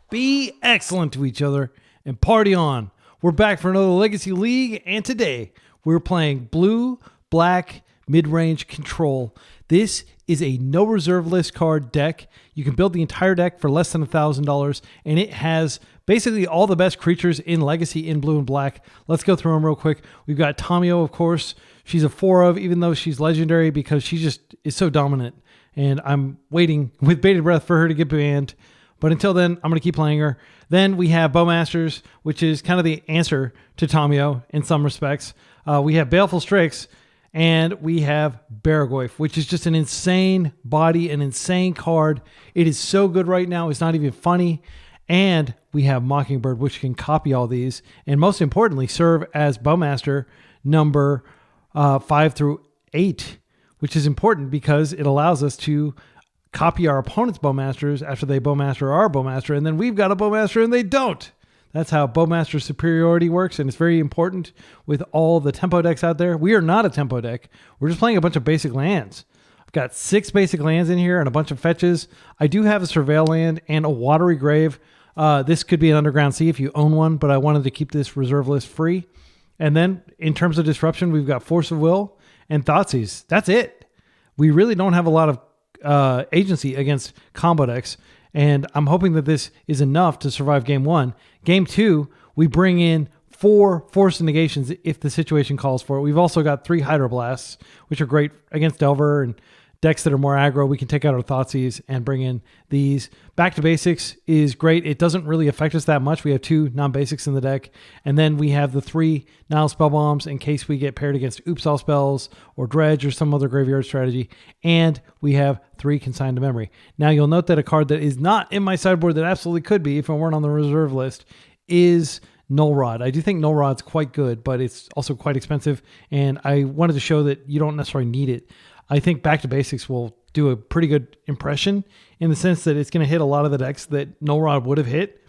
be excellent to each other, and party on. We're back for another Legacy League, and today we're playing blue, black, mid-range control. This is a no reserve list card deck. You can build the entire deck for less than $1,000, and it has basically all the best creatures in Legacy in blue and black. Let's go through them real quick. We've got Tamiyo, of course. She's a 4 of, even though she's legendary because she just is so dominant. And I'm waiting with bated breath for her to get banned. But until then, I'm going to keep playing her. Then we have Bowmasters, which is kind of the answer to Tamiyo in some respects. We have Baleful Strix, and we have Barragoyf, which is just an insane body, an insane card. It is so good right now, it's not even funny. And we have Mockingbird, which can copy all these, and most importantly, serve as Bowmaster number 5 through 8, which is important because it allows us to copy our opponent's Bowmasters after they Bowmaster our Bowmaster, and then we've got a Bowmaster and they don't. That's how Bowmaster superiority works, and it's very important with all the tempo decks out there. We are not a tempo deck. We're just playing a bunch of basic lands. I've got 6 basic lands in here and a bunch of fetches. I do have a Surveil land and a Watery Grave. This could be an Underground Sea if you own one, but I wanted to keep this reserve list free. And then in terms of disruption, we've got Force of Will and Thoughtseize. That's it. We really don't have a lot of agency against combo decks, and I'm hoping that this is enough to survive game 1. Game 2, we bring in 4 Force Negations if the situation calls for it. We've also got 3 Hydroblasts, which are great against Delver and decks that are more aggro. We can take out our Thoughtseize and bring in these. Back to Basics is great. It doesn't really affect us that much. We have 2 non-basics in the deck. And then we have the 3 Nile Spellbombs in case we get paired against Oops All Spells or Dredge or some other graveyard strategy. And we have 3 Consigned to Memory. Now you'll note that a card that is not in my sideboard that absolutely could be if it weren't on the reserve list is Null Rod. I do think Null Rod's quite good, but it's also quite expensive. And I wanted to show that you don't necessarily need it. I think Back to Basics will do a pretty good impression in the sense that it's going to hit a lot of the decks that Null Rod would have hit.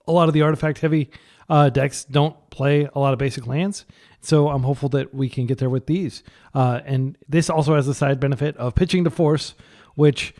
A lot of the artifact-heavy decks don't play a lot of basic lands, so I'm hopeful that we can get there with these. And this also has the side benefit of pitching to Force, which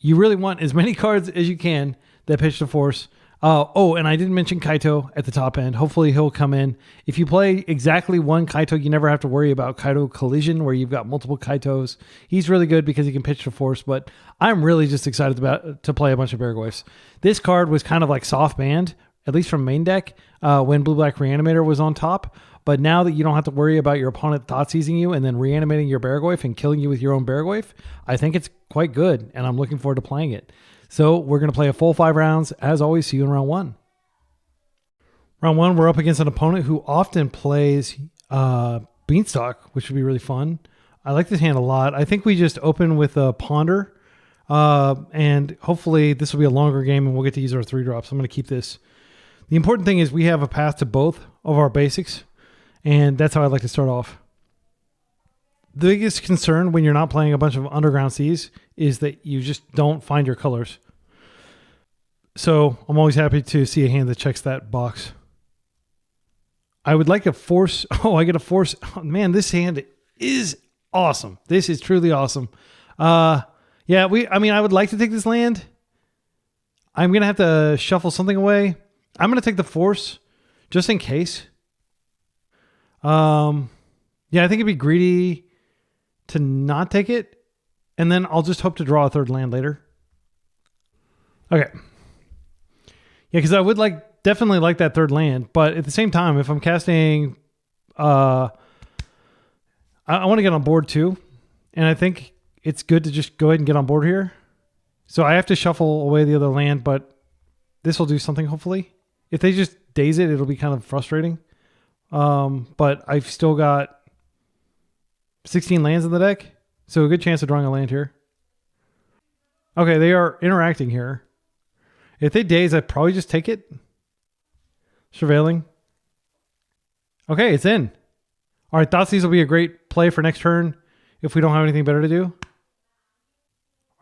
you really want as many cards as you can that pitch to Force. Oh, and I didn't mention Kaito at the top end. Hopefully he'll come in. If you play exactly one Kaito, you never have to worry about Kaito Collision where you've got multiple Kaitos. He's really good because he can pitch to Force, but I'm really just excited to play a bunch of Barragoyfs. This card was kind of like soft banned, at least from main deck, when Blue-Black Reanimator was on top. But now that you don't have to worry about your opponent Thoughtseizing you and then reanimating your Barragoyf and killing you with your own Barragoyf, I think it's quite good, and I'm looking forward to playing it. So we're going to play a full 5 rounds. As always, see you in round 1. Round 1, we're up against an opponent who often plays Beanstalk, which would be really fun. I like this hand a lot. I think we just open with a Ponder, and hopefully this will be a longer game and we'll get to use our 3 drops. I'm going to keep this. The important thing is we have a path to both of our basics, and that's how I'd like to start off. The biggest concern when you're not playing a bunch of Underground Seas is that you just don't find your colors. So I'm always happy to see a hand that checks that box. I would like a Force. Oh, I get a Force. Oh, man, this hand is awesome. This is truly awesome. Yeah, I would like to take this land. I'm going to have to shuffle something away. I'm going to take the Force just in case. Yeah, I think it'd be greedy to not take it, and then I'll just hope to draw a 3rd land later. Okay. Yeah, because I would definitely like that 3rd land, but at the same time, if I'm casting, I want to get on board too, and I think it's good to just go ahead and get on board here. So I have to shuffle away the other land, but this will do something hopefully. If they just daze it, it'll be kind of frustrating. But I've still got 16 lands in the deck, so a good chance of drawing a land here. Okay, they are interacting here. If they daze, I'd probably just take it. Surveilling. Okay, it's in. All right, Thoughtseize will be a great play for next turn if we don't have anything better to do. All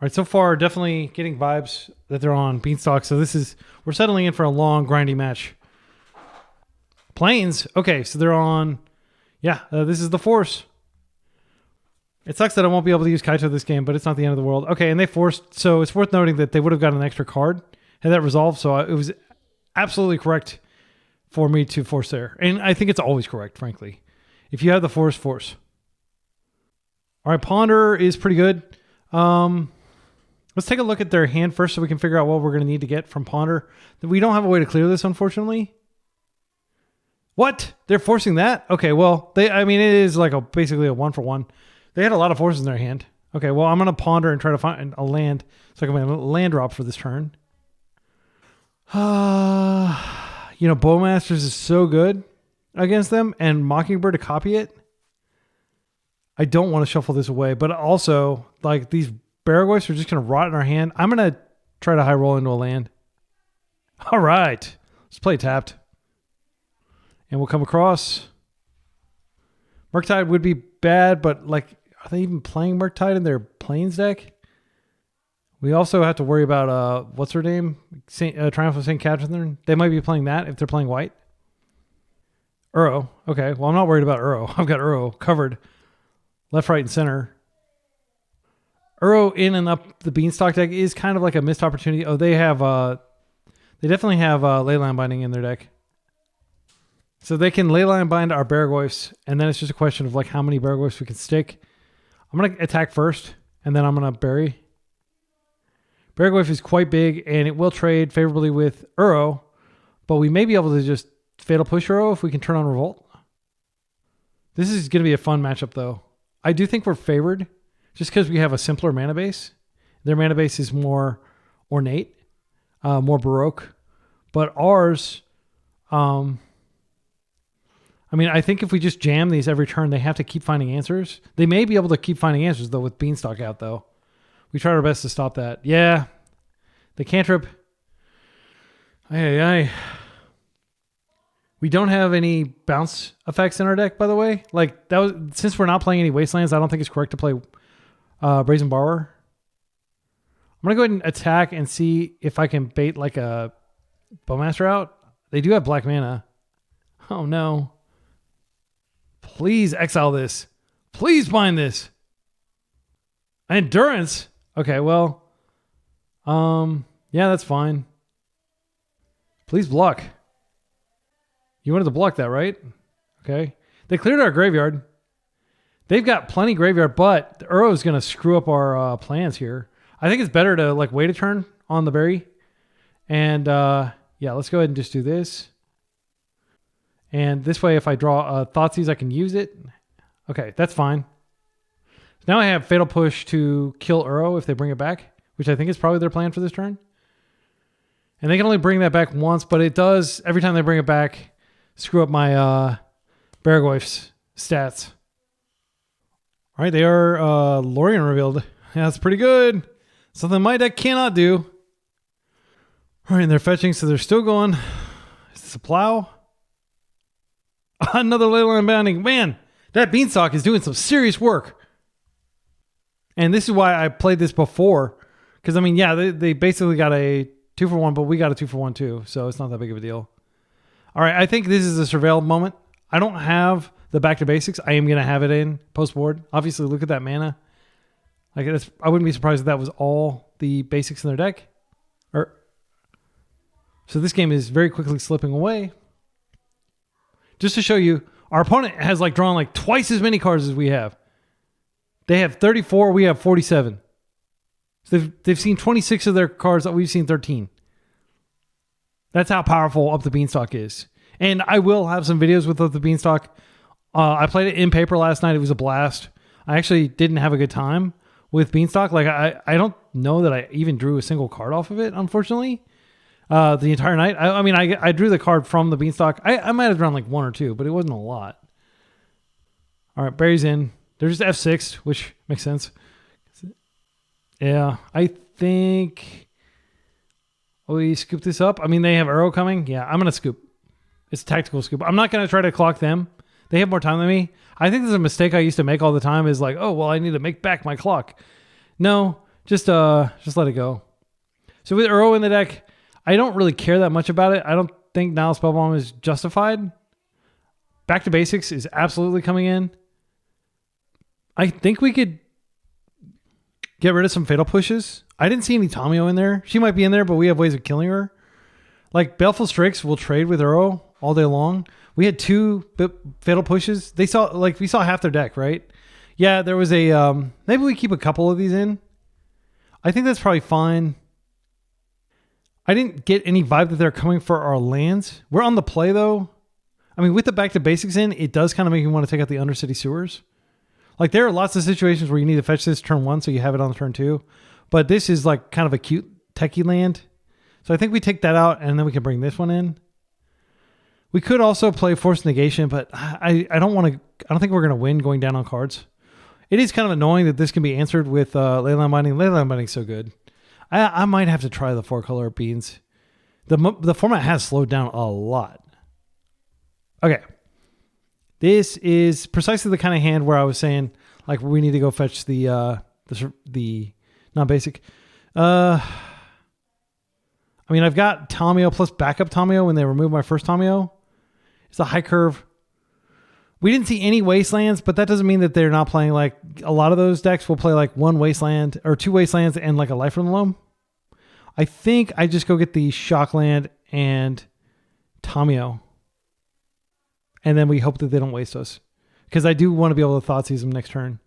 right, so far, definitely getting vibes that they're on Beanstalk, so we're settling in for a long, grindy match. Plains. Okay, so they're on... Yeah, this is the Force. It sucks that I won't be able to use Kaito this game, but it's not the end of the world. Okay, and they forced... So it's worth noting that they would have got an extra card had that resolved. So it was absolutely correct for me to force there. And I think it's always correct, frankly. If you have the force, force. All right, Ponder is pretty good. Let's take a look at their hand first so we can figure out what we're going to need to get from Ponder. We don't have a way to clear this, unfortunately. What? They're forcing that? Okay, well, it is like basically a 1-for-1. They had a lot of forces in their hand. Okay, well, I'm going to Ponder and try to find a land so I can make a land drop for this turn. Bowmasters is so good against them, and Mockingbird to copy it. I don't want to shuffle this away, but also, like, these Baragwifts are just going to rot in our hand. I'm going to try to high roll into a land. All right. Let's play tapped. And we'll come across. Murktide would be bad, but, like, are they even playing Murktide in their Plains deck? We also have to worry about, what's her name? Triumph of St. Catherine. They might be playing that if they're playing white. Uro. Okay, well, I'm not worried about Uro. I've got Uro covered. Left, right, and center. Uro in and up the Beanstalk deck is kind of like a missed opportunity. Oh, they definitely have Leyline Binding in their deck. So they can Leyline Bind our Baragwifts, and then it's just a question of like how many Baragwifts we can stick. I'm going to attack first, and then I'm going to bury. Baragwif is quite big, and it will trade favorably with Uro, but we may be able to just Fatal Push Uro if we can turn on Revolt. This is going to be a fun matchup, though. I do think we're favored just because we have a simpler mana base. Their mana base is more ornate, more Baroque. But ours, I think if we just jam these every turn, they have to keep finding answers. They may be able to keep finding answers, though, with Beanstalk out, though. We tried our best to stop that. Yeah. The cantrip. We don't have any bounce effects in our deck, by the way. Like, that was since we're not playing any Wastelands, I don't think it's correct to play Brazen Borrower. I'm going to go ahead and attack and see if I can bait like a Bowmaster out. They do have black mana. Oh, no. Please exile this. Please bind this. Endurance? Okay, well. Yeah, that's fine. Please block. You wanted to block that, right? Okay. They cleared our graveyard. They've got plenty graveyard, but the Uro is going to screw up our plans here. I think it's better to like wait a turn on the berry. And yeah, let's go ahead and just do this. And this way, if I draw Thoughtseize, I can use it. Okay, that's fine. Now I have Fatal Push to kill Uro if they bring it back, which I think is probably their plan for this turn. And they can only bring that back once, but it does, every time they bring it back, screw up my Baragwife's stats. All right, they are Lorien revealed. Yeah, that's pretty good. Something my deck cannot do. All right, and they're fetching, so they're still going. Is this a plow? Another Leyline Binding. Man, that Beanstalk is doing some serious work. And this is why I played this before. Because, they basically got a 2-for-1, but we got a 2-for-1 too. So it's not that big of a deal. All right, I think this is a surveilled moment. I don't have the back to basics. I am going to have it in post-board. Obviously, look at that mana. I wouldn't be surprised if that was all the basics in their deck. So this game is very quickly slipping away. Just to show you, our opponent has drawn twice as many cards as we have. They have 34, we have 47. So they've seen 26 of their cards that we've seen 13. That's how powerful Up the Beanstalk is. And I will have some videos with Up the Beanstalk. I played it in paper last night. It was a blast. I actually didn't have a good time with Beanstalk. I don't know that I even drew a single card off of it, unfortunately. The entire night. I drew the card from the Beanstalk. I might have drawn one or two, but it wasn't a lot. All right, Barry's in. They're just F6, which makes sense. Yeah, I think we scoop this up. They have Uro coming. Yeah, I'm going to scoop. It's a tactical scoop. I'm not going to try to clock them. They have more time than me. I think there's a mistake I used to make all the time is I need to make back my clock. No, just let it go. So with Uro in the deck, I don't really care that much about it. I don't think Nile Spellbomb is justified. Back to Basics is absolutely coming in. I think we could get rid of some fatal pushes. I didn't see any Tamio in there. She might be in there, but we have ways of killing her. Like Baleful Strix will trade with Uro all day long. We had 2 fatal pushes. We saw half their deck, right? Yeah, there was a maybe we keep a couple of these in. I think that's probably fine. I didn't get any vibe that they're coming for our lands. We're on the play though. I mean, with the back to basics in, it does kind of make me want to take out the Undercity Sewers. Like there are lots of situations where you need to fetch this turn 1 so you have it on turn 2. But this is like kind of a cute techie land. So I think we take that out and then we can bring this one in. We could also play Forced Negation, but I don't think we're going to win going down on cards. It is kind of annoying that this can be answered with Leyline Binding. Leyline Binding is so good. I might have to try the 4-color beans. The format has slowed down a lot. Okay. This is precisely the kind of hand where I was saying, like, we need to go fetch the non-basic. I mean, I've got Tamio plus backup Tamio when they remove my first Tamio. It's a high curve. We didn't see any Wastelands, but that doesn't mean that they're not playing. Like a lot of those decks will play like 1 Wasteland or 2 Wastelands and like a Life from the Loam. I think I just go get the Shockland and Tamio. And then we hope that they don't waste us. Because I do want to be able to Thoughtseize them next turn.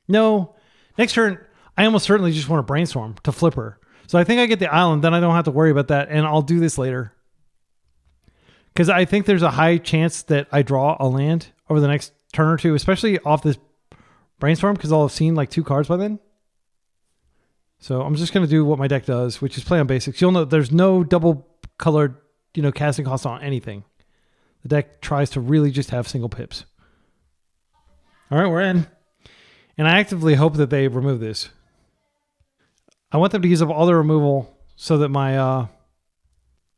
No, next turn, I almost certainly just want to Brainstorm to flip her. So I think I get the island, then I don't have to worry about that, and I'll do this later. Because I think there's a high chance that I draw a land over the next turn or 2, especially off this Brainstorm, because I'll have seen like 2 cards by then. So I'm just going to do what my deck does, which is play on basics. You'll note there's no double colored, casting cost on anything. The deck tries to really just have single pips. All right, we're in. And I actively hope that they remove this. I want them to use up all their removal so that my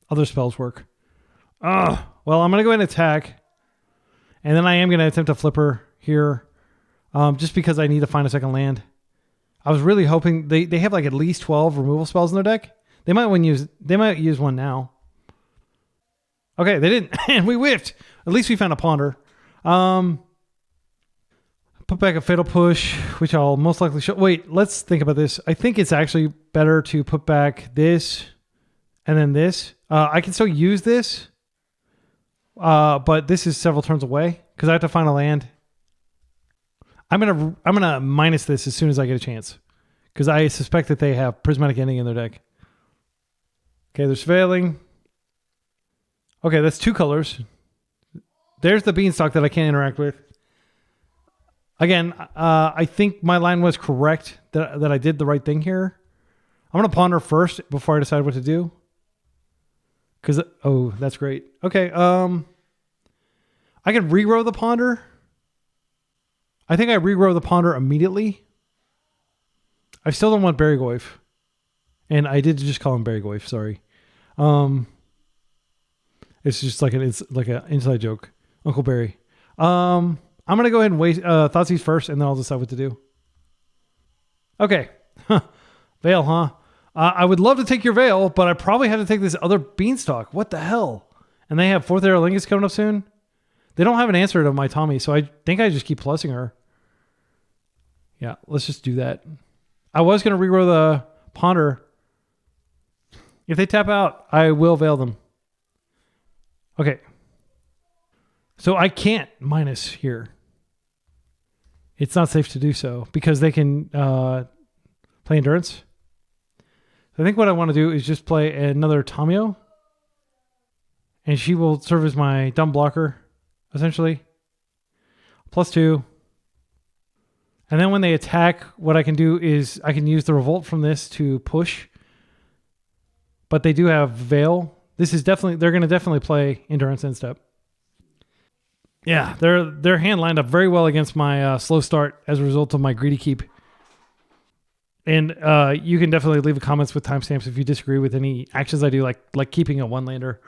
other spells work. Well, I'm going to go ahead and attack. And then I am going to attempt to flip her here. Just because I need to find a second land. I was really hoping they have like at least 12 removal spells in their deck. They might use one now. Okay, they didn't. And we whiffed. At least we found a Ponder. Put back a Fatal Push, which I'll most likely show. Wait, let's think about this. I think it's actually better to put back this and then this. I can still use this, but this is several turns away because I have to find a land. I'm gonna minus this as soon as I get a chance because I suspect that they have Prismatic Ending in their deck. Okay, they're surveilling. Okay, that's 2 colors. There's the Beanstalk that I can't interact with. Again, I think my line was correct that I did the right thing here. I'm going to Ponder first before I decide what to do. Oh, that's great. Okay, I can regrow the Ponder. I think I regrow the Ponder immediately. I still don't want Barrygoyf. And I did just call him Barrygoyf, sorry. It's just like an inside joke. Uncle Barry. I'm going to go ahead and wait Thoughtseize first, and then I'll decide what to do. Okay. Veil, huh? I would love to take your Veil, but I probably have to take this other Beanstalk. What the hell? And they have 4th Aerolingus coming up soon? They don't have an answer to my Tommy, so I think I just keep plussing her. Yeah, let's just do that. I was going to regrow the Ponder. If they tap out, I will Veil them. Okay. So I can't minus here. It's not safe to do so because they can play Endurance. So I think what I want to do is just play another Tamio. And she will serve as my dumb blocker, essentially. +2. And then when they attack, what I can do is I can use the Revolt from this to push. But they do have Veil. They're going to definitely play Endurance Instep. Yeah, their hand lined up very well against my slow start as a result of my greedy keep. And you can definitely leave comments with timestamps if you disagree with any actions I do, like keeping a 1-lander.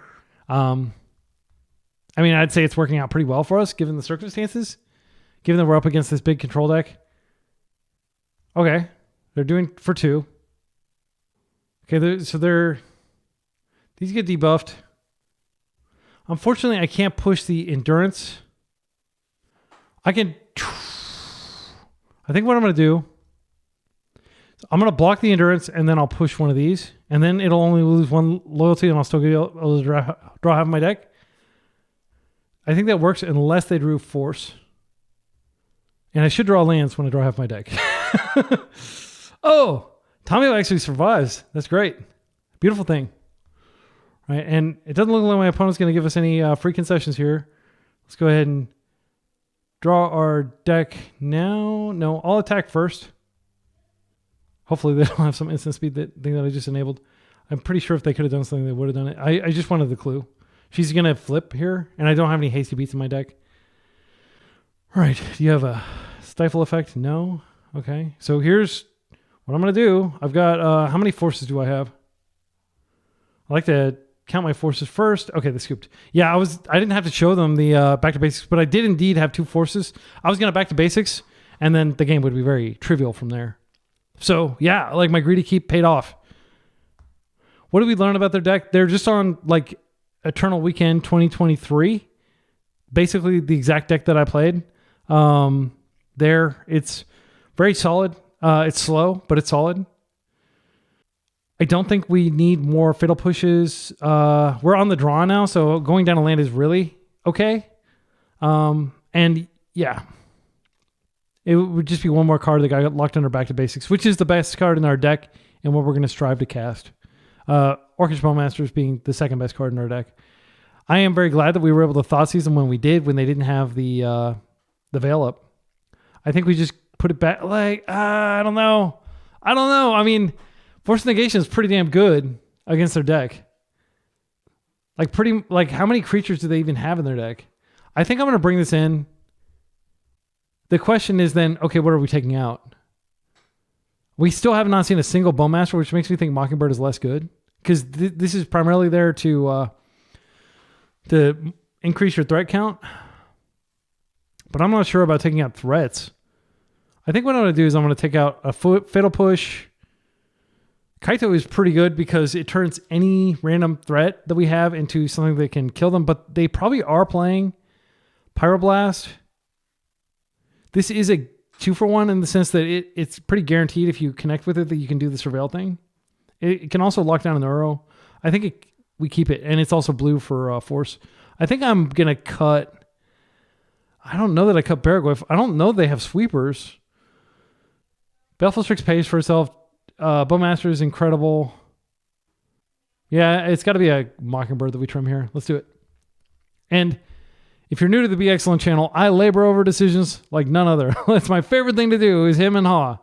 I mean, I'd say it's working out pretty well for us given the circumstances, given that we're up against this big control deck. Okay, they're doing for 2. Okay, these get debuffed. Unfortunately, I can't push the Endurance. I think what I'm going to do. So I'm going to block the endurance, and then I'll push one of these, and then it'll only lose one loyalty, and I'll still get able to draw half of my deck. I think that works unless they drew force. And I should draw lands when I draw half my deck. Oh, Tommy actually survives. That's great. Beautiful thing. Right, and it doesn't look like my opponent's going to give us any free concessions here. Let's go ahead and draw our deck now. No, I'll attack first. Hopefully they don't have some instant speed thing that I just enabled. I'm pretty sure if they could have done something, they would have done it. I just wanted the clue. She's going to flip here, and I don't have any hasty beats in my deck. All right, do you have a stifle effect? No? Okay, so here's what I'm going to do. I've got, how many forces do I have? I like to count my forces first. Okay, they scooped. Yeah, I didn't have to show them the back to basics, but I did indeed have 2 forces. I was going to back to basics, and then the game would be very trivial from there. So yeah, like my greedy keep paid off. What did we learn about their deck? They're just on like Eternal Weekend 2023. Basically the exact deck that I played. It's very solid. It's slow, but it's solid. I don't think we need more Fatal Pushes. We're on the draw now, so going down a land is really okay. And yeah, it would just be one more card that got locked under back to basics, which is the best card in our deck and what we're going to strive to cast. Orcish Bowmasters being the second best card in our deck. I am very glad that we were able to Thoughtseize them when we did, when they didn't have the Veil up. I think we just put it back. Like, I don't know. I mean, Force Negation is pretty damn good against their deck. Like how many creatures do they even have in their deck? I think I'm going to bring this in. The question is then, okay, what are we taking out? We still have not seen a single Bowmaster, which makes me think Mockingbird is less good. Because this is primarily there to increase your threat count. But I'm not sure about taking out threats. I think what I'm going to do is I'm going to take out a Fatal Push. Kaito is pretty good because it turns any random threat that we have into something that can kill them. But they probably are playing Pyroblast. This is a 2-for-1 in the sense that it's pretty guaranteed if you connect with it that you can do the Surveil thing. It can also lock down an Uro. I think we keep it, and it's also blue for force. I think I'm going to cut... I don't know that I cut Baraglyph. I don't know they have sweepers. Baleful Strix pays for itself. Bowmaster is incredible. Yeah, it's got to be a Mockingbird that we trim here. Let's do it. And... if you're new to the Be Excellent channel, I labor over decisions like none other. That's my favorite thing to do is him and haw.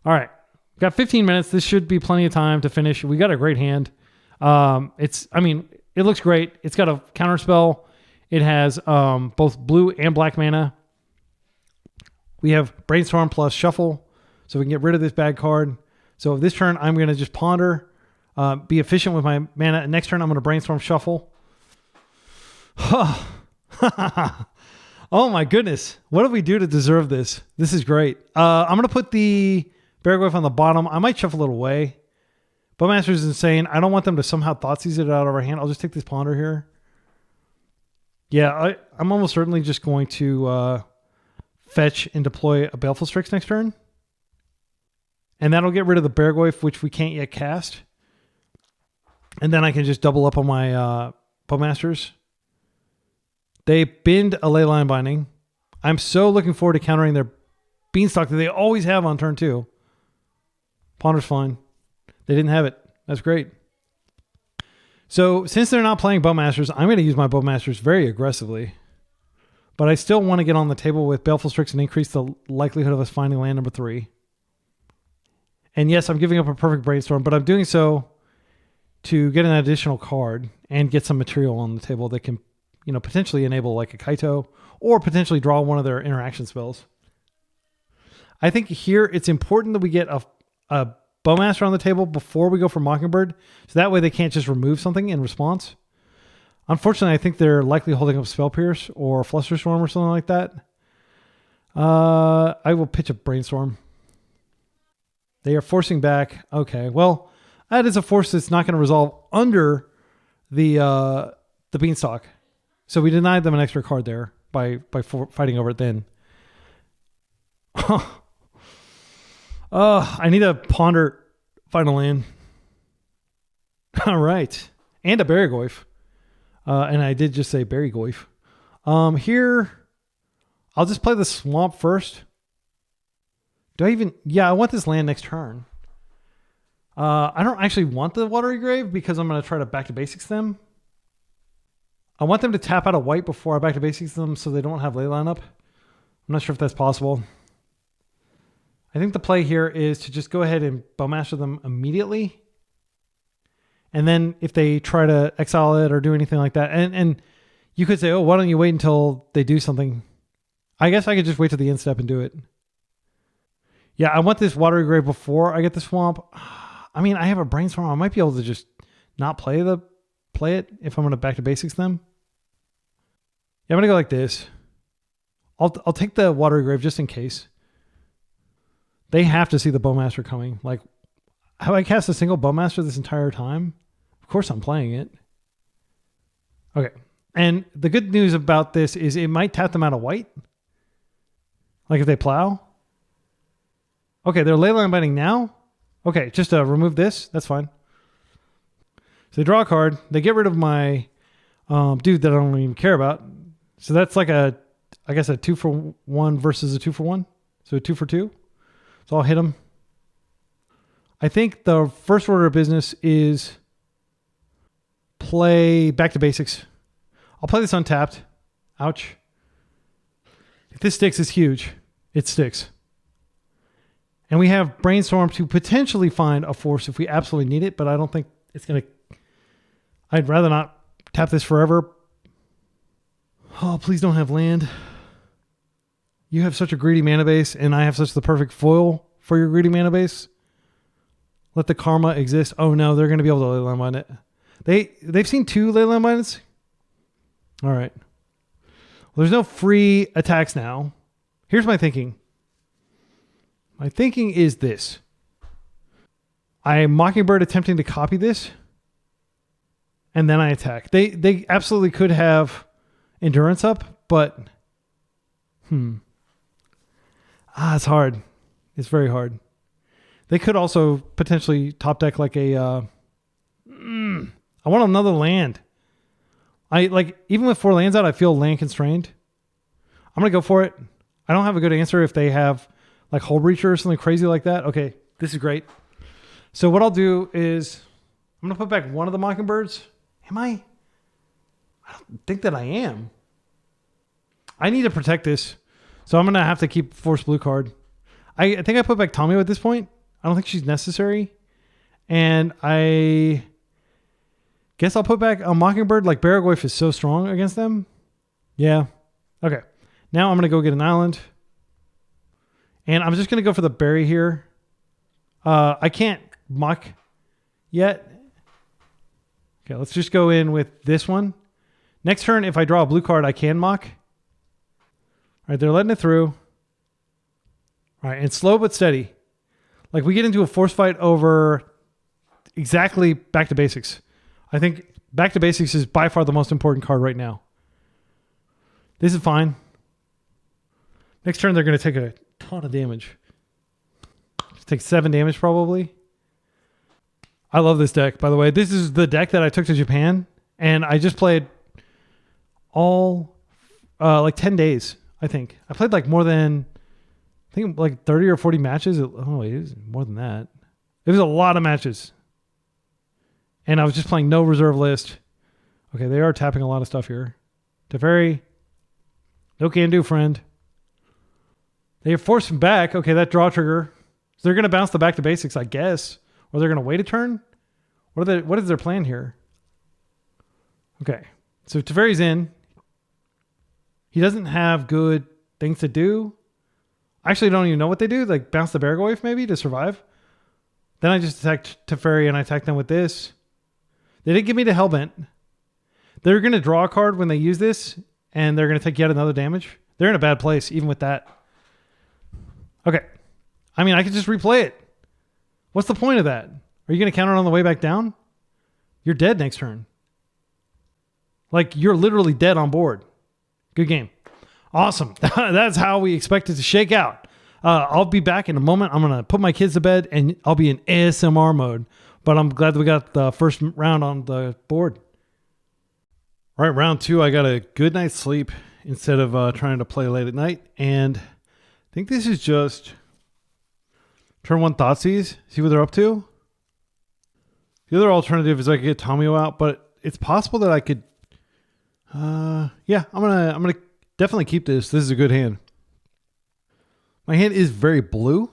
All right. Got 15 minutes. This should be plenty of time to finish. We got a great hand. It looks great. It's got a counter spell. It has both blue and black mana. We have Brainstorm plus Shuffle, so we can get rid of this bad card. So this turn, I'm going to just ponder, be efficient with my mana. Next turn, I'm going to Brainstorm Shuffle. Oh my goodness. What did we do to deserve this? This is great. I'm going to put the Baraglyph on the bottom. I might shuffle it away. Bowmaster is insane. I don't want them to somehow Thoughtseize it out of our hand. I'll just take this Ponder here. Yeah, I'm almost certainly just going to fetch and deploy a Baleful Strix next turn. And that'll get rid of the Baraglyph, which we can't yet cast. And then I can just double up on my Bowmasters. They binned a Leyline Binding. I'm so looking forward to countering their Beanstalk that they always have on turn 2. Ponder's fine. They didn't have it. That's great. So since they're not playing Bowmasters, I'm going to use my Bowmasters very aggressively. But I still want to get on the table with Baleful Strix and increase the likelihood of us finding land number 3. And yes, I'm giving up a perfect Brainstorm, but I'm doing so to get an additional card and get some material on the table that can, potentially enable like a Kaito or potentially draw one of their interaction spells. I think here it's important that we get a Bowmaster on the table before we go for Mockingbird, so that way they can't just remove something in response. Unfortunately, I think they're likely holding up Spell Pierce or Flusterstorm or something like that. I will pitch a Brainstorm. They are forcing back. Okay, well, that is a force that's not going to resolve under the Beanstalk. So we denied them an extra card there by fighting over it then. I need to ponder final land. All right. And a Barrygoyf. And I did just say Barrygoyf. Here, I'll just play the swamp first. Do I even... Yeah, I want this land next turn. I don't actually want the Watery Grave because I'm going to try to back to basics them. I want them to tap out a white before I back to basics them so they don't have Leyline up. I'm not sure if that's possible. I think the play here is to just go ahead and Bowmaster them immediately. And then if they try to exile it or do anything like that, and you could say, oh, why don't you wait until they do something? I guess I could just wait till the end step and do it. Yeah, I want this Watery Grave before I get the swamp. I mean, I have a Brainstorm. I might be able to just not play it if I'm going to back to basics them. Yeah, I'm going to go like this. I'll take the Watery Grave just in case. They have to see the Bowmaster coming. Like, have I cast a single Bowmaster this entire time? Of course I'm playing it. Okay. And the good news about this is it might tap them out of white. Like if they plow. Okay, they're Leyline Binding now. Okay, just remove this. That's fine. So they draw a card. They get rid of my dude that I don't even care about. So that's like I guess a 2-for-1 versus a 2-for-1. So a 2-for-2. So I'll hit him. I think the first order of business is play back to basics. I'll play this untapped. Ouch. If this sticks, it's huge. It sticks. And we have Brainstorm to potentially find a force if we absolutely need it, but I don't think it's going to... I'd rather not tap this forever. Oh, please don't have land. You have such a greedy mana base, and I have such the perfect foil for your greedy mana base. Let the karma exist. Oh no, they're going to be able to Leyline Bind it. They've seen 2 Leyline Binds. All right. Well, there's no free attacks now. Here's my thinking. My thinking is this. I'm Mockingbird attempting to copy this, and then I attack. They absolutely could have endurance up, but it's hard. It's very hard. They could also potentially top deck like a... I want another land. Even with 4 lands out, I feel land constrained. I'm going to go for it. I don't have a good answer if they have like Hull Breacher or something crazy like that. Okay, this is great. So what I'll do is I'm going to put back one of the Mockingbirds. Am I? I don't think that I am. I need to protect this. So I'm going to have to keep Force Blue card. I think I put back Tommy at this point. I don't think she's necessary. And I guess I'll put back a Mockingbird. Like Barrygoyf is so strong against them. Yeah. Okay. Now I'm going to go get an island. And I'm just going to go for the berry here. I can't mock yet. Okay, let's just go in with this one. Next turn, if I draw a blue card, I can mock. All right, they're letting it through. All right, and slow but steady. Like we get into a force fight over exactly back to basics. I think back to basics is by far the most important card right now. This is fine. Next turn, they're going to take a ton of damage. Take 7 damage probably. I love this deck, by the way. This is the deck that I took to Japan, and I just played all like 10 days, I think. I played like more than, I think like 30 or 40 matches. Oh, wait, it was more than that. It was a lot of matches. And I was just playing no reserve list. Okay, they are tapping a lot of stuff here. Teferi, no can do, friend. They have forced him back. Okay, that draw trigger. So they're going to bounce the back to basics, I guess. Or they're going to wait a turn? What is their plan here? Okay. So Teferi's in. He doesn't have good things to do. I actually don't even know what they do. Like bounce the Barrygoyf maybe to survive. Then I just attacked Teferi and I attacked them with this. They didn't give me the Hellbent. They're going to draw a card when they use this, and they're going to take yet another damage. They're in a bad place, even with that. Okay. I mean, I could just replay it. What's the point of that? Are you going to counter it on the way back down? You're dead next turn. Like, you're literally dead on board. Good game. Awesome. That's how we expect it to shake out. I'll be back in a moment. I'm going to put my kids to bed and I'll be in ASMR mode. But I'm glad that we got the first round on the board. All right, round 2, I got a good night's sleep instead of trying to play late at night. And I think this is just turn 1 Thoughtseize, see what they're up to. The other alternative is I could get Tomio out, but it's possible that I could. Yeah, I'm gonna definitely keep this. This is a good hand. My hand is very blue.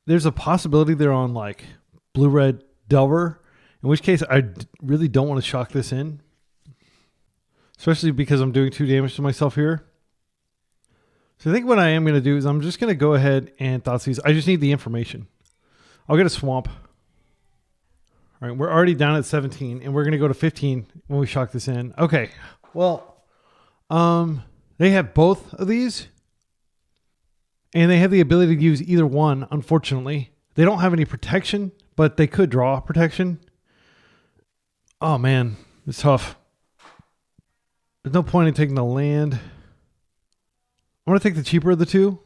There's a possibility they're on like blue-red Delver, in which case I really don't want to shock this in. Especially because I'm doing 2 damage to myself here. So I think what I am going to do is I'm just going to go ahead and Thoughtseize. I just need the information. I'll get a Swamp. All right, we're already down at 17, and we're going to go to 15 when we shock this in. Okay, well, they have both of these, and they have the ability to use either one, unfortunately. They don't have any protection, but they could draw protection. Oh, man, it's tough. There's no point in taking the land. I'm going to take the cheaper of the 2.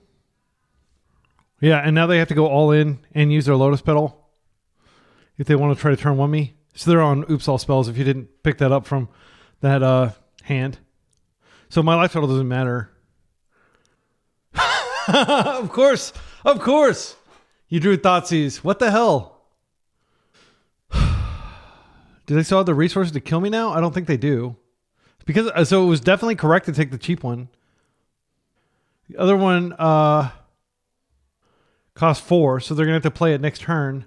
Yeah, and now they have to go all in and use their Lotus Petal if they want to try to turn 1 me. So they're on Oops All Spells if you didn't pick that up from that hand. So my life total doesn't matter. Of course. You drew Thoughtseize. What the hell? Do they still have the resources to kill me now? I don't think they do. Because so it was definitely correct to take the cheap one. The other one costs 4, so they're going to have to play it next turn.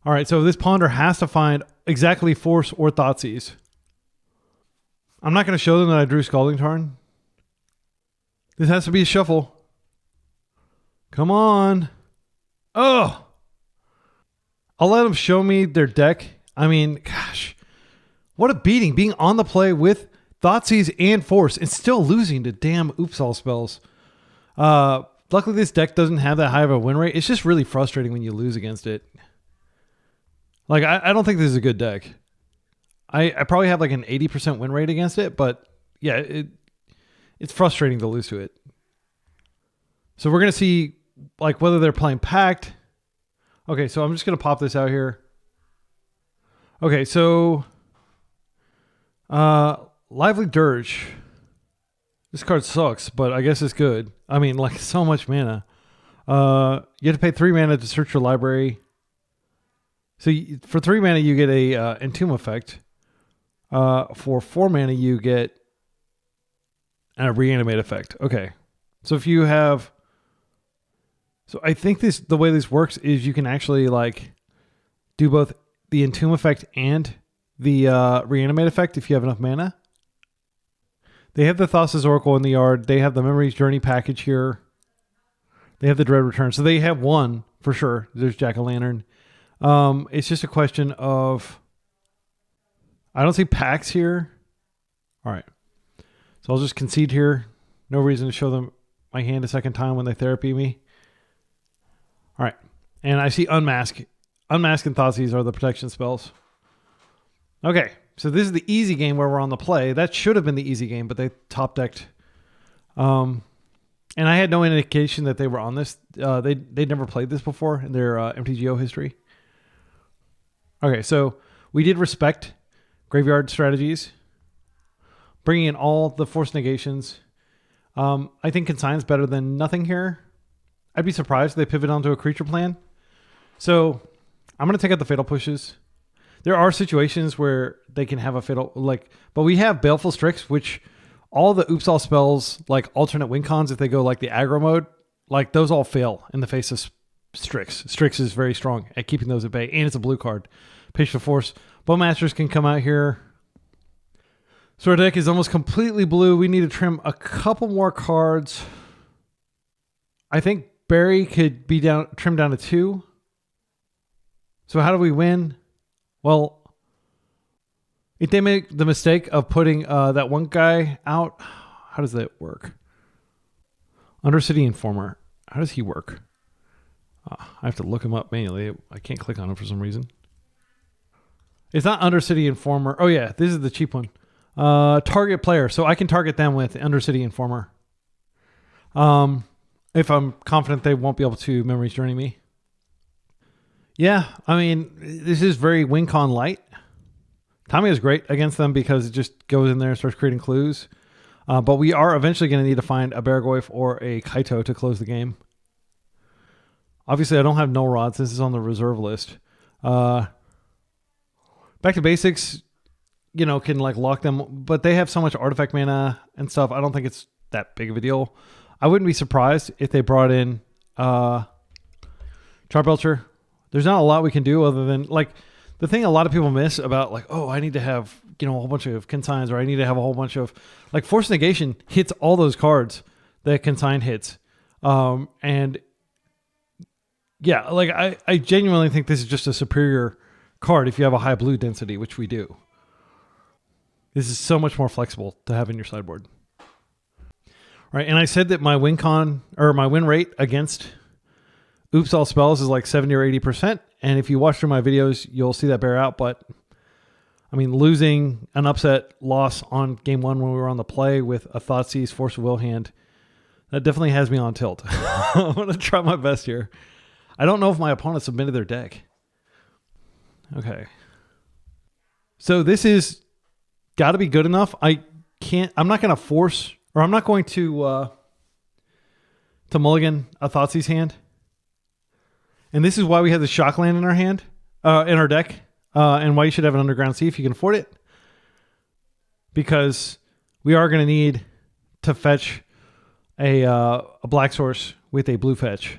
All right, so this Ponder has to find exactly Force or Thoughtseize. I'm not going to show them that I drew Scalding Tarn. This has to be a shuffle. Come on. Oh! I'll let them show me their deck. I mean, gosh. What a beating. Being on the play with Thoughtseize and Force and still losing to damn Oops All Spells. Luckily, this deck doesn't have that high of a win rate. It's just really frustrating when you lose against it. Like, I don't think this is a good deck. I probably have like an 80% win rate against it, but yeah, it's frustrating to lose to it. So we're going to see like whether they're playing Pact. Okay, so I'm just going to pop this out here. Okay, so Lively Dirge. This card sucks, but I guess it's good. I mean, like so much mana. You have to pay 3 mana to search your library. So for 3 mana, you get a Entomb effect. For 4 mana, you get a Reanimate effect. Okay. So if you have... So I think the way this works is you can actually like do both the Entomb effect and the Reanimate effect if you have enough mana. They have the Thassa's Oracle in the yard. They have the Memories Journey package here. They have the Dread Return. So they have one for sure. There's Jack-o'-lantern. It's just a question of... I don't see packs here. All right. So I'll just concede here. No reason to show them my hand a second time when they therapy me. All right. And I see Unmask. Unmask and Thoughtseize are the protection spells. Okay. So this is the easy game where we're on the play. That should have been the easy game, but they top decked. And I had no indication that they were on this. They'd never played this before in their MTGO history. Okay, so we did respect graveyard strategies, bringing in all the force negations. I think Consign's better than nothing here. I'd be surprised if they pivot onto a creature plan. So I'm going to take out the Fatal Pushes. There are situations where they can have a Fatal, but we have Baleful Strix, which all the Oops All spells, like alternate win cons, if they go like the aggro mode, like those all fail in the face of Strix. Strix is very strong at keeping those at bay, and it's a blue card. Patient Force. Bowmasters can come out here. So our deck is almost completely blue. We need to trim a couple more cards. I think Barry could be trimmed down to 2. So how do we win? Well, if they make the mistake of putting that one guy out, how does that work? Undercity Informer. How does he work? I have to look him up manually. I can't click on him for some reason. It's not Undercity Informer. Oh yeah, this is the cheap one. Target player. So I can target them with Undercity Informer. If I'm confident they won't be able to Memory's Journey me. Yeah, I mean, this is very WinCon light. Timing is great against them because it just goes in there and starts creating clues. But we are eventually going to need to find a Baragoyf or a Kaito to close the game. Obviously, I don't have null rods. This is on the reserve list. Back to basics, can like lock them, but they have so much artifact mana and stuff. I don't think it's that big of a deal. I wouldn't be surprised if they brought in Charbelcher. There's not a lot we can do other than like the thing a lot of people miss about like, oh, I need to have a whole bunch of consigns, or I need to have a whole bunch of like Force Negation hits all those cards that consign hits, and yeah, like I genuinely think this is just a superior card if you have a high blue density, which we do. This is so much more flexible to have in your sideboard. All right, and I said that my win rate against Oops All Spells is like 70 or 80%. And if you watch through my videos, you'll see that bear out. But I mean, losing an upset loss on game one when we were on the play with a Thoughtseize Force of Will hand, that definitely has me on tilt. I'm going to try my best here. I don't know if my opponent submitted their deck. Okay. So this is got to be good enough. I'm not going to force, or I'm not going to mulligan a Thoughtseize hand. And this is why we have the Shock Land in our hand, in our deck, and why you should have an Underground Sea if you can afford it. Because we are going to need to fetch a black source with a blue fetch.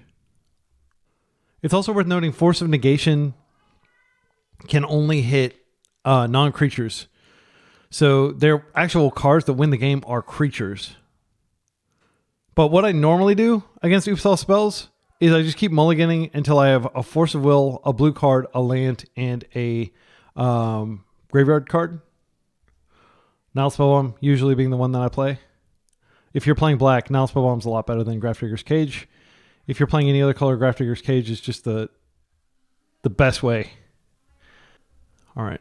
It's also worth noting Force of Negation can only hit non-creatures. So their actual cards that win the game are creatures. But what I normally do against Oops All Spells is I just keep mulliganing until I have a Force of Will, a blue card, a land, and a graveyard card. Nile Spellbomb usually being the one that I play. If you're playing black, Nile Spellbomb's a lot better than Grafdigger's Cage. If you're playing any other color, Grafdigger's Cage is just the best way. All right.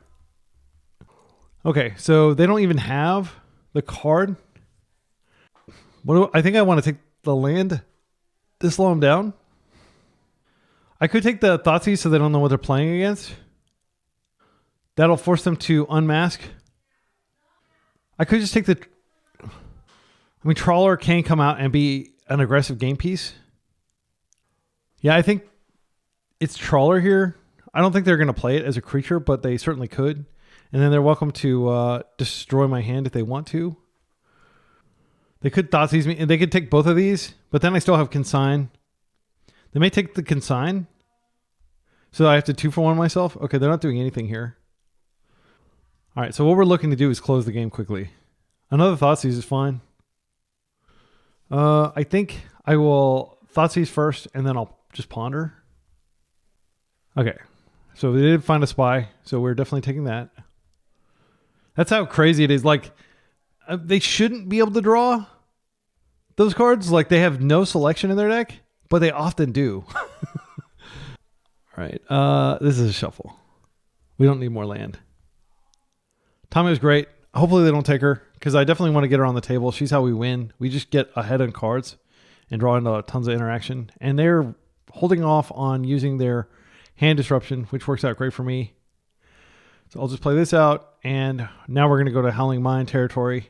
Okay, so they don't even have the card. I think I want to take the land to slow them down. I could take the Thoughtseize so they don't know what they're playing against. That'll force them to unmask. I could just take the... I mean, Trawler can come out and be an aggressive game piece. Yeah, I think it's Trawler here. I don't think they're going to play it as a creature, but they certainly could. And then they're welcome to destroy my hand if they want to. They could Thoughtseize me, and they could take both of these, but then I still have Consign. They may take the Consign. So I have to 2-for-1 myself? Okay, they're not doing anything here. All right, so what we're looking to do is close the game quickly. Another Thoughtseize is fine. I think I will Thoughtseize first, and then I'll just Ponder. Okay, so they did find a Spy, so we're definitely taking that. That's how crazy it is. Like, they shouldn't be able to draw those cards. Like, they have no selection in their deck, but they often do. All right. This is a shuffle. We don't need more land. Tommy was great. Hopefully they don't take her, because I definitely want to get her on the table. She's how we win. We just get ahead on cards and draw into tons of interaction. And they're holding off on using their hand disruption, which works out great for me. So I'll just play this out. And now we're going to go to Howling Mine territory.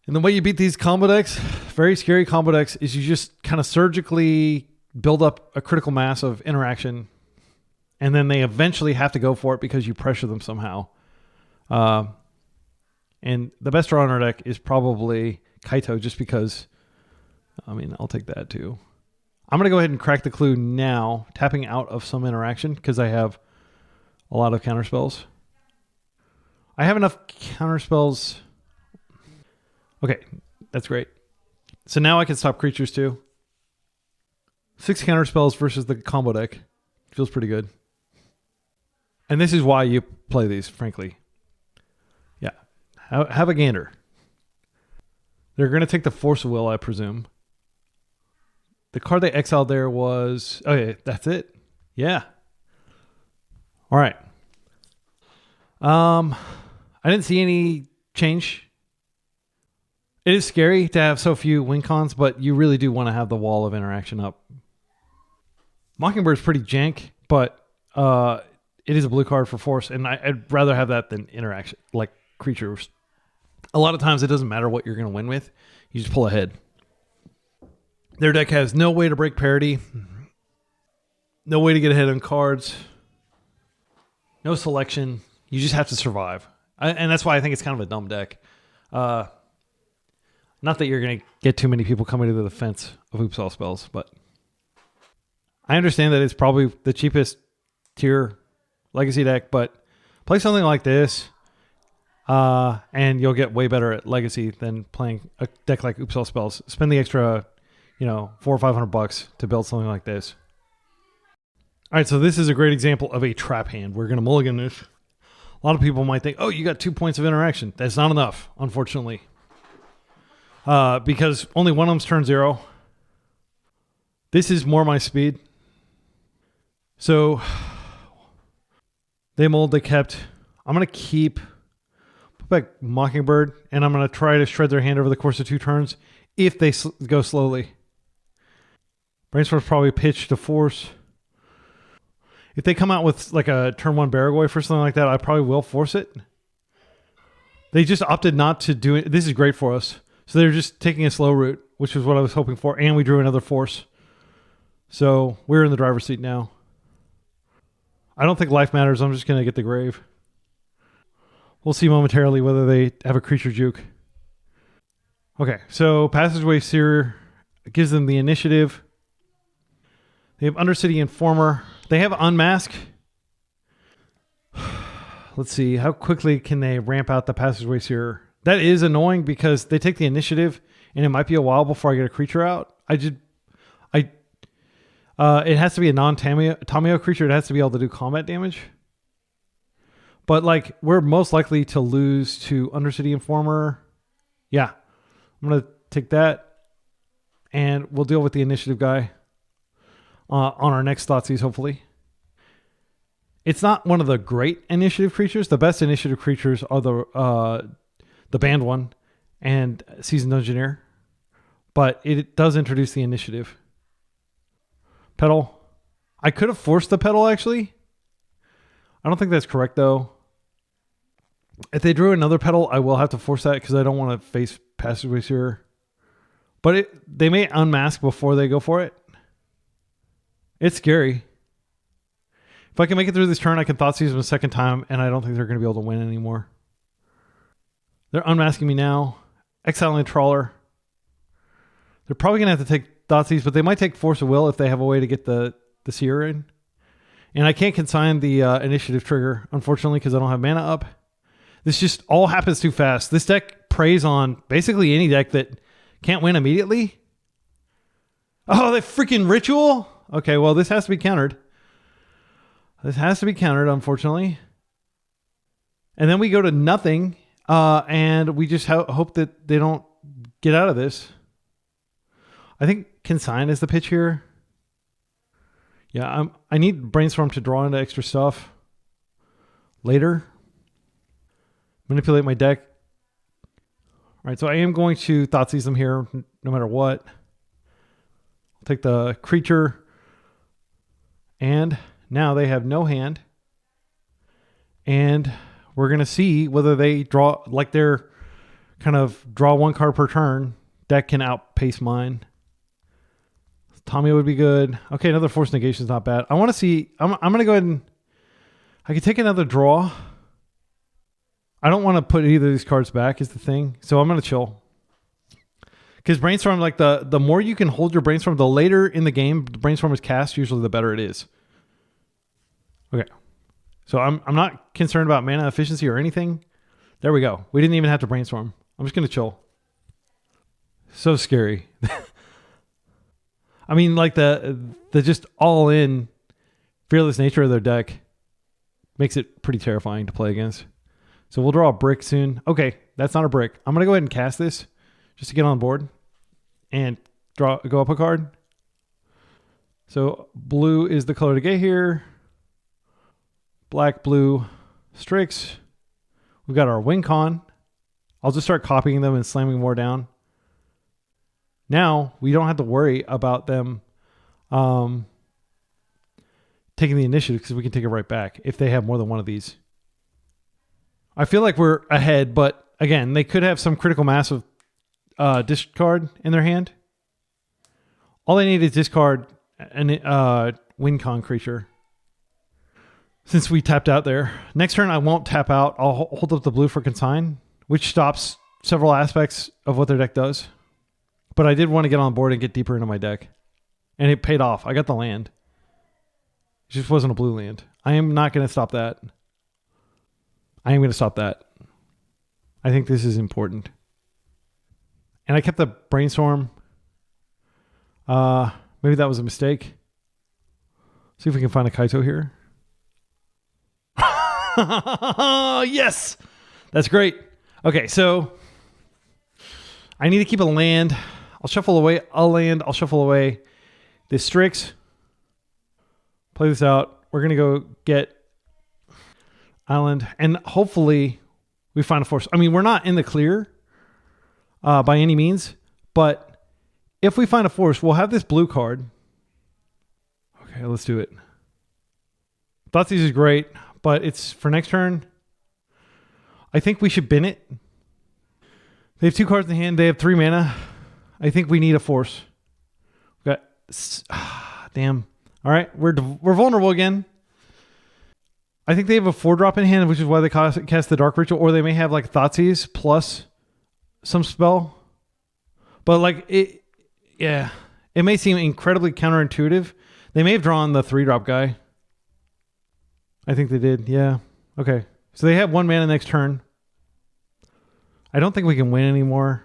And the way you beat these combo decks, very scary combo decks, is you just kind of surgically build up a critical mass of interaction. And then they eventually have to go for it because you pressure them somehow. And the best draw on our deck is probably Kaito, just because, I mean, I'll take that too. I'm going to go ahead and crack the clue now, tapping out of some interaction because I have a lot of counterspells. I have enough counterspells. Okay, that's great. So now I can stop creatures too. 6 counterspells versus the combo deck. Feels pretty good. And this is why you play these, frankly. Yeah. Have a gander. They're going to take the Force of Will, I presume. The card they exiled there was... Okay, that's it. Yeah. All right. I didn't see any change It is scary to have so few win cons, but you really do want to have the wall of interaction up. Mockingbird's pretty jank, but it is a blue card for force, and I'd rather have that than interaction, like creatures. A lot of times it doesn't matter what you're going to win with. You just pull ahead. Their deck has no way to break parity. No way to get ahead on cards. No selection. You just have to survive. And that's why I think it's kind of a dumb deck. Not that you're going to get too many people coming to the defense of Oops All Spells, but I understand that it's probably the cheapest tier Legacy deck, but play something like this, and you'll get way better at Legacy than playing a deck like Oops All Spells. Spend the extra, $400 or $500 to build something like this. All right, so this is a great example of a trap hand. We're going to mulligan this. A lot of people might think, oh, you got 2 points of interaction. That's not enough, unfortunately. Because only one of them's turn 0. This is more my speed. So they mold, they kept. I'm going to put back Mockingbird, and I'm going to try to shred their hand over the course of 2 turns if they go slowly. Brainstorm's probably pitch to force. If they come out with like a turn 1 Baragoi for something like that, I probably will force it. They just opted not to do it. This is great for us. So they're just taking a slow route, which is what I was hoping for. And we drew another force. So we're in the driver's seat now. I don't think life matters. I'm just going to get the grave. We'll see momentarily whether they have a creature juke. Okay, so Passageway Seer gives them the initiative. They have Undercity Informer. They have Unmask. Let's see. How quickly can they ramp out the Passageway Seer? That is annoying because they take the initiative and it might be a while before I get a creature out. It has to be a non-Tameo creature. It has to be able to do combat damage. But like, we're most likely to lose to Undercity Informer. Yeah. I'm going to take that and we'll deal with the initiative guy on our next Thoughtseize, hopefully. It's not one of the great initiative creatures. The best initiative creatures are the banned one and Seasoned Engineer. But it does introduce the initiative. Pedal. I could have forced the pedal, actually. I don't think that's correct, though. If they drew another pedal, I will have to force that because I don't want to face Passageway Seer. But they may unmask before they go for it. It's scary. If I can make it through this turn, I can Thoughtseize them a second time, and I don't think they're going to be able to win anymore. They're unmasking me now. Exiling a Trawler. They're probably going to have to take Thoughtseize, but they might take Force of Will if they have a way to get the Seer in. And I can't consign the initiative trigger, unfortunately, because I don't have mana up. This just all happens too fast. This deck preys on basically any deck that can't win immediately. Oh, they freaking Ritual? Okay, well, this has to be countered. This has to be countered, unfortunately. And then we go to nothing, and we just hope that they don't get out of this. I think Consign is the pitch here. Yeah, I need Brainstorm to draw into extra stuff later. Manipulate my deck. All right, so I am going to Thoughtseize them here no matter what. I'll take the creature. And now they have no hand. And we're going to see whether they draw, like they're kind of draw 1 card per turn. Deck can outpace mine. Tommy would be good. Okay, another Force Negation is not bad. I want to see, I'm going to go ahead and, I could take another draw. I don't want to put either of these cards back is the thing. So I'm going to chill. Because Brainstorm, like the more you can hold your Brainstorm, the later in the game the Brainstorm is cast, usually the better it is. Okay. So I'm not concerned about mana efficiency or anything. There we go. We didn't even have to Brainstorm. I'm just going to chill. So scary. I mean, like the just all in fearless nature of their deck makes it pretty terrifying to play against. So we'll draw a brick soon. Okay, that's not a brick. I'm going to go ahead and cast this just to get on board and go up a card. So blue is the color to get here. Black, blue, Strix. We've got our win con. I'll just start copying them and slamming more down. Now we don't have to worry about them taking the initiative because we can take it right back if they have more than one of these. I feel like we're ahead, but again, they could have some critical mass of discard in their hand. All they need is discard an win con creature. Since we tapped out there. Next turn, I won't tap out. I'll hold up the blue for consign, which stops several aspects of what their deck does. But I did want to get on board and get deeper into my deck. And it paid off. I got the land. It just wasn't a blue land. I am not going to stop that. I am going to stop that. I think this is important. And I kept the brainstorm. Maybe that was a mistake. See if we can find a Kaito here. Yes! That's great. Okay, so I need to keep a land. I'll shuffle away a land. I'll shuffle away this Strix. Play this out. We're going to go get Island. And hopefully we find a force. I mean, we're not in the clear by any means. But if we find a force, we'll have this blue card. Okay, let's do it. Thoughtseize is great. But it's for next turn. I think we should bin it. They have 2 cards in hand. They have 3 mana. I think we need a force. We got damn. All right, we're vulnerable again. I think they have a 4-drop in hand, which is why they cast the Dark Ritual, or they may have like Thoughtseize plus some spell. But like it may seem incredibly counterintuitive. They may have drawn the 3-drop guy. I think they did. Yeah. Okay. So they have 1 mana next turn. I don't think we can win anymore.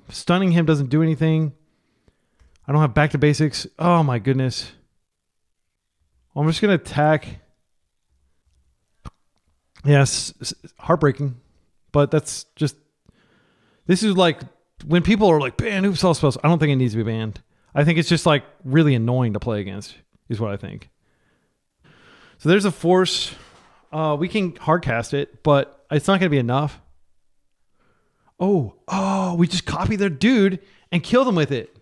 Stunning him doesn't do anything. I don't have back to basics. Oh my goodness. Well, I'm just going to attack. Yes. Heartbreaking. But that's just, this is like when people are like, ban oops all spells. I don't think it needs to be banned. I think it's just like really annoying to play against is what I think. So there's a force. We can hardcast it, but it's not going to be enough. Oh, we just copy their dude and kill them with it.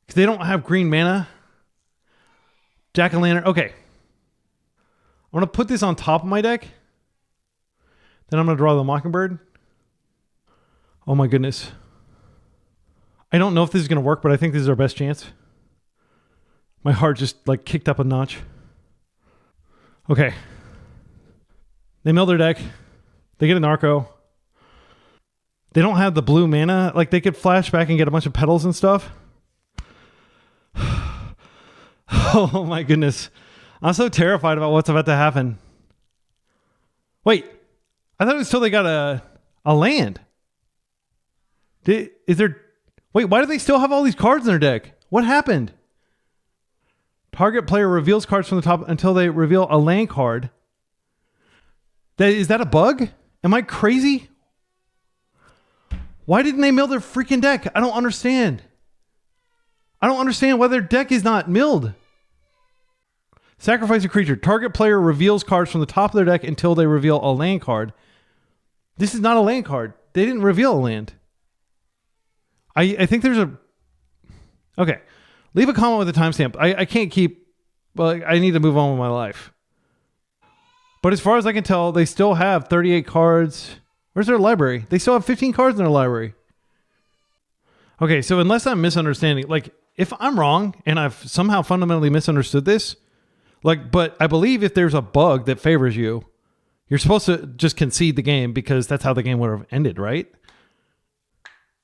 Because they don't have green mana. Jack-o'-lantern. Okay. I'm going to put this on top of my deck. Then I'm going to draw the Mockingbird. Oh my goodness. I don't know if this is going to work, but I think this is our best chance. My heart just like kicked up a notch. Okay. They mill their deck. They get an Arco. They don't have the blue mana. Like they could flash back and get a bunch of petals and stuff. Oh my goodness. I'm so terrified about what's about to happen. Wait. I thought it was till they got a land. Wait, why do they still have all these cards in their deck? What happened? Target player reveals cards from the top until they reveal a land card. Is that a bug? Am I crazy? Why didn't they mill their freaking deck? I don't understand. I don't understand why their deck is not milled. Sacrifice a creature. Target player reveals cards from the top of their deck until they reveal a land card. This is not a land card. They didn't reveal a land. I think there's a... Okay. Leave a comment with a timestamp. I can't keep... Well, I need to move on with my life. But as far as I can tell, they still have 38 cards. Where's their library? They still have 15 cards in their library. Okay, so unless I'm misunderstanding... Like, if I'm wrong, and I've somehow fundamentally misunderstood this... Like, but I believe if there's a bug that favors you, you're supposed to just concede the game because that's how the game would have ended, right?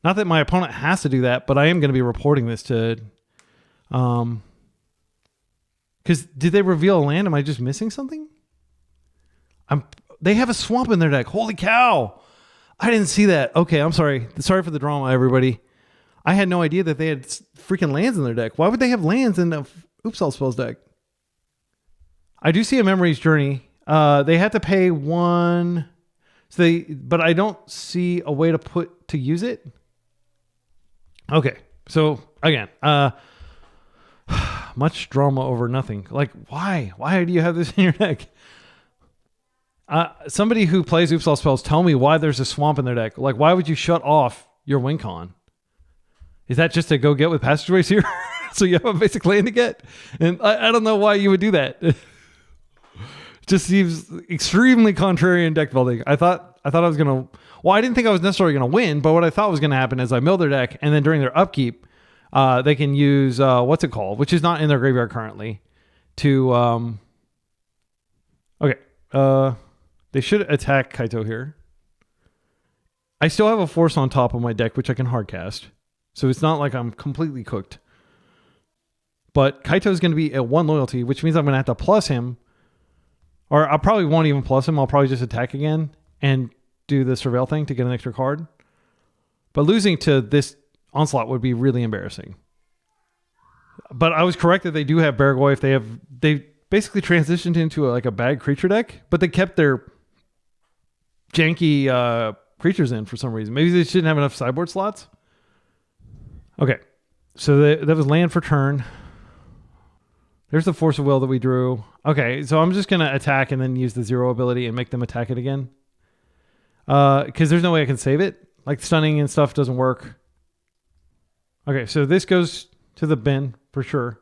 Not that my opponent has to do that, but I am going to be reporting this to... Because did they reveal a land? Am I just missing something? They have a swamp in their deck. Holy cow! I didn't see that. Okay, I'm sorry. Sorry for the drama, everybody. I had no idea that they had freaking lands in their deck. Why would they have lands in the Oops All Spells deck? I do see a Memory's Journey. They had to pay 1... but I don't see a way to use it. Okay, so again, much drama over nothing. Like, why? Why do you have this in your deck? Somebody who plays Oops All Spells, tell me why there's a swamp in their deck. Like, why would you shut off your win con? Is that just to go get with Passageways here? So you have a basic land to get? And I don't know why you would do that. It just seems extremely contrarian deck building. I thought I was going to... Well, I didn't think I was necessarily going to win, but what I thought was going to happen is I mill their deck, and then during their upkeep, they can use... what's it called? Which is not in their graveyard currently. To... Okay. They should attack Kaito here. I still have a force on top of my deck, which I can hardcast. So it's not like I'm completely cooked. But Kaito is going to be at 1 loyalty, which means I'm going to have to plus him. Or I probably won't even plus him. I'll probably just attack again and do the surveil thing to get an extra card. But losing to this onslaught would be really embarrassing. But I was correct that they do have Baragoi. They basically transitioned into like a bad creature deck, but they kept their janky creatures in for some reason. Maybe they just didn't have enough sideboard slots. Okay, so that was land for turn. There's the Force of Will that we drew. Okay, so I'm just going to attack and then use the 0 ability and make them attack it again. Because there's no way I can save it. Like stunning and stuff doesn't work. Okay, so this goes to the bin for sure.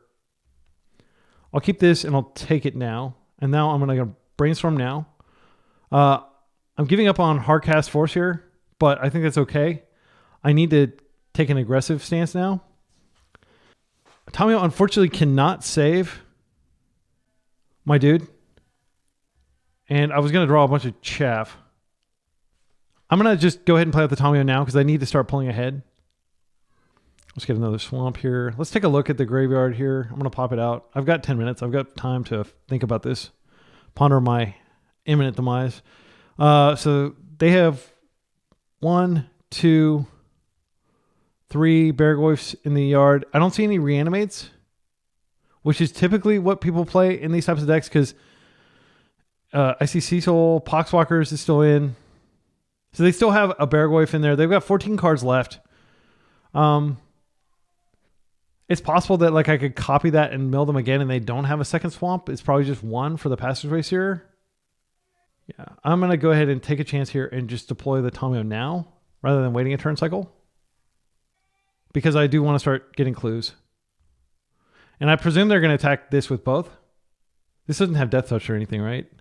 I'll keep this and I'll take it now. And now I'm going to brainstorm now. I'm giving up on hardcast force here, but I think that's okay. I need to take an aggressive stance now. Tamio unfortunately cannot save my dude. And I was going to draw a bunch of chaff. I'm going to just go ahead and play with the Tamio now because I need to start pulling ahead. Let's get another swamp here. Let's take a look at the graveyard here. I'm going to pop it out. I've got 10 minutes. I've got time to think about this. Ponder my imminent demise. So they have 1, 2, 3 Baragorphs in the yard. I don't see any reanimates, which is typically what people play in these types of decks because I see Cecil, Poxwalkers is still in. So they still have a Baragorph in there. They've got 14 cards left. It's possible that like I could copy that and mill them again and they don't have a second swamp. It's probably just 1 for the Passageways here. Yeah, I'm going to go ahead and take a chance here and just deploy the Tamio now rather than waiting a turn cycle. Because I do want to start getting clues. And I presume they're going to attack this with both. This doesn't have Death Touch or anything, right?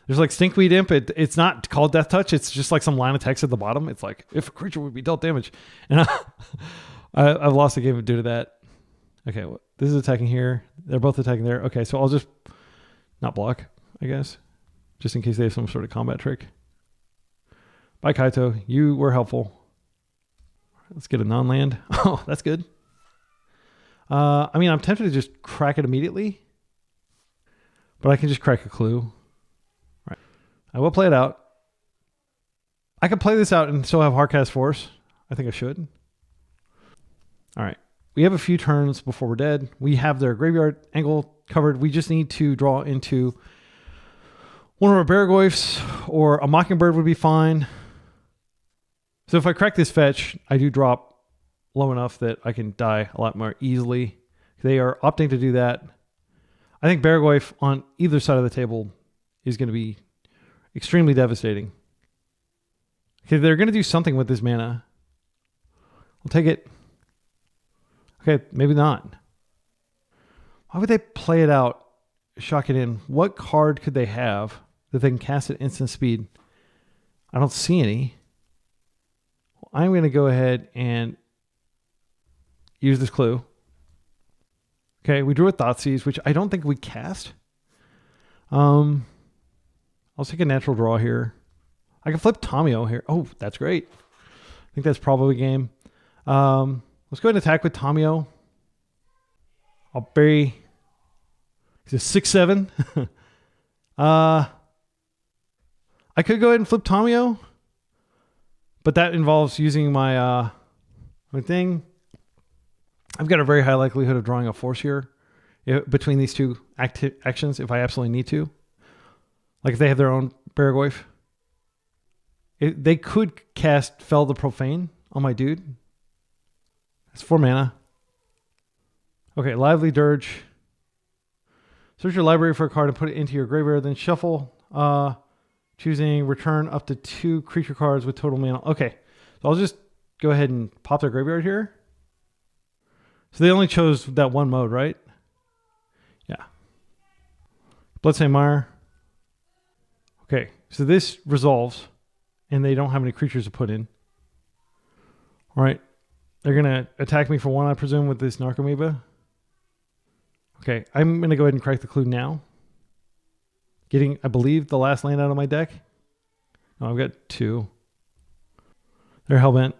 There's like Stinkweed Imp. It's not called Death Touch. It's just like some line of text at the bottom. It's like, if a creature would be dealt damage. And I've lost a game due to that. Okay, well, this is attacking here. They're both attacking there. Okay, so I'll just not block, I guess. Just in case they have some sort of combat trick. Bye, Kaito. You were helpful. Let's get a non-land. Oh, that's good. I mean, I'm tempted to just crack it immediately. But I can just crack a clue. Right. I will play it out. I can play this out and still have Hardcast Force. I think I should. All right. We have a few turns before we're dead. We have their graveyard angle covered. We just need to draw into one of our Baragorphs or a Mockingbird would be fine. So if I crack this fetch, I do drop low enough that I can die a lot more easily. They are opting to do that. I think Baragorph on either side of the table is going to be extremely devastating. Okay, they're going to do something with this mana. I'll take it. Okay, maybe not. Why would they play it out, shock it in? What card could they have that they can cast at instant speed? I don't see any. I'm going to go ahead and use this clue. Okay, we drew a Thoughtseize, which I don't think we cast. I'll take a natural draw here. I can flip Tamio here. Oh, that's great. I think that's probably game. Let's go ahead and attack with Tamio. I'll bury. He's a 6/7. I could go ahead and flip Tamio, but that involves using my my thing. I've got a very high likelihood of drawing a force here between these two actions if I absolutely need to. Like if they have their own Baragorph. They could cast Fell the Profane on my dude. That's 4 mana. Okay, Lively Dirge. Search your library for a card and put it into your graveyard, then shuffle. Choosing return up to 2 creature cards with total mana. Okay, so I'll just go ahead and pop their graveyard here. So they only chose that one mode, right? Yeah. Bloodstained Mire. Okay, so this resolves, and they don't have any creatures to put in. All right. They're going to attack me for 1, I presume, with this Narcomoeba. Okay, I'm going to go ahead and crack the clue now. Getting, I believe, the last land out of my deck. No, I've got 2. They're hellbent.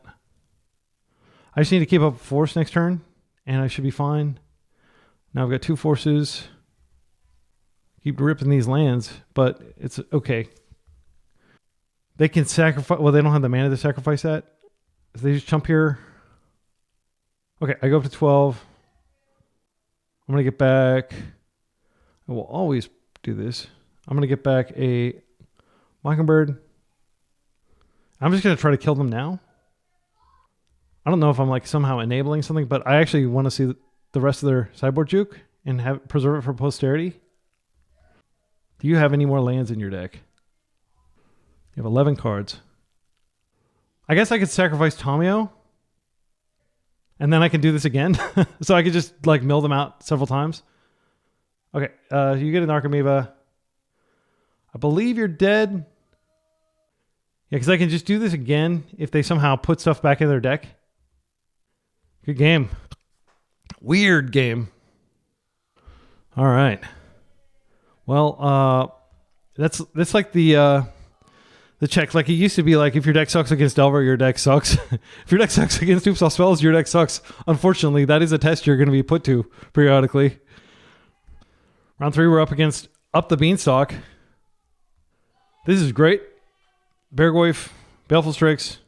I just need to keep up force next turn, and I should be fine. Now I've got 2 forces. Keep ripping these lands, but it's okay. They can sacrifice... Well, they don't have the mana to sacrifice that. So they just jump here. Okay, I go up to 12. I'm going to get back... I will always do this. I'm going to get back a Mockingbird. I'm just going to try to kill them now. I don't know if I'm like somehow enabling something, but I actually want to see the rest of their sideboard juke and preserve it for posterity. Do you have any more lands in your deck? You have 11 cards. I guess I could sacrifice Tomio. And then I can do this again. So I could just like mill them out several times. Okay, you get an Narcomoeba. I believe you're dead. Yeah, because I can just do this again if they somehow put stuff back in their deck. Good game. Weird game. All right. Well, that's like the check. Like it used to be like if your deck sucks against Delver, your deck sucks. If your deck sucks against Oops All Spells, your deck sucks. Unfortunately, that is a test you're going to be put to periodically. Round 3, we're up against Up the Beanstalk. This is great. Beargoyf, Baleful Strix.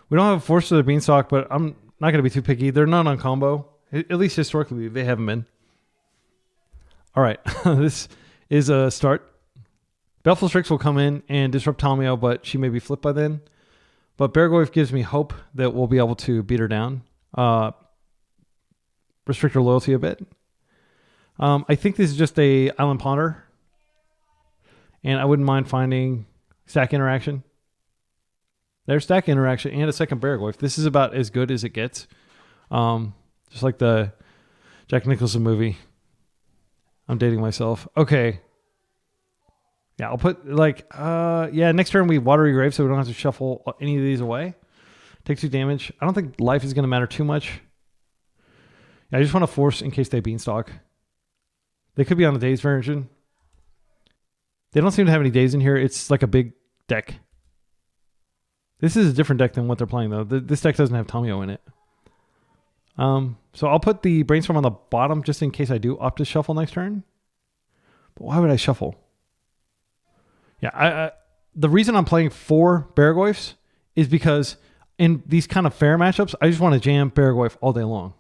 We don't have a Force of the Beanstalk, but I'm not going to be too picky. They're not on combo. At least historically, they haven't been. All right. This is a start. Baleful Strix will come in and disrupt Tomio, but she may be flipped by then. But Beargoyf gives me hope that we'll be able to beat her down. Restrict her loyalty a bit. I think this is just a Island Ponder. And I wouldn't mind finding stack interaction. There's stack interaction and a second Beargoyf. This is about as good as it gets. Just like the Jack Nicholson movie. I'm dating myself. Okay. Yeah, I'll put like, next turn we Watery Grave so we don't have to shuffle any of these away. Take 2 damage. I don't think life is going to matter too much. Yeah, I just want to force in case they Beanstalk. They could be on the Days version. They don't seem to have any Days in here. It's like a big deck. This is a different deck than what they're playing, though. This deck doesn't have Tomio in it. So I'll put the Brainstorm on the bottom just in case I do opt to shuffle next turn. But why would I shuffle? Yeah, the reason I'm playing 4 Beargoyfs is because in these kind of fair matchups, I just want to jam Beargoyf all day long.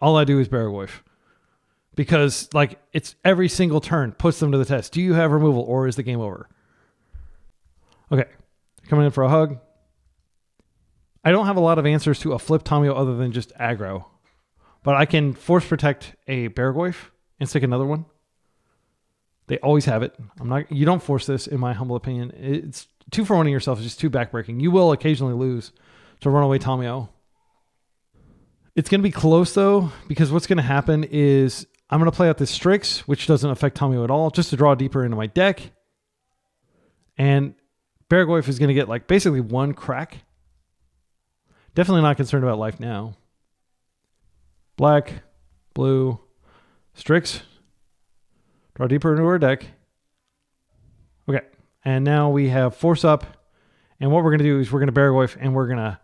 All I do is Beargoyf. Because like it's every single turn puts them to the test. Do you have removal or is the game over? Okay, coming in for a hug. I don't have a lot of answers to a flip Tomio other than just aggro. But I can force protect a Beargoyf and stick another one. They always have it. You don't force this, in my humble opinion. It's 2 for 1 yourself is just too backbreaking. You will occasionally lose to Runaway Tomio. It's going to be close, though, because what's going to happen is I'm going to play out this Strix, which doesn't affect Tomio at all, just to draw deeper into my deck. And Beargoyf is going to get like basically 1 crack. Definitely not concerned about life now. Black, blue, Strix. Draw deeper into our deck. Okay. And now we have Force up. And what we're going to do is we're going to Beargoyf and we're going to,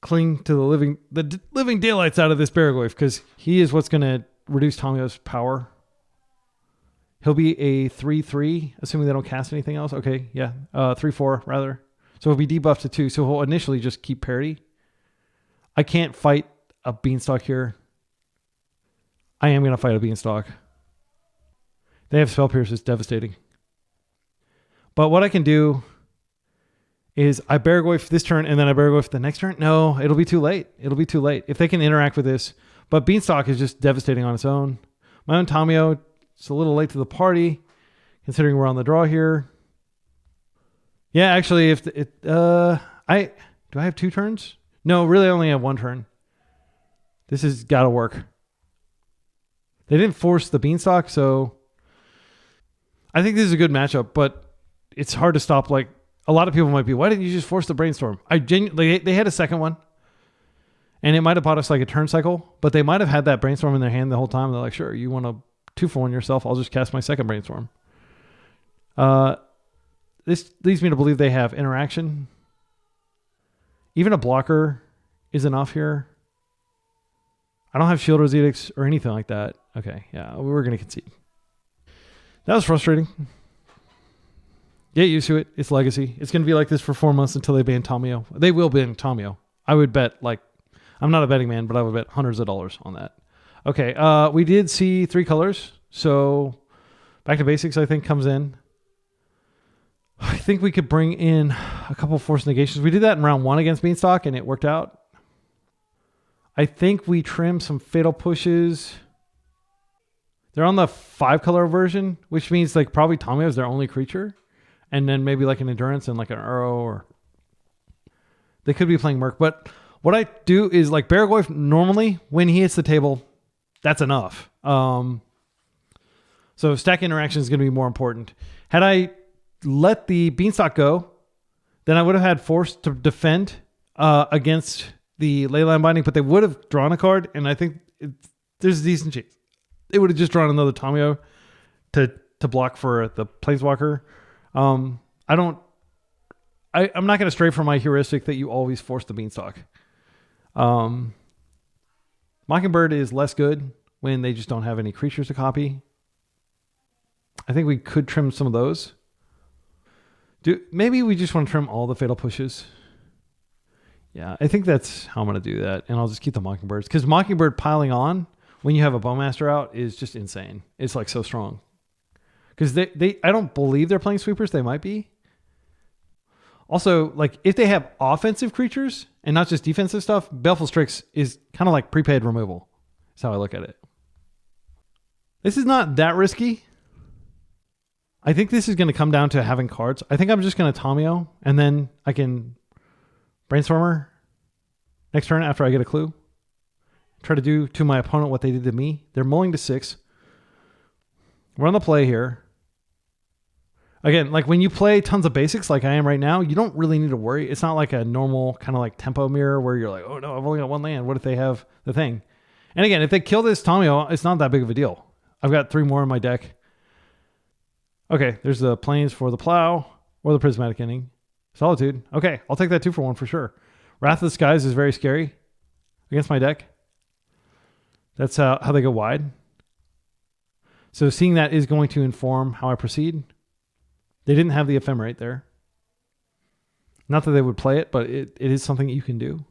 cling to the living daylights out of this Beargoyf because he is what's going to reduce Tomio's power. He'll be a 3/3, assuming they don't cast anything else. Okay, yeah. 3/4, rather. So he'll be debuffed to 2. So he'll initially just keep parity. I can't fight a Beanstalk here. I am going to fight a Beanstalk. They have Spell Pierce. It's devastating. But what I can do is I Beargoyf this turn and then I Beargoyf the next turn. No, it'll be too late. It'll be too late. If they can interact with this. But Beanstalk is just devastating on its own. My own Tomio, it's a little late to the party, considering we're on the draw here. Yeah, actually, do I have 2 turns? No, really I only have 1 turn. This has got to work. They didn't force the Beanstalk, so I think this is a good matchup, but it's hard to stop. Like, a lot of people might be, why didn't you just force the Brainstorm? They had a second one, and it might have bought us like a turn cycle, but they might have had that Brainstorm in their hand the whole time. They're like, sure, you want a 2-for-1 yourself? I'll just cast my second Brainstorm. This leads me to believe they have interaction. Even a blocker is enough here. I don't have Shielders Edicts or anything like that. Okay, yeah, we were going to concede. That was frustrating. Get used to it. It's legacy. It's going to be like this for 4 months until they ban Tomio. They will ban Tomio. I would bet, like, I'm not a betting man, but I would bet hundreds of dollars on that. Okay, we did see 3 colors. So back to basics, I think, comes in. I think we could bring in a couple force negations. We did that in round 1 against Beanstalk, and it worked out. I think we trim some fatal pushes. They're on the 5-color version, which means like probably Tomio is their only creature. And then maybe like an Endurance and like an Arrow, or they could be playing Merc. But what I do is like Baragoyf, normally when he hits the table, that's enough. So stack interaction is going to be more important. Had I let the Beanstalk go, then I would have had force to defend against the Leyline Binding, but they would have drawn a card, and I think there's a decent chance they would have just drawn another Tomio to block for the Planeswalker. I'm not going to stray from my heuristic that you always force the Beanstalk. Mockingbird is less good when they just don't have any creatures to copy. I think we could trim some of those. Maybe we just want to trim all the fatal pushes. Yeah, I think that's how I'm going to do that. And I'll just keep the Mockingbirds. Because Mockingbird piling on when you have a Bowmaster out is just insane. It's like so strong. Because I don't believe they're playing sweepers. They might be. Also, like if they have offensive creatures and not just defensive stuff, Baleful Strix is kind of like prepaid removal. That's how I look at it. This is not that risky. I think this is going to come down to having cards. I think I'm just going to Tomio, and then I can Brainstormer next turn after I get a clue. Try to do to my opponent what they did to me. They're mulling to 6. We're on the play here. Again, like when you play tons of basics like I am right now, you don't really need to worry. It's not like a normal kind of like tempo mirror where you're like, oh no, I've only got 1 land. What if they have the thing? And again, if they kill this Tomio, it's not that big of a deal. I've got 3 more in my deck. Okay, there's the Plains for the Plow or the Prismatic Ending. Solitude. Okay, I'll take that 2-for-1 for sure. Wrath of the Skies is very scary against my deck. That's how they go wide. So seeing that is going to inform how I proceed. They didn't have the Ephemerate there. Not that they would play it, but it is something that you can do.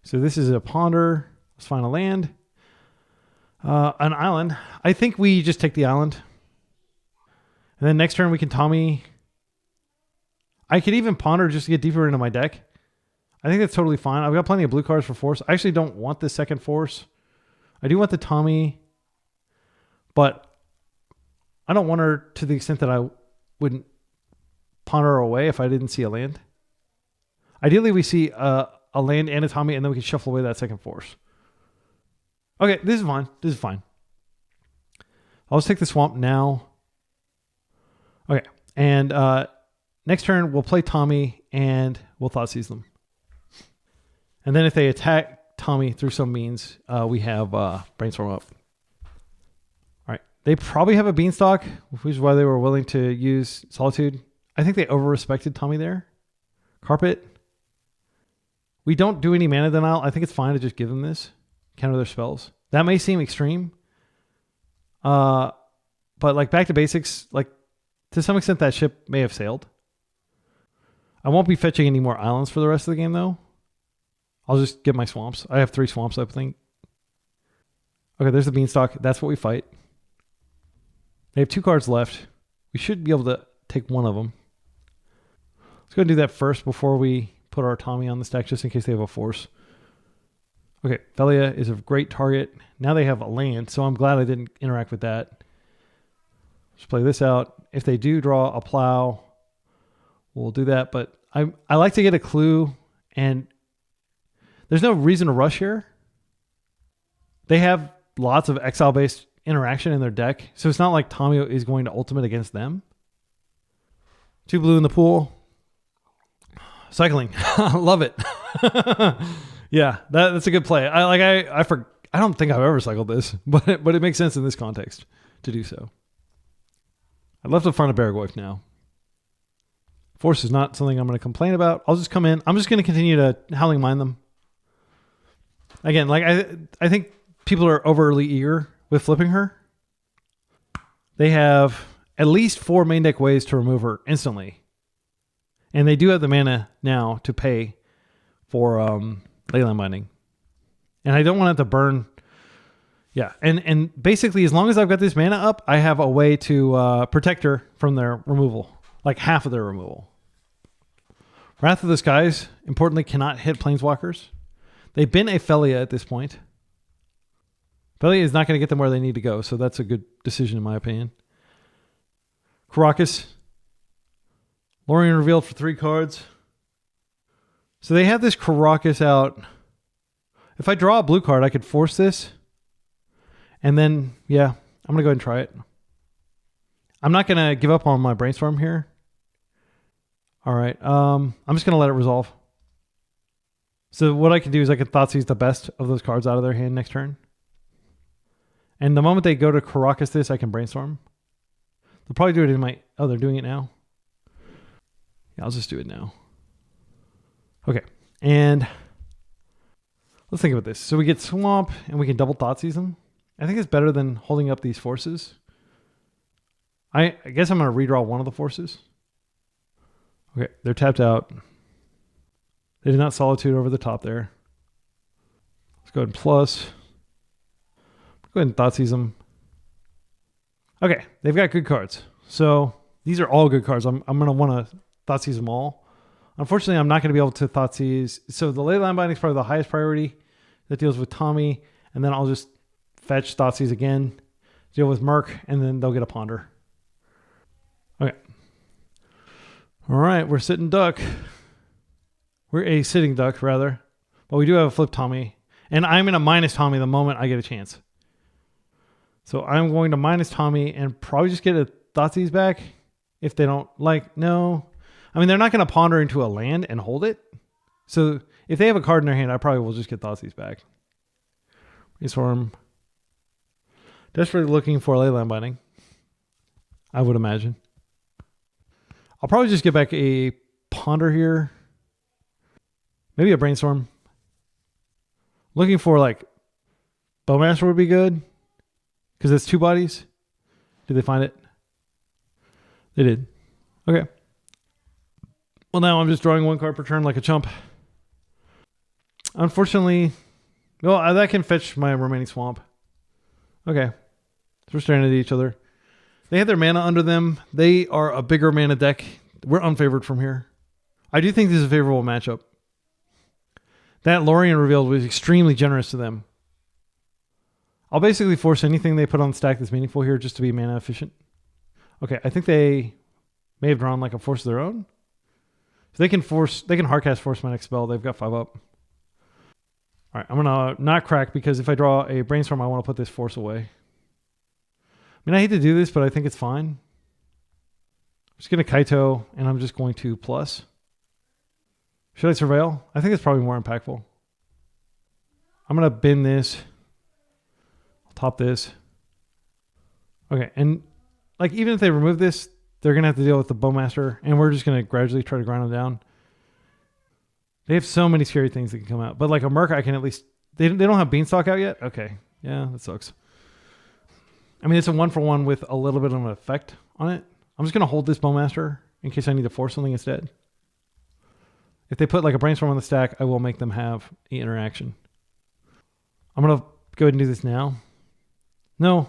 So this is a Ponder. Let's find a land. An island. I think we just take the island. And then next turn we can Tommy. I could even Ponder just to get deeper into my deck. I think that's totally fine. I've got plenty of blue cards for force. I actually don't want this second force. I do want the Tommy, but I don't want her to the extent that I wouldn't Ponder her away if I didn't see a land. Ideally, we see a land and a Tommy, and then we can shuffle away that second force. Okay, this is fine. This is fine. I'll just take the swamp now. Okay, and next turn, we'll play Tommy, and we'll Thoughtseize them. And then if they attack Tommy through some means, we have Brainstorm up. All right. They probably have a Beanstalk, which is why they were willing to use Solitude. I think they over-respected Tommy there. Carpet. We don't do any mana denial. I think it's fine to just give them this. Counter their spells. That may seem extreme. But like back to basics, like to some extent that ship may have sailed. I won't be fetching any more islands for the rest of the game though. I'll just get my swamps. I have 3 swamps, I think. Okay, there's the Beanstalk. That's what we fight. They have 2 cards left. We should be able to take one of them. Let's go and do that first before we put our Tommy on the stack, just in case they have a force. Okay, Velia is a great target. Now they have a land, so I'm glad I didn't interact with that. Let's play this out. If they do draw a plow, we'll do that. But I like to get a clue, and there's no reason to rush here. They have lots of exile-based interaction in their deck, so it's not like Tommy is going to ultimate against them. 2 blue in the pool. Cycling. Love it. Yeah, that's a good play. I don't think I've ever cycled this, but it makes sense in this context to do so. I'd love to find a Baragorf now. Force is not something I'm going to complain about. I'll just come in. I'm just going to continue to Howling Mine them. Again, like I think people are overly eager with flipping her. They have at least 4 main deck ways to remove her instantly. And they do have the mana now to pay for Leyline Binding. And I don't want it to burn. Yeah, and basically as long as I've got this mana up, I have a way to protect her from their removal. Like half of their removal. Wrath of the Skies, importantly, cannot hit Planeswalkers. They've been a Felia at this point. Felia is not going to get them where they need to go, so that's a good decision in my opinion. Karakas. Lorien revealed for 3 cards. So they have this Karakas out. If I draw a blue card, I could force this. And then, yeah, I'm going to go ahead and try it. I'm not going to give up on my Brainstorm here. All right. I'm just going to let it resolve. So what I can do is I can Thoughtseize the best of those cards out of their hand next turn. And the moment they go to Karakas this, I can Brainstorm. They'll probably do it in my... Oh, they're doing it now? Yeah, I'll just do it now. Okay. And let's think about this. So we get Swamp and we can double Thoughtseize them. I think it's better than holding up these forces. I guess I'm going to redraw one of the forces. Okay, they're tapped out. They did not Solitude over the top there. Let's go ahead and plus. Go ahead and Thoughtseize them. Okay, they've got good cards. So these are all good cards. I'm going to want to Thoughtseize them all. Unfortunately, I'm not going to be able to Thoughtseize. So the Leyline Binding is probably the highest priority that deals with Tommy. And then I'll just fetch Thoughtseize again, deal with Merc, and then they'll get a Ponder. Okay. All right, we're sitting duck. We're a sitting duck, rather. But we do have a flip Tommy. And I'm going to minus Tommy the moment I get a chance. So I'm going to minus Tommy and probably just get a Thoughtseize back. If they don't like, no. I mean, they're not going to ponder into a land and hold it. So if they have a card in their hand, I probably will just get Thoughtseize back. Brainstorm. Desperately looking for Leyline Binding, I would imagine. I'll probably just get back a Ponder here. Maybe a Brainstorm. Looking for like Bowmaster would be good. Because it's 2 bodies. Did they find it? They did. Okay. Well, now I'm just drawing 1 card per turn like a chump. Unfortunately, well, that can fetch my remaining Swamp. Okay. So we're staring at each other. They have their mana under them. They are a bigger mana deck. We're unfavored from here. I do think this is a favorable matchup. That Lorien revealed was extremely generous to them. I'll basically force anything they put on the stack that's meaningful here just to be mana efficient. Okay, I think they may have drawn like a force of their own. So they can hardcast force my next spell. They've got 5 up. All right, I'm going to not crack because if I draw a Brainstorm, I want to put this force away. I mean, I hate to do this, but I think it's fine. I'm just going to Kaito, and I'm just going to plus. Should I Surveil? I think it's probably more impactful. I'm going to bin this. I'll top this. Okay, and like even if they remove this, they're going to have to deal with the Bowmaster, and we're just going to gradually try to grind them down. They have so many scary things that can come out. But like a Merc, I can at least... They don't have Beanstalk out yet? Okay. Yeah, that sucks. I mean, it's a 1-for-1 with a little bit of an effect on it. I'm just going to hold this Bowmaster in case I need to force something instead. If they put like a Brainstorm on the stack, I will make them have the interaction. I'm going to go ahead and do this now. No.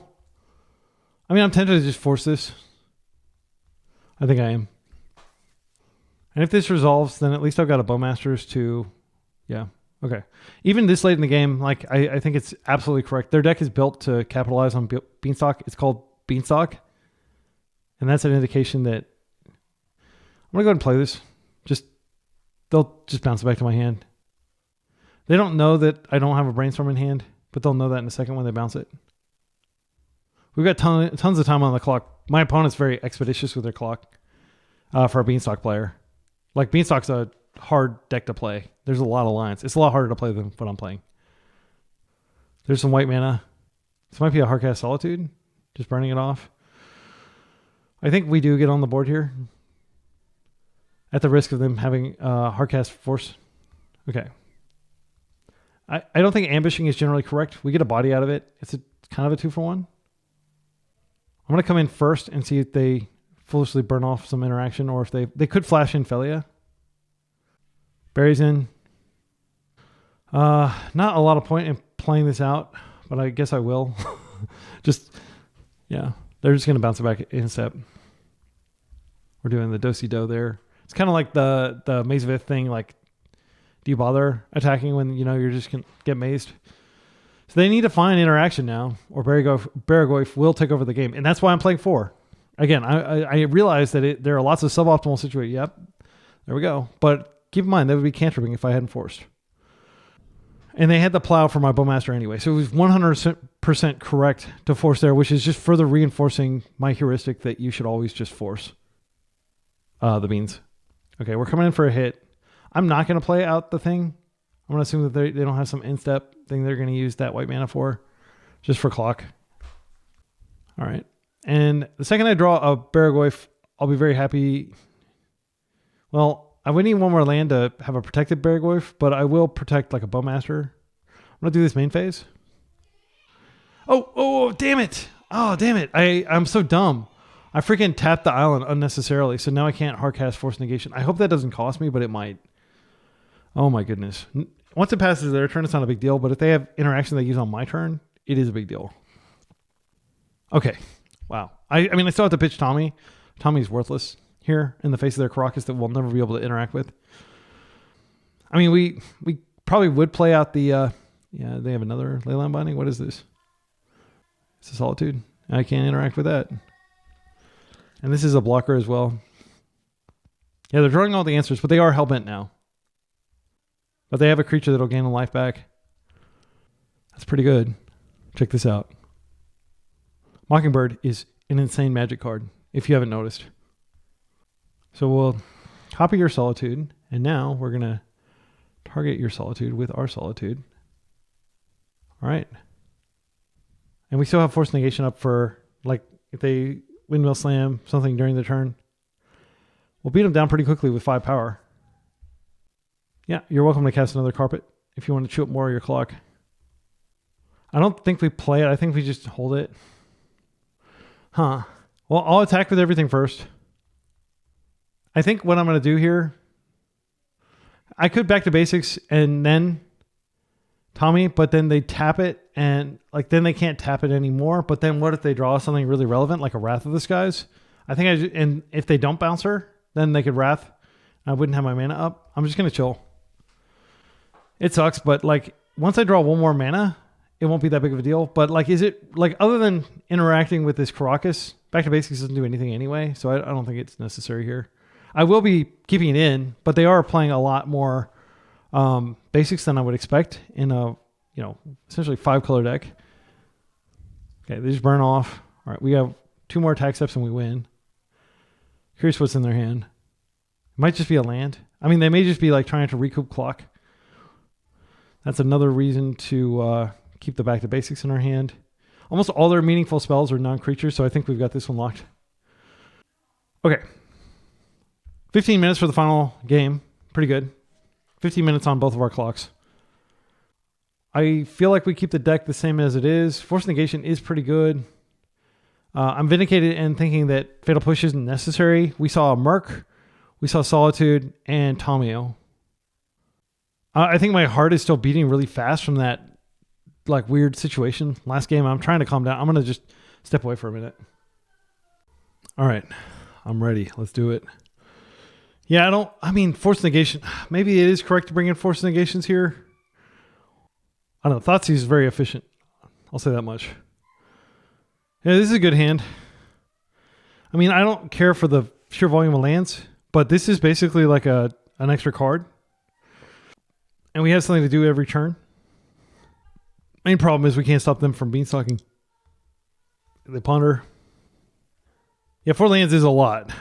I mean, I'm tempted to just force this. I think I am. And if this resolves, then at least I've got a Bowmasters to... Yeah. Okay. Even this late in the game, like I think it's absolutely correct. Their deck is built to capitalize on Beanstalk. It's called Beanstalk. And that's an indication that... I'm going to go ahead and play this. They'll just bounce it back to my hand. They don't know that I don't have a Brainstorm in hand but they'll know that in a second when they bounce it. We've got tons of time on the clock. My opponent's very expeditious with their clock for a Beanstalk player. Like, Beanstalk's a hard deck to play. There's a lot of lines. It's a lot harder to play than what I'm playing. There's some white mana. This might be a Hardcast Solitude. Just burning it off. I think we do get on the board here. At the risk of them having Hardcast Force. Okay. I don't think ambushing is generally correct. We get a body out of it. It's kind of a 2-for-1. I'm going to come in first and see if they foolishly burn off some interaction, or if they could flash in Felia. Buries in. Not a lot of point in playing this out, but I guess I will. Yeah. They're just going to bounce it back in step. We're doing the do-si-do there. It's kind of like the Maze of Ith thing, like, do you bother attacking when you know you're just going to get mazed? So they need to find interaction now, or Baragoyf will take over the game. And that's why I'm playing 4. Again, I realize that there are lots of suboptimal situations. Yep, there we go. But keep in mind, that would be cantripping if I hadn't forced. And they had the plow for my Bowmaster anyway. So it was 100% correct to force there, which is just further reinforcing my heuristic that you should always just force the beans. Okay, we're coming in for a hit. I'm not going to play out the thing. I'm going to assume that they don't have some in-step thing they're going to use that white mana for, just for clock. All right. And the second I draw a Baragoyf, I'll be very happy. Well, I would need one more land to have a protected Baragoyf, but I will protect like a Bowmaster. I'm going to do this main phase. Oh, damn it. Oh, damn it. I'm so dumb. I freaking tapped the island unnecessarily, so now I can't hardcast Force Negation. I hope that doesn't cost me, but it might. Oh my goodness. Once it passes their turn, it's not a big deal, but if they have interaction they use on my turn, it is a big deal. Okay. Wow. I mean, I still have to pitch Tommy. Tommy's worthless here in the face of their Caracas that we'll never be able to interact with. I mean, we probably would play out the... yeah, they have another Leyline Binding. What is this? It's a Solitude. I can't interact with that. And this is a blocker as well. Yeah, they're drawing all the answers, but they are hellbent now. But they have a creature that'll gain a life back. That's pretty good. Check this out. Mockingbird is an insane magic card, if you haven't noticed. So we'll copy your Solitude, and now we're going to target your Solitude with our Solitude. All right. And we still have Force Negation up for, like, if they Windmill Slam something during the turn. We'll beat them down pretty quickly with 5 power. Yeah, you're welcome to cast another Carpet if you want to chew up more of your clock. I don't think we play it. I think we just hold it. Huh. Well, I'll attack with everything first. I think what I'm going to do here, I could back to basics and then Tommy, but then they tap it and like then they can't tap it anymore. But then what if they draw something really relevant like a Wrath of the Skies? I think and if they don't bounce her, then they could Wrath. I wouldn't have my mana up. I'm just going to chill. It sucks, but like once I draw one more mana, it won't be that big of a deal. But like, is it like other than interacting with this Caracas, back to basics doesn't do anything anyway. So I don't think it's necessary here. I will be keeping it in, but they are playing a lot more basics than I would expect in a, essentially 5-color deck. Okay, they just burn off. All right, we have 2 more attack steps and we win. Curious what's in their hand. It might just be a land. I mean, they may just be like trying to recoup clock. That's another reason to keep the back to basics in our hand. Almost all their meaningful spells are non-creatures, so I think we've got this one locked. Okay. 15 minutes for the final game. Pretty good. 15 minutes on both of our clocks. I feel like we keep the deck the same as it is. Force Negation is pretty good. I'm vindicated in thinking that Fatal Push isn't necessary. We saw a Merc. We saw Solitude and Tomio. I think my heart is still beating really fast from that like weird situation last game. I'm trying to calm down. I'm going to just step away for a minute. All right. I'm ready. Let's do it. Yeah, Force Negation. Maybe it is correct to bring in Force Negations here. I don't know. Thoughtseize is very efficient. I'll say that much. Yeah, this is a good hand. I mean, I don't care for the sheer volume of lands, but this is basically like an extra card. And we have something to do every turn. Main problem is we can't stop them from beanstalking. They ponder. Yeah, 4 lands is a lot,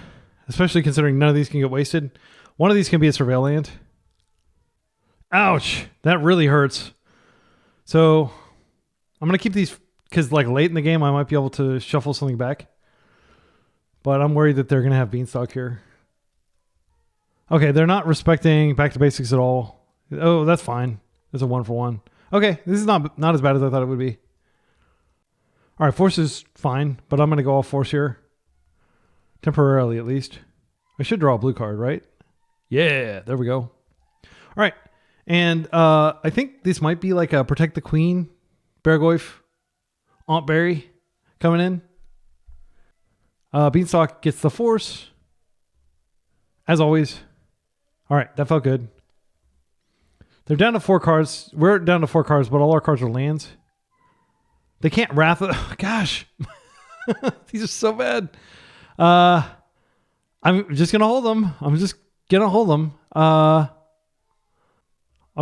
especially considering none of these can get wasted. One of these can be a surveil land. Ouch, that really hurts. So I'm going to keep these because like late in the game, I might be able to shuffle something back. But I'm worried that they're going to have beanstalk here. Okay, they're not respecting back to basics at all. Oh, that's fine. It's a 1-for-1. Okay, this is not as bad as I thought it would be. All right, force is fine, but I'm going to go all force here. Temporarily, at least. I should draw a blue card, right? Yeah, there we go. All right, and I think this might be like a Protect the Queen, Beargoyf, Aunt Berry coming in. Beanstalk gets the force, as always. All right, that felt good. They're down to 4 cards. We're down to 4 cards, but all our cards are lands. They can't Wrath. Gosh, these are so bad. I'm just gonna hold them. I'll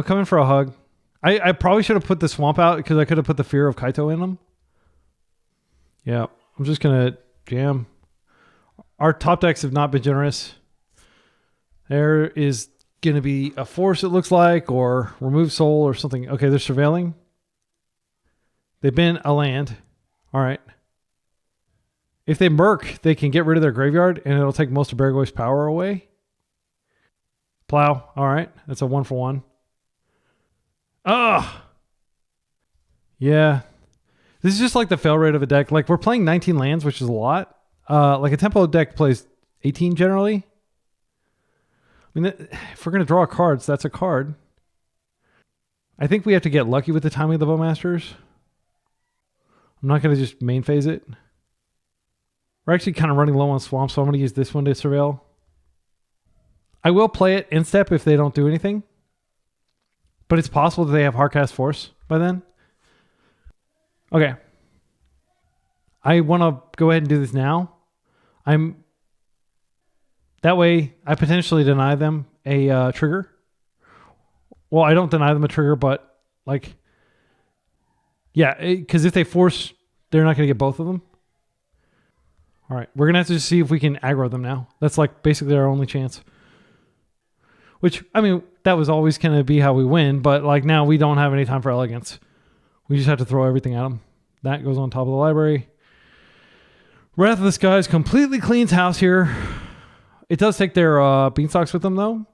come in for a hug. I probably should have put the swamp out because I could have put the Fear of Kaito in them. Yeah, I'm just gonna jam. Our top decks have not been generous. There is going to be a force, it looks like, or remove soul or something. Okay, they're surveilling. They've been a land. All right. If they murk, they can get rid of their graveyard, and it'll take most of Beargoyf's power away. Plow. All right. That's a 1-for-1. Ugh. Yeah. This is just like the fail rate of a deck. Like, we're playing 19 lands, which is a lot. Like, a tempo deck plays 18 generally. I mean, if we're going to draw cards, that's a card. I think we have to get lucky with the timing of the Bowmasters. I'm not going to just main phase it. We're actually kind of running low on swamp, so I'm going to use this one to surveil. I will play it in step if they don't do anything. But it's possible that they have Hardcast Force by then. Okay. I want to go ahead and do this now. That way, I potentially deny them a trigger. Well, I don't deny them a trigger, but like, yeah, because if they force, they're not going to get both of them. All right, we're going to have to just see if we can aggro them now. That's like basically our only chance. Which, I mean, that was always going to be how we win, but like now we don't have any time for elegance. We just have to throw everything at them. That goes on top of the library. Wrath of the Skies completely cleans house here. It does take their beanstalks with them, though.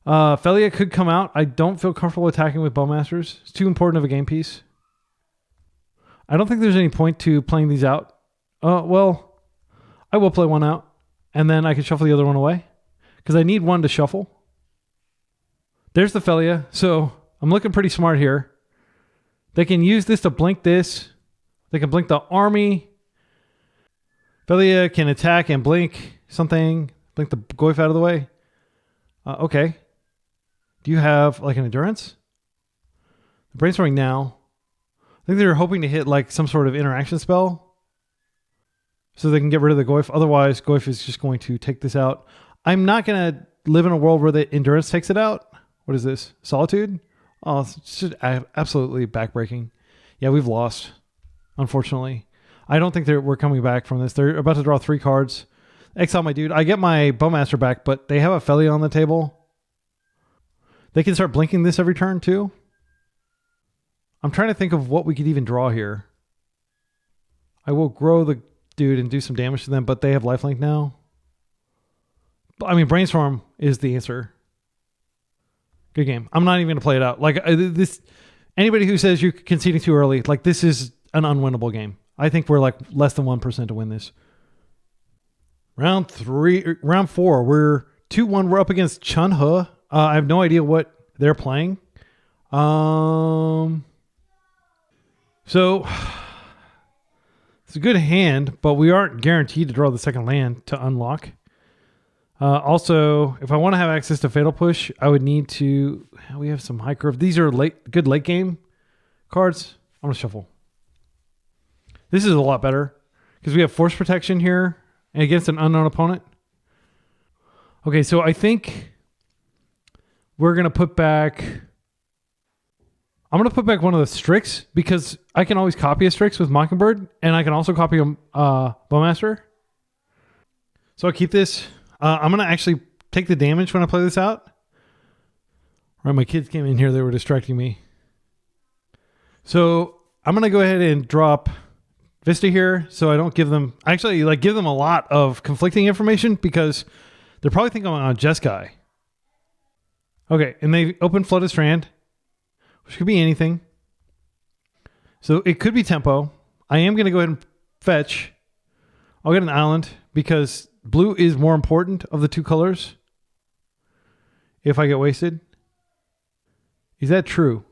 Felia could come out. I don't feel comfortable attacking with Bowmasters. It's too important of a game piece. I don't think there's any point to playing these out. Well, I will play one out, and then I can shuffle the other one away, because I need one to shuffle. There's the Felia, so I'm looking pretty smart here. They can use this to blink this. They can blink the army. Felia can attack and blink something, blink the Goyf out of the way. Okay. Do you have like an endurance? Brainstorming now. I think they're hoping to hit like some sort of interaction spell so they can get rid of the Goyf. Otherwise, Goyf is just going to take this out. I'm not going to live in a world where the endurance takes it out. What is this? Solitude? Oh, it's just absolutely backbreaking. Yeah, we've lost, unfortunately. I don't think we're coming back from this. They're about to draw 3 cards. Exile my dude. I get my Bowmaster back, but they have a Felia on the table. They can start blinking this every turn too. I'm trying to think of what we could even draw here. I will grow the dude and do some damage to them, but they have lifelink now. I mean, Brainstorm is the answer. Good game. I'm not even going to play it out. Like this, anybody who says you're conceding too early, like this is an unwinnable game. I think we're like less than 1% to win this. Round 4, we're 2-1. We're up against Chunha. I have no idea what they're playing. So it's a good hand, but we aren't guaranteed to draw the second land to unlock. Also, if I want to have access to Fatal Push, I would need to... We have some high curve. These are good late game cards. I'm going to shuffle. This is a lot better because we have Force Protection here and against an unknown opponent. Okay, so I think we're going to put back I'm going to put back one of the Strix because I can always copy a Strix with Mockingbird, and I can also copy a Bowmaster. So I'll keep this. I'm going to actually take the damage when I play this out. All right, my kids came in here. They were distracting me. So I'm going to go ahead and drop Vista here so I don't give them... Actually, like give them a lot of conflicting information because they're probably thinking I'm on a Jeskai. Okay, and they open Flooded Strand, which could be anything. So it could be tempo. I am going to go ahead and fetch. I'll get an island because blue is more important of the two colors if I get wasted. Is that true?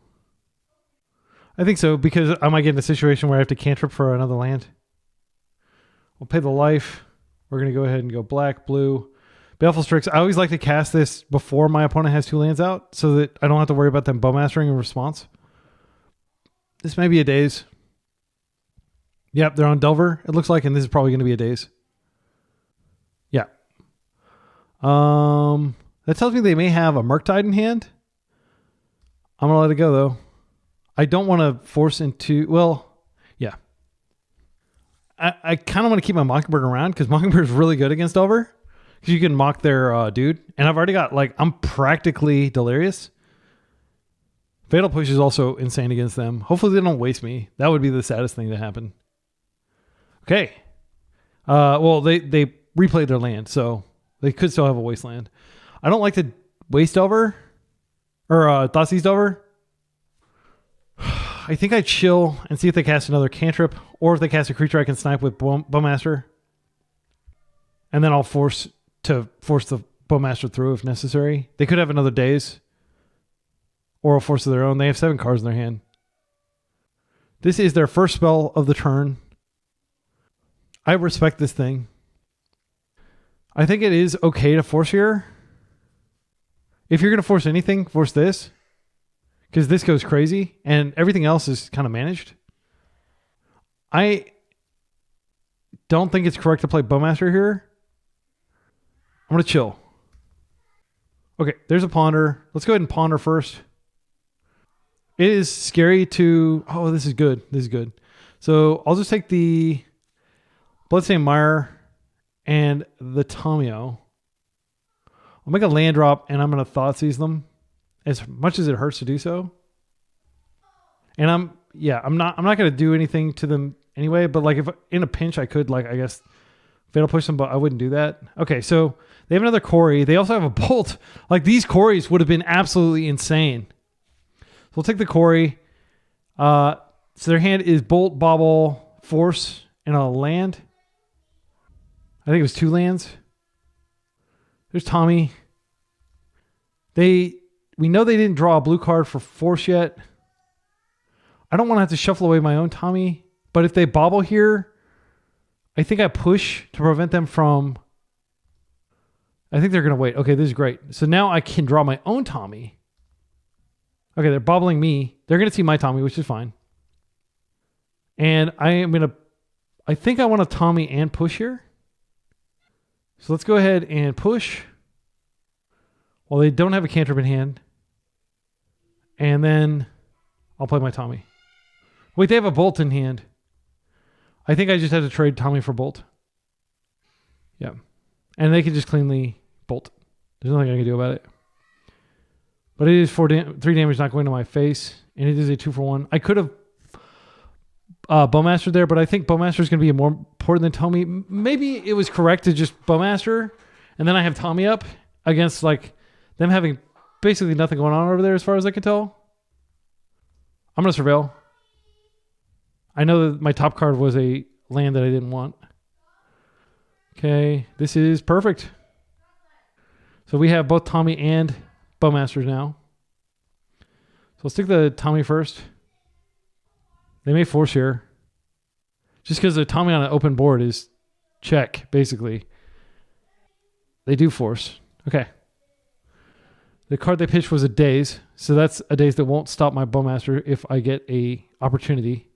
I think so because I might get in a situation where I have to cantrip for another land. We'll pay the life. We're going to go ahead and go black, blue. Baleful Strix. I always like to cast this before my opponent has 2 lands out so that I don't have to worry about them bowmastering in response. This may be a daze. Yep, they're on Delver, it looks like, and this is probably going to be a daze. Yeah. That tells me they may have a Murktide in hand. I'm going to let it go, though. I don't want to force into... Well, yeah. I kind of want to keep my Mockingbird around because Mockingbird is really good against Delver. Because you can mock their dude. And I've already got, like, I'm practically delirious. Fatal Push is also insane against them. Hopefully they don't waste me. That would be the saddest thing to happen. Okay. Well, they replayed their land, so they could still have a Wasteland. I don't like to waste Delver. Or Thoughtseized Delver. I think I chill and see if they cast another cantrip. Or if they cast a creature I can snipe with Bowmaster. And then I'll force the Bowmaster through if necessary. They could have another daze. Or a force of their own. They have 7 cards in their hand. This is their first spell of the turn. I respect this thing. I think it is okay to force here. If you're going to force anything, force this. Because this goes crazy. And everything else is kind of managed. I don't think it's correct to play Bowmaster here. I'm going to chill. Okay, there's a Ponder. Let's go ahead and Ponder first. It is scary to... Oh, this is good. This is good. So I'll just take the Bloodstained Mire and the Tamio. I'll make a land drop and I'm going to Thoughtseize them as much as it hurts to do so. And I'm not going to do anything to them anyway, but like if in a pinch I could, like, I guess Fatal Push them, but I wouldn't do that. Okay, so they have another Quarry. They also have a Bolt. Like, these Quarries would have been absolutely insane. So we'll take the Quarry. So their hand is Bolt, Bobble, Force, and a land. I think it was 2 lands. There's Tommy. We know they didn't draw a blue card for Force yet. I don't want to have to shuffle away my own Tommy, but if they bobble here, I think I push to prevent them from... I think they're going to wait. Okay, this is great. So now I can draw my own Tommy. Okay, they're bobbling me. They're going to see my Tommy, which is fine. And I think I want a Tommy and push here. So let's go ahead and push. Well, they don't have a cantrip in hand. And then I'll play my Tommy. Wait, they have a Bolt in hand. I think I just had to trade Tommy for Bolt. Yeah. And they can just cleanly Bolt. There's nothing I can do about it. But it is 3 damage not going to my face. And it is a 2-for-1. I could have Bowmaster there, but I think Bowmaster is going to be more important than Tommy. Maybe it was correct to just Bowmaster. And then I have Tommy up against like them having basically nothing going on over there as far as I can tell. I'm going to Surveil. I know that my top card was a land that I didn't want. Okay, this is perfect. So we have both Tommy and Bowmasters now. So let's take the Tommy first. They may force here. Just because the Tommy on an open board is check, basically. They do force. Okay. The card they pitched was a Daze. So that's a Daze that won't stop my Bowmaster if I get a opportunity.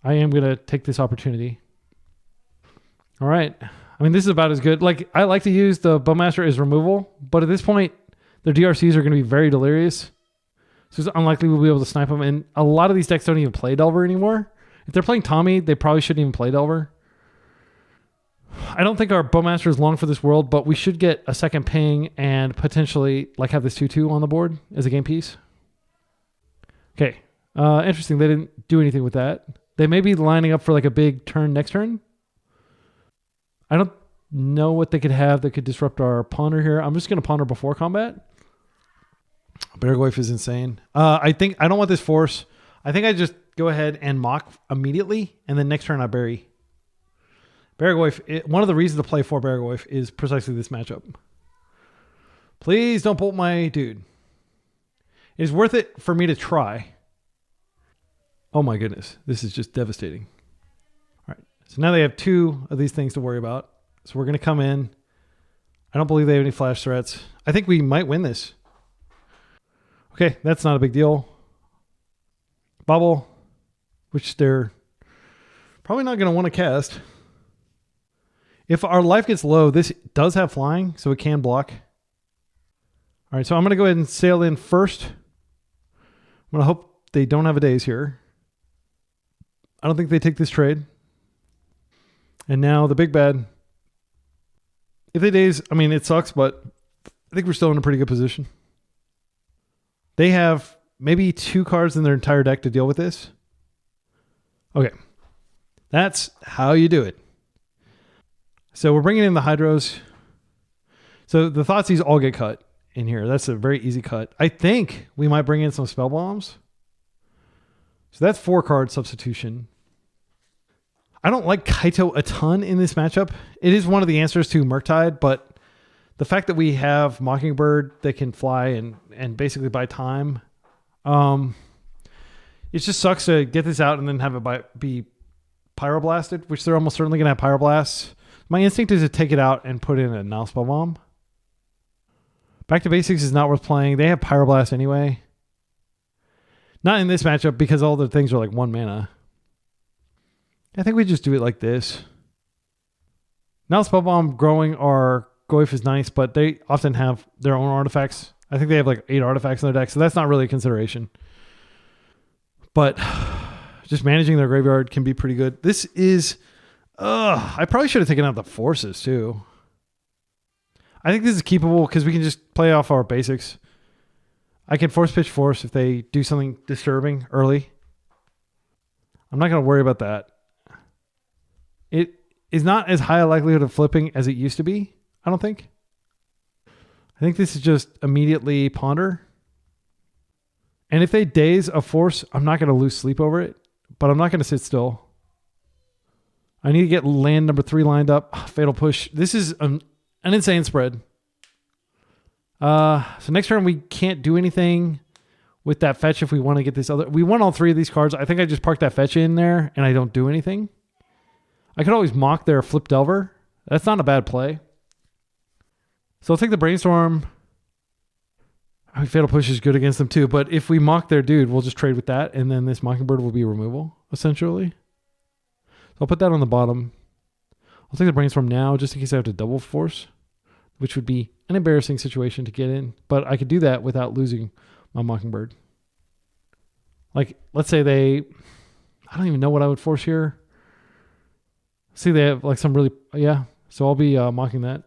I am going to take this opportunity. All right. I mean, this is about as good. Like, I like to use the Bowmaster as removal, but at this point, their DRCs are going to be very delirious. So it's unlikely we'll be able to snipe them. And a lot of these decks don't even play Delver anymore. If they're playing Tommy, they probably shouldn't even play Delver. I don't think our Bowmaster is long for this world, but we should get a second ping and potentially like have this 2/2 on the board as a game piece. Okay. Interesting. They didn't do anything with that. They may be lining up for like a big turn next turn. I don't know what they could have that could disrupt our ponder here. I'm just going to ponder before combat. Beargoyf is insane. I don't want this force. I think I just go ahead and mock immediately, and then next turn I bury. Beargoyf, one of the reasons to play for Beargoyf is precisely this matchup. Please don't bolt my dude. It is worth it for me to try. Oh my goodness. This is just devastating. All right. So now they have 2 of these things to worry about. So we're going to come in. I don't believe they have any flash threats. I think we might win this. Okay. That's not a big deal. Bubble, which they're probably not going to want to cast. If our life gets low, this does have flying, so it can block. All right, so I'm going to go ahead and sail in first. I'm going to hope they don't have a daze here. I don't think they take this trade. And now the big bad. If they daze, I mean, it sucks, but I think we're still in a pretty good position. They have maybe 2 cards in their entire deck to deal with this. Okay. That's how you do it. So we're bringing in the Hydros. So the Thoughtseize all get cut in here. That's a very easy cut. I think we might bring in some Spell Bombs. So that's 4 card substitution. I don't like Kaito a ton in this matchup. It is one of the answers to Murktide, but the fact that we have Mockingbird that can fly and basically buy time, it just sucks to get this out and then have it be Pyroblasted, which they're almost certainly going to have Pyroblasts. My instinct is to take it out and put in a Nile Spell Bomb. Back to Basics is not worth playing. They have Pyroblast anyway. Not in this matchup because all their things are like 1 mana. I think we just do it like this. Nile Spell Bomb growing our Goyf is nice, but they often have their own artifacts. I think they have like 8 artifacts in their deck, so that's not really a consideration. But just managing their graveyard can be pretty good. This is... I probably should have taken out the forces too. I think this is keepable because we can just play off our basics. I can force pitch force if they do something disturbing early. I'm not going to worry about that. It is not as high a likelihood of flipping as it used to be, I don't think. I think this is just immediately ponder. And if they daze a force, I'm not going to lose sleep over it, but I'm not going to sit still. I need to get land number 3 lined up. Fatal Push. This is an insane spread. So next turn we can't do anything with that fetch if we want to get this other... We want all 3 of these cards. I think I just parked that fetch in there and I don't do anything. I could always mock their Flip Delver. That's not a bad play. So I'll take the Brainstorm. I mean, Fatal Push is good against them too, but if we mock their dude, we'll just trade with that and then this Mockingbird will be removal, essentially. I'll put that on the bottom. I'll take the Brainstorm now just in case I have to double force, which would be an embarrassing situation to get in. But I could do that without losing my Mockingbird. Like, let's say I don't even know what I would force here. See, they have like some really, yeah. So I'll be mocking that.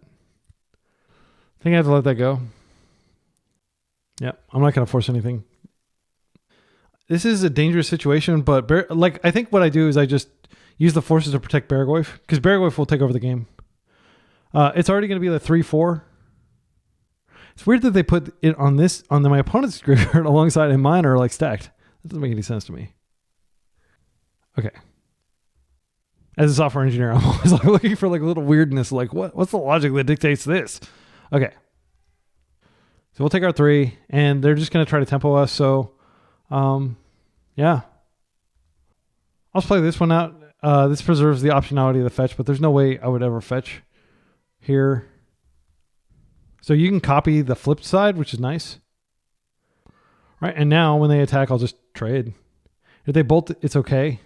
I think I have to let that go. Yeah, I'm not going to force anything. This is a dangerous situation, but I think what I do is I just use the forces to protect Beargoyf, because Beargoyf will take over the game. It's already going to be the 3/4. It's weird that they put it on my opponent's graveyard alongside, and mine are like stacked. That doesn't make any sense to me. Okay. As a software engineer, I'm always like looking for like a little weirdness, like what's the logic that dictates this? Okay. So we'll take our 3, and they're just going to try to tempo us. So, yeah. I'll just play this one out. This preserves the optionality of the fetch, but there's no way I would ever fetch here. So you can copy the flip side, which is nice. Right, and now when they attack, I'll just trade. If they bolt, it's okay.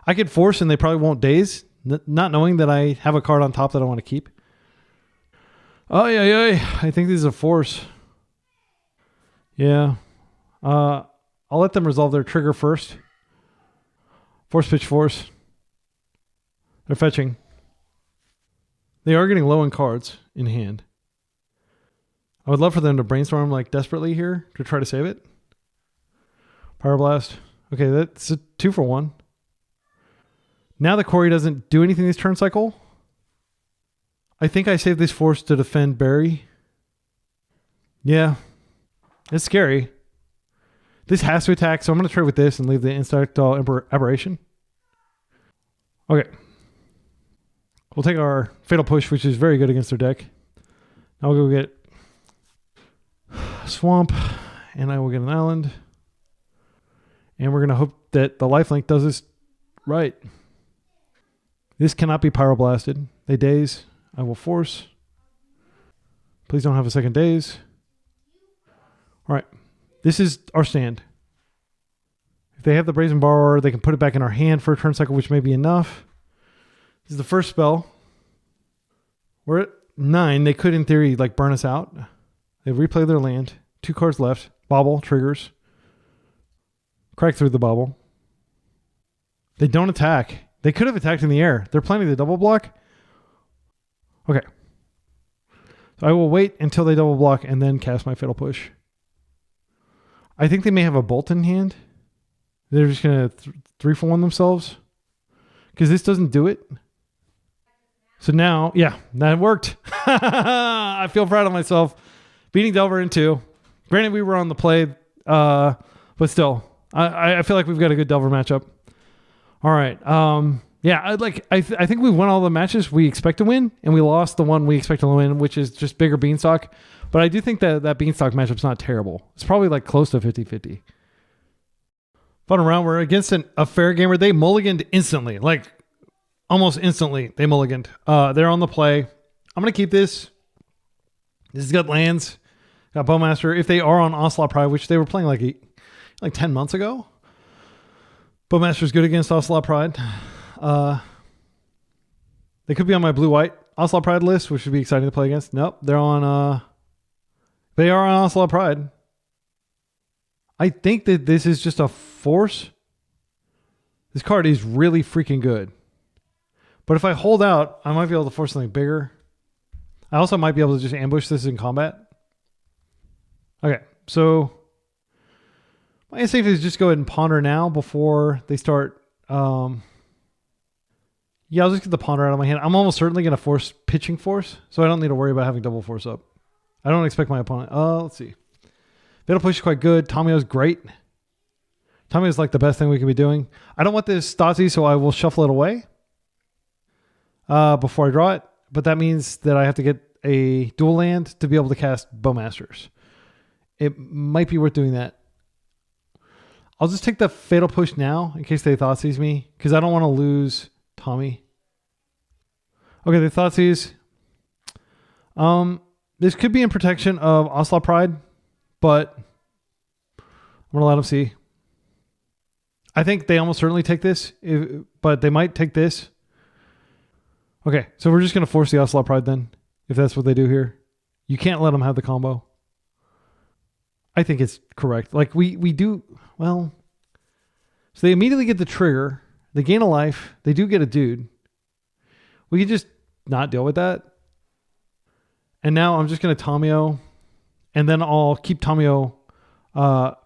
I could force and they probably won't daze, not knowing that I have a card on top that I want to keep. Oh, yeah. I think this is a force. Yeah. I'll let them resolve their trigger first. Force pitch force. They're fetching. They are getting low in cards in hand. I would love for them to brainstorm like desperately here to try to save it. Pyroblast. Okay, that's a 2-for-1. Now the Quarry doesn't do anything this turn cycle. I think I saved this force to defend Barry. Yeah. It's scary. This has to attack, so I'm going to trade with this and leave the Insectile Aberration. Okay. We'll take our Fatal Push, which is very good against their deck. Now we'll go get Swamp, and I will get an Island. And we're going to hope that the Lifelink does this right. This cannot be Pyroblasted. They daze. I will force. Please don't have a second daze. All right. This is our stand. If they have the Brazen Borrower, they can put it back in our hand for a turn cycle, which may be enough. This is the first spell. We're at 9. They could, in theory, like burn us out. They replay their land. 2 cards left. Bobble, triggers. Crack through the bobble. They don't attack. They could have attacked in the air. They're planning the double block. Okay. So I will wait until they double block and then cast my Fatal Push. I think they may have a Bolt in hand. They're just going to 3-for-1 themselves. Because this doesn't do it. So now, yeah, that worked. I feel proud of myself. Beating Delver in 2. Granted, we were on the play, but still, I feel like we've got a good Delver matchup. All right. Yeah, I think we won all the matches we expect to win, and we lost the one we expect to win, which is just bigger Beanstalk. But I do think that Beanstalk matchup's not terrible. It's probably like close to 50-50. Final round, we're against a fair gamer. They mulliganed instantly, like almost instantly. They mulliganed. They're on the play. I'm going to keep this. This has got lands, got Bowmaster. If they are on Ocelot Pride, which they were playing like 10 months ago, Bowmaster's good against Ocelot Pride. They could be on my blue-white Ocelot Pride list, which would be exciting to play against. Nope, they're on. They are on Ocelot Pride. I think that this is just a force. This card is really freaking good. But if I hold out, I might be able to force something bigger. I also might be able to just ambush this in combat. Okay, so my instinct is just go ahead and ponder now before they start. Yeah, I'll just get the ponder out of my hand. I'm almost certainly going to force pitching force, so I don't need to worry about having double force up. I don't expect my opponent. Let's see. Fatal Push is quite good. Tamio's great. Tamio's like the best thing we can be doing. I don't want this Stasi, so I will shuffle it away before I draw it. But that means that I have to get a dual land to be able to cast Bowmasters. It might be worth doing that. I'll just take the Fatal Push now in case they Thoughtseize me, because I don't want to lose Tommy. Okay, they Thoughtseize. This could be in protection of Ocelot Pride, but I'm going to let them see. I think they almost certainly take this, but they might take this. Okay, so we're just going to force the Ocelot Pride then, if that's what they do here. You can't let them have the combo. I think it's correct. Like, we do, well, so they immediately get the trigger. They gain a life. They do get a dude. We can just not deal with that. And now I'm just going to Tamio, and then I'll keep Tamio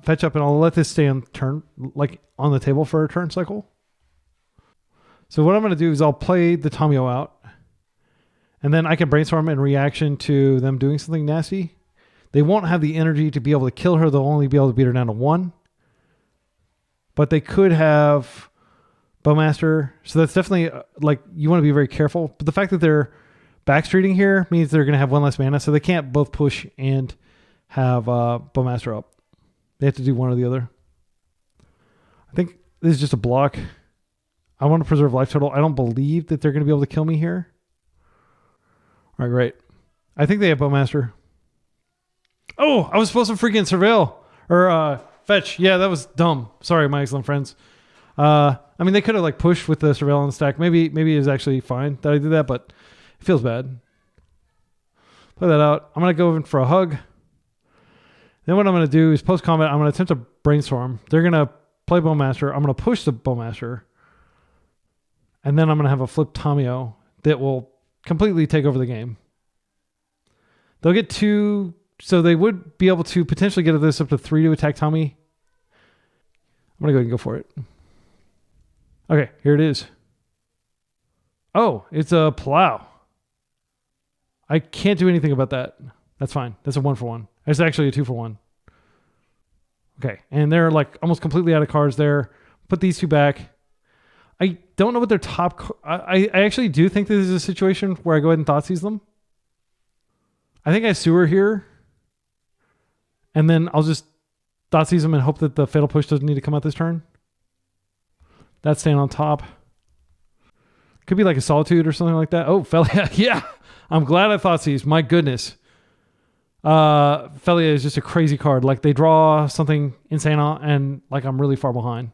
fetch up, and I'll let this stay on turn, like on the table for a turn cycle. So what I'm going to do is I'll play the Tamio out, and then I can brainstorm in reaction to them doing something nasty. They won't have the energy to be able to kill her. They'll only be able to beat her down to 1. But they could have Bowmaster. So that's definitely, like, you want to be very careful. But the fact that they're backstreeting here means they're going to have 1 less mana, so they can't both push and have Bowmaster up. They have to do one or the other. I think this is just a block. I want to preserve life total. I don't believe that they're going to be able to kill me here. All right, great. I think they have Bowmaster. Oh, I was supposed to freaking surveil or fetch. Yeah, that was dumb. Sorry, my excellent friends. I mean, they could have like pushed with the surveillance stack. Maybe it was actually fine that I did that, but it feels bad. Play that out. I'm going to go in for a hug. Then what I'm going to do is post-combat, I'm going to attempt to brainstorm. They're going to play Bowmaster. I'm going to push the Bowmaster. And then I'm going to have a flip Tamio that will completely take over the game. They'll get 2... So they would be able to potentially get this up to 3 to attack Tommy. I'm going to go ahead and go for it. Okay, here it is. Oh, it's a plow. I can't do anything about that. That's fine. That's a 1-for-1. It's actually a 2-for-1. Okay, and they're like almost completely out of cards there. Put these 2 back. I don't know what their top... I actually do think this is a situation where I go ahead and Thoughtseize them. I think I sewer here. And then I'll just Thoughtseize them and hope that the Fatal Push doesn't need to come out this turn. That's staying on top. Could be like a Solitude or something like that. Oh, Felia. Yeah. I'm glad I Thoughtseized. My goodness. Felia is just a crazy card. Like they draw something insane and like I'm really far behind.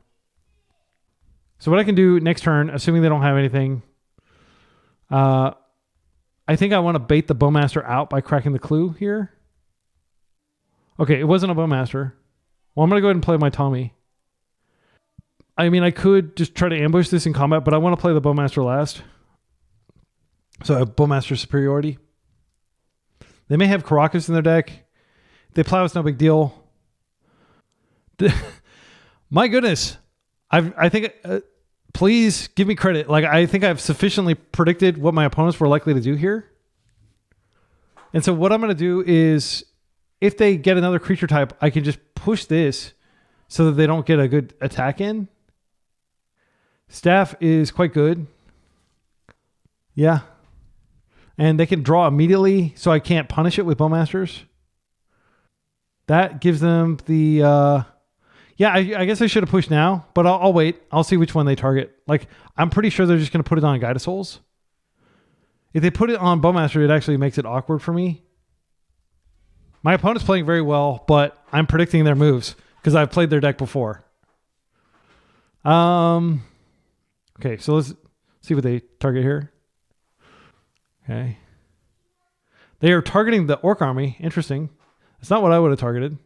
So what I can do next turn, assuming they don't have anything, I think I want to bait the Bowmaster out by cracking the clue here. Okay, it wasn't a Bowmaster. Well, I'm going to go ahead and play my Tommy. I mean, I could just try to ambush this in combat, but I want to play the Bowmaster last. So I have Bowmaster superiority. They may have Karakas in their deck. If they plow, it's no big deal. My goodness. I think... please give me credit. Like, I think I've sufficiently predicted what my opponents were likely to do here. And so what I'm going to do is... If they get another creature type, I can just push this so that they don't get a good attack in. Staff is quite good. Yeah. And they can draw immediately, so I can't punish it with Bowmasters. That gives them the... Yeah, I guess I should have pushed now, but I'll wait. I'll see which one they target. Like, I'm pretty sure they're just going to put it on Guide of Souls. If they put it on Bowmaster, it actually makes it awkward for me. My opponent's playing very well, but I'm predicting their moves because I've played their deck before. Okay, so let's see what they target here. Okay. They are targeting the Orc Army. Interesting. That's not what I would have targeted.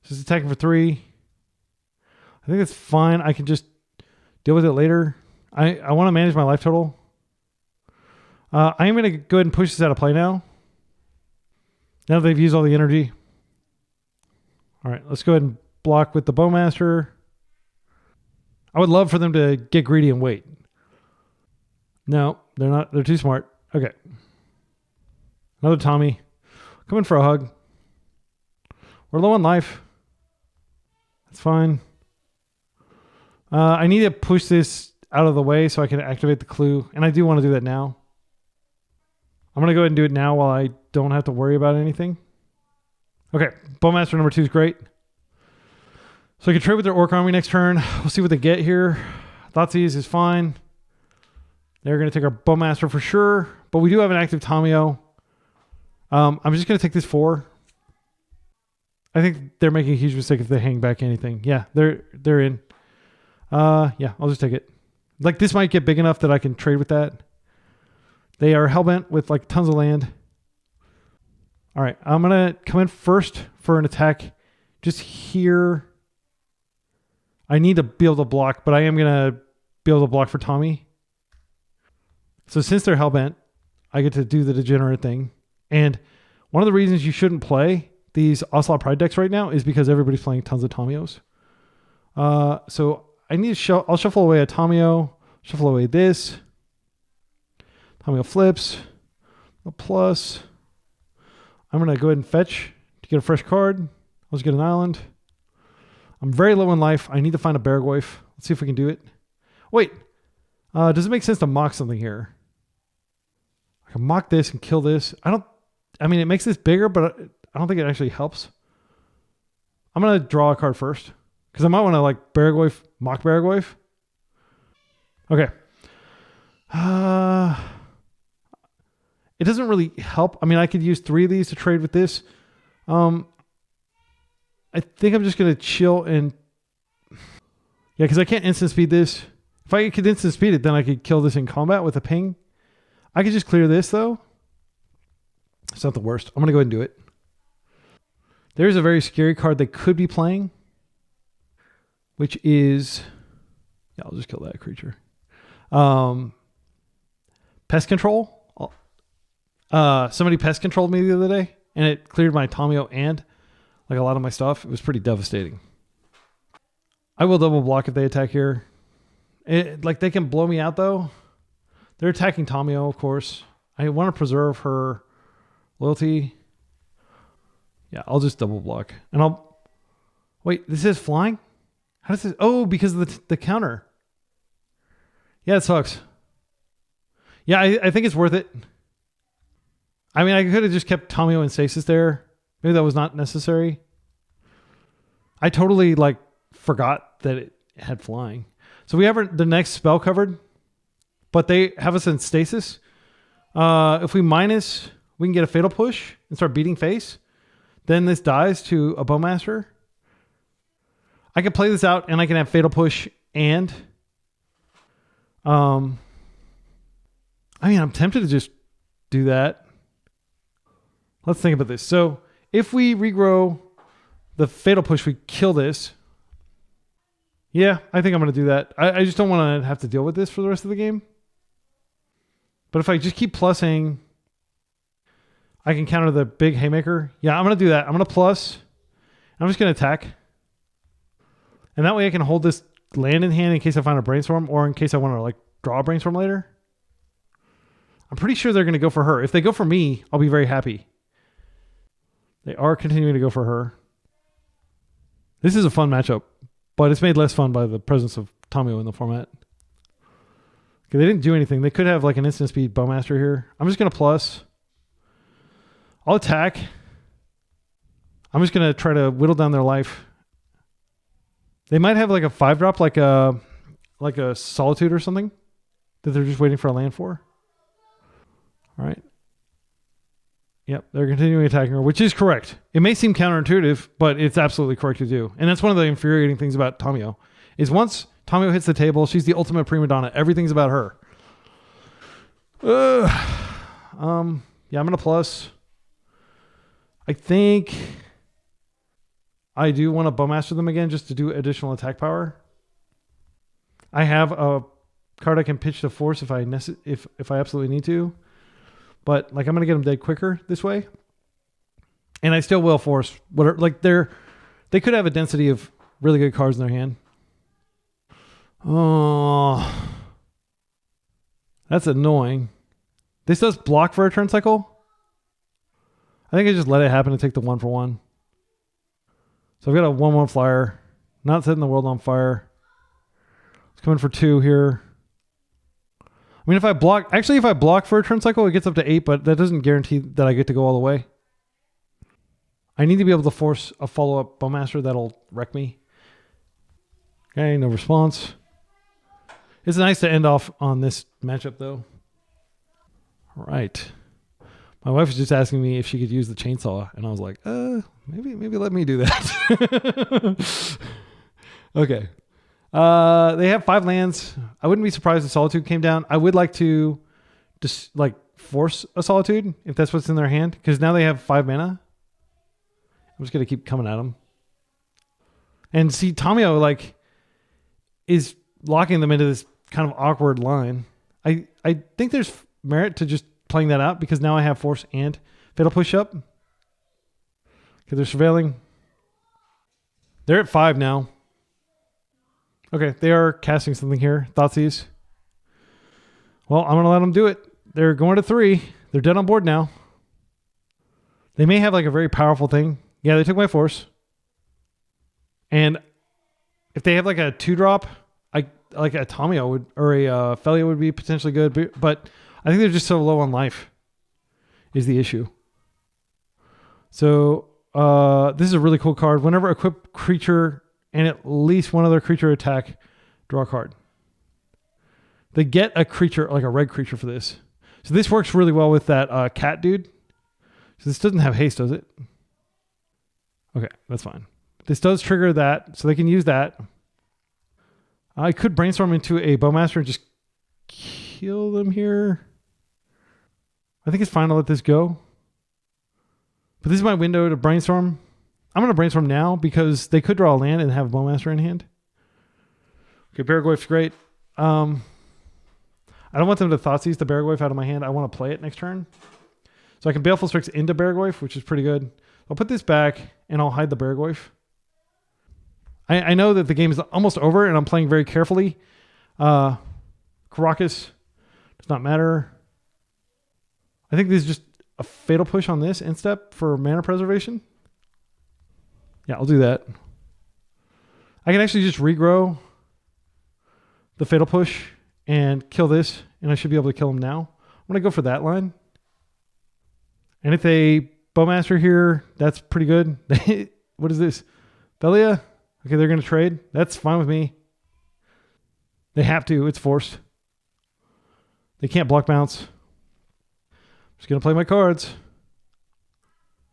Just attacking for 3. I think it's fine. I can just deal with it later. I want to manage my life total. I am going to go ahead and push this out of play now. Now that they've used all the energy. All right, let's go ahead and block with the Bowmaster. I would love for them to get greedy and wait. No, they're not. They're too smart. Okay. Another Tommy. Come in for a hug. We're low on life. That's fine. I need to push this out of the way so I can activate the clue. And I do want to do that now. I'm going to go ahead and do it now while I don't have to worry about anything. Okay, Bowmaster number 2 is great. So I can trade with their Orc Army next turn. We'll see what they get here. Thoughtseize is fine. They're going to take our Bowmaster for sure. But we do have an active Tamio. I'm just going to take this 4. I think they're making a huge mistake if they hang back anything. Yeah, they're in. Yeah, I'll just take it. Like, this might get big enough that I can trade with that. They are hellbent with like tons of land. All right, I'm going to come in first for an attack just here. I need to be able to block, but I am going to be able to block for Tommy. So since they're hellbent, I get to do the degenerate thing. And one of the reasons you shouldn't play these Ocelot Pride decks right now is because everybody's playing tons of Tamios. So I need to I'll shuffle away a Tamio, shuffle away this. Tamio flips, a plus. I'm going to go ahead and fetch to get a fresh card. Let's get an island. I'm very low in life. I need to find a Baragorf. Let's see if we can do it. Wait, does it make sense to mock something here? I can mock this and kill this. I mean, it makes this bigger, but I don't think it actually helps. I'm going to draw a card first because I might want to like Baragorf, mock Baragorf. Okay. It doesn't really help. I mean, I could use 3 of these to trade with this. I think I'm just going to chill and... Yeah, because I can't instant speed this. If I could instant speed it, then I could kill this in combat with a ping. I could just clear this, though. It's not the worst. I'm going to go ahead and do it. There's a very scary card they could be playing, which is, yeah, I'll just kill that creature. Pest control. Somebody pest controlled me the other day, and it cleared my Tomio and like a lot of my stuff. It was pretty devastating. I will double block if they attack here. Like they can blow me out though. They're attacking Tomio, of course. I want to preserve her loyalty. Yeah, I'll just double block. And I'll... Wait, this is flying? How does this... Oh, because of the counter. Yeah, it sucks. Yeah, I think it's worth it. I mean, I could have just kept Tomio and Stasis there. Maybe that was not necessary. I totally, like, forgot that it had flying. So we have the next spell covered, but they have us in Stasis. If we minus, we can get a Fatal Push and start beating face. Then this dies to a Bowmaster. I can play this out and I can have Fatal Push and... I mean, I'm tempted to just do that. Let's think about this. So if we regrow the Fatal Push, we kill this. Yeah, I think I'm going to do that. I just don't want to have to deal with this for the rest of the game. But if I just keep plussing, I can counter the big Haymaker. Yeah, I'm going to do that. I'm going to plus. I'm just going to attack. And that way I can hold this land in hand in case I find a Brainstorm or in case I want to like draw a Brainstorm later. I'm pretty sure they're going to go for her. If they go for me, I'll be very happy. They are continuing to go for her. This is a fun matchup, but it's made less fun by the presence of Tomio in the format. Okay, they didn't do anything. They could have like an instant speed Bowmaster here. I'm just going to plus. I'll attack. I'm just going to try to whittle down their life. They might have like a 5-drop, like a Solitude or something that they're just waiting for a land for. All right. Yep, they're continuing attacking her, which is correct. It may seem counterintuitive, but it's absolutely correct to do. And that's one of the infuriating things about Tomio, is once Tomio hits the table, she's the ultimate prima donna. Everything's about her. Yeah, I'm going to plus. I think I do want to Bowmaster them again just to do additional attack power. I have a card I can pitch to force if I absolutely need to. But like I'm going to get them dead quicker this way. And I still will force whatever, like they could have a density of really good cards in their hand. Oh, that's annoying. This does block for a turn cycle. I think I just let it happen and take the 1-for-1. So I've got a 1/1 flyer. Not setting the world on fire. It's coming for 2 here. I mean, if I block for a turn cycle, it gets up to 8, but that doesn't guarantee that I get to go all the way. I need to be able to force a follow-up Bowmaster that'll wreck me. Okay, no response. It's nice to end off on this matchup, though. All right. My wife was just asking me if she could use the chainsaw, and I was like, maybe let me do that. Okay. They have 5 lands. I wouldn't be surprised if Solitude came down. I would like to just like force a Solitude if that's what's in their hand, because now they have 5 mana. I'm just gonna keep coming at them. And see, Tomio like is locking them into this kind of awkward line. I think there's merit to just playing that out because now I have force and Fatal Push up. Okay, they're surveilling. They're at 5 now. Okay, they are casting something here. Thoughtseize. Well, I'm going to let them do it. They're going to 3. They're dead on board now. They may have like a very powerful thing. Yeah, they took my force. And if they have like a 2-drop, like a Tomio would, or a Felia would be potentially good. But I think they're just so low on life is the issue. So this is a really cool card. Whenever equip creature and at least one other creature attack, draw a card. They get a creature, like a red creature for this. So this works really well with that cat dude. So this doesn't have haste, does it? Okay, that's fine. This does trigger that, so they can use that. I could brainstorm into a Bowmaster and just kill them here. I think it's fine to let this go. But this is my window to brainstorm. I'm going to brainstorm now because they could draw a land and have a Bowmaster in hand. Okay, Barragoyf's great. I don't want them to Thoughtseize the Barragoyf out of my hand. I want to play it next turn. So I can Baleful Strix into Barragoyf, which is pretty good. I'll put this back and I'll hide the Barragoyf. I know that the game is almost over and I'm playing very carefully. Karakas does not matter. I think this is just a Fatal Push on this instep for mana preservation. Yeah, I'll do that. I can actually just regrow the Fatal Push and kill this, and I should be able to kill him now. I'm going to go for that line. And if they Bowmaster here, that's pretty good. What is this? Velia? Okay, they're going to trade. That's fine with me. They have to. It's forced. They can't block bounce. I'm just going to play my cards.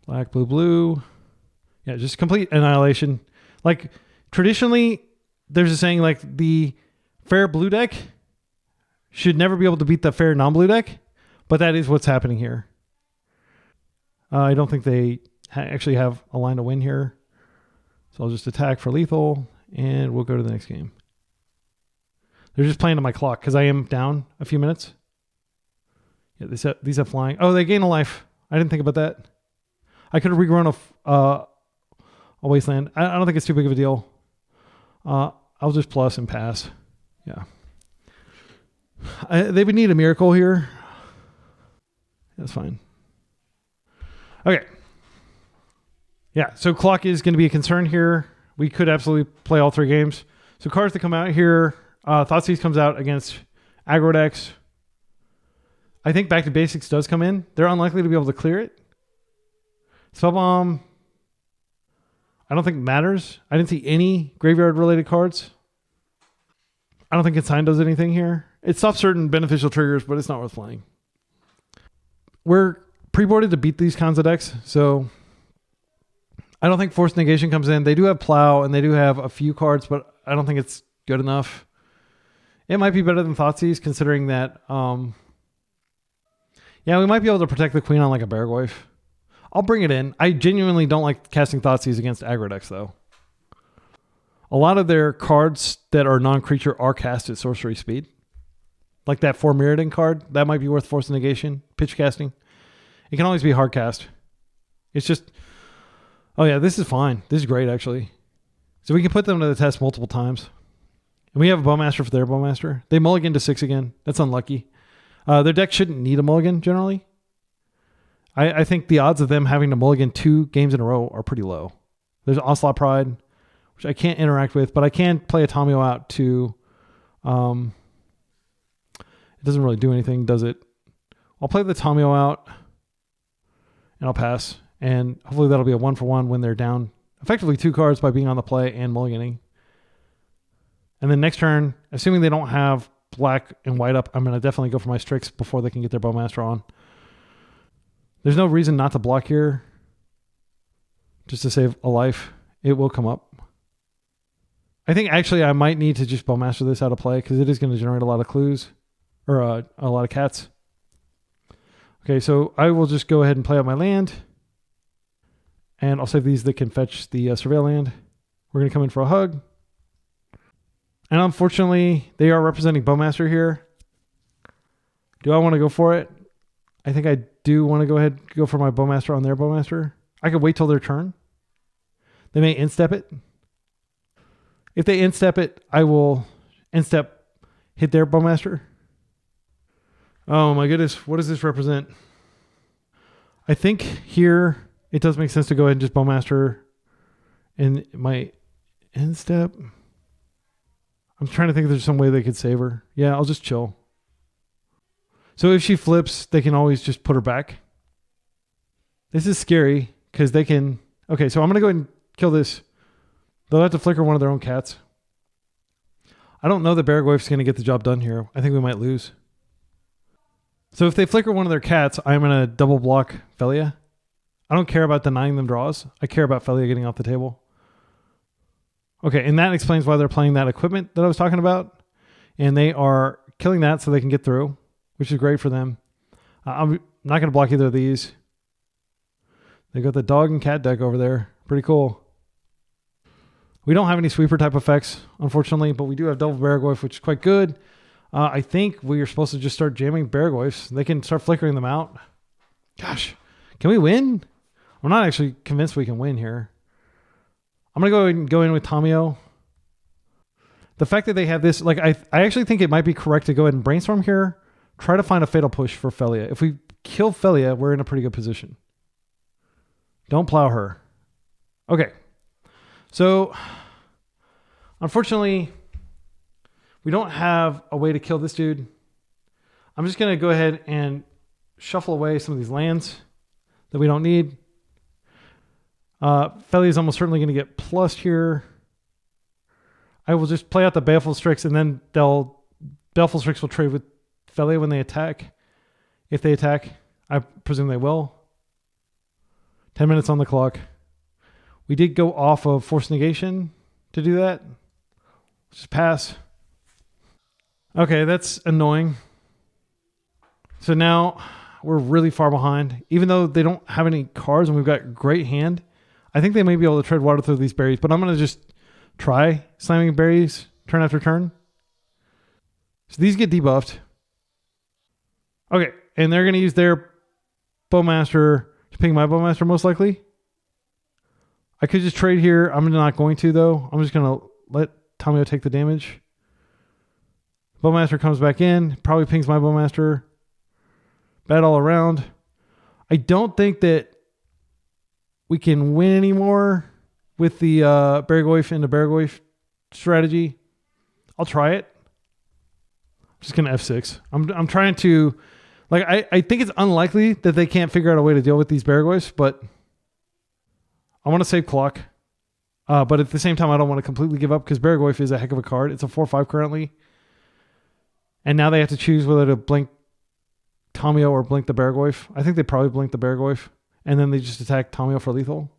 Black, blue, blue. Yeah, just complete annihilation. Like, traditionally, there's a saying like the fair blue deck should never be able to beat the fair non-blue deck, but that is what's happening here. I don't think they actually have a line to win here. So I'll just attack for lethal, and we'll go to the next game. They're just playing to my clock because I am down a few minutes. Yeah, these have flying. Oh, they gain a life. I didn't think about that. I could have regrown a Wasteland. I don't think it's too big of a deal. I'll just plus and pass. Yeah. They would need a miracle here. That's fine. Okay. Yeah, so clock is going to be a concern here. We could absolutely play all three games. So cards that come out here, Thoughtseize comes out against Aggro decks. I think Back to Basics does come in. They're unlikely to be able to clear it. Spellbomb, I don't think matters. I didn't see any graveyard-related cards. I don't think Consign does anything here. It stops certain beneficial triggers, but it's not worth playing. We're pre-boarded to beat these kinds of decks, so I don't think Forced Negation comes in. They do have Plow, and they do have a few cards, but I don't think it's good enough. It might be better than Thoughtseize, considering that... yeah, we might be able to protect the Queen on like a Barragoyf. I'll bring it in. I genuinely don't like casting Thoughtseize against aggro decks, though. A lot of their cards that are non-creature are cast at sorcery speed. Like that 4 Mirrodin card, that might be worth Force Negation, pitch casting. It can always be hard cast. It's just... oh yeah, this is fine. This is great, actually. So we can put them to the test multiple times. And we have a Bowmaster for their Bowmaster. They mulligan to 6 again. That's unlucky. Their deck shouldn't need a mulligan, generally. I think the odds of them having to mulligan 2 games in a row are pretty low. There's Onslaught Pride, which I can't interact with, but I can play a Tomio out to... it doesn't really do anything, does it? I'll play the Tomio out, and I'll pass. And hopefully that'll be a 1-for-1 when they're down effectively 2 cards by being on the play and mulliganing. And then next turn, assuming they don't have black and white up, I'm going to definitely go for my Strix before they can get their Bowmaster on. There's no reason not to block here. Just to save a life. It will come up. I think actually I might need to just Bowmaster this out of play because it is going to generate a lot of clues. Or a lot of cats. Okay, so I will just go ahead and play out my land. And I'll save these that can fetch the Surveil land. We're going to come in for a hug. And unfortunately, they are representing Bowmaster here. Do I want to go for it? I think I do want to go ahead and go for my Bowmaster on their Bowmaster. I could wait till their turn. They may instep it. If they instep it, I will instep hit their Bowmaster. Oh my goodness, what does this represent? I think here it does make sense to go ahead and just Bowmaster in my instep. I'm trying to think if there's some way they could save her. Yeah, I'll just chill. So if she flips, they can always just put her back. This is scary because they can... okay, so I'm going to go ahead and kill this. They'll have to flicker one of their own cats. I don't know that Barragoyf's going to get the job done here. I think we might lose. So if they flicker one of their cats, I'm going to double block Velia. I don't care about denying them draws. I care about Velia getting off the table. Okay, and that explains why they're playing that equipment that I was talking about. And they are killing that so they can get through, which is great for them. I'm not going to block either of these. They got the dog and cat deck over there. Pretty cool. We don't have any sweeper type effects, unfortunately, but we do have double Barragoyf, which is quite good. I think we are supposed to just start jamming Barragoyfs. They can start flickering them out. Gosh, can we win? I'm not actually convinced we can win here. I'm going to go ahead and go in with Tamiyo. The fact that they have this, like, I actually think it might be correct to go ahead and brainstorm here. Try to find a fatal push for Felia. If we kill Felia, we're in a pretty good position. Don't plow her. Okay. So, unfortunately, we don't have a way to kill this dude. I'm just going to go ahead and shuffle away some of these lands that we don't need. Felia is almost certainly going to get plussed here. I will just play out the Baleful Strix, and then Baleful Strix will trade with Felia when they attack. If they attack, I presume they will. 10 minutes on the clock. We did go off of Force Negation to do that. Let's just pass. Okay, that's annoying. So now we're really far behind. Even though they don't have any cards and we've got great hand, I think they may be able to tread water through these berries, but I'm going to just try slamming berries turn after turn. So these get debuffed. Okay, and they're going to use their Bowmaster to ping my Bowmaster most likely. I could just trade here. I'm not going to, though. I'm just going to let Tamiyo take the damage. Bowmaster comes back in. Probably pings my Bowmaster. Bad all around. I don't think that we can win anymore with the Barragoyf into Barragoyf strategy. I'll try it. I'm just going to F6. I'm trying to... Like, I think it's unlikely that they can't figure out a way to deal with these Barragoyfs, but I want to save clock. But at the same time, I don't want to completely give up because Barragoyf is a heck of a card. It's a 4/5 currently. And now they have to choose whether to blink Tamiyo or blink the Barragoyf. I think they probably blink the Barragoyf. And then they just attack Tamiyo for lethal.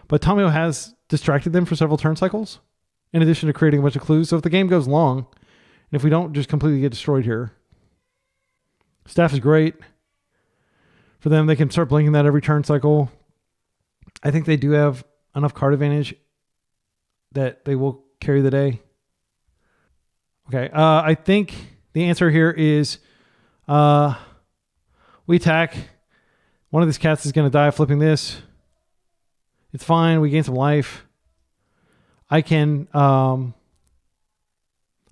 But Tamiyo has distracted them for several turn cycles, in addition to creating a bunch of clues. So if the game goes long, and if we don't just completely get destroyed here, Staff is great. For them, they can start blinking that every turn cycle. I think they do have enough card advantage that they will carry the day. Okay, I think the answer here is we attack. One of these cats is going to die flipping this. It's fine. We gain some life. I can't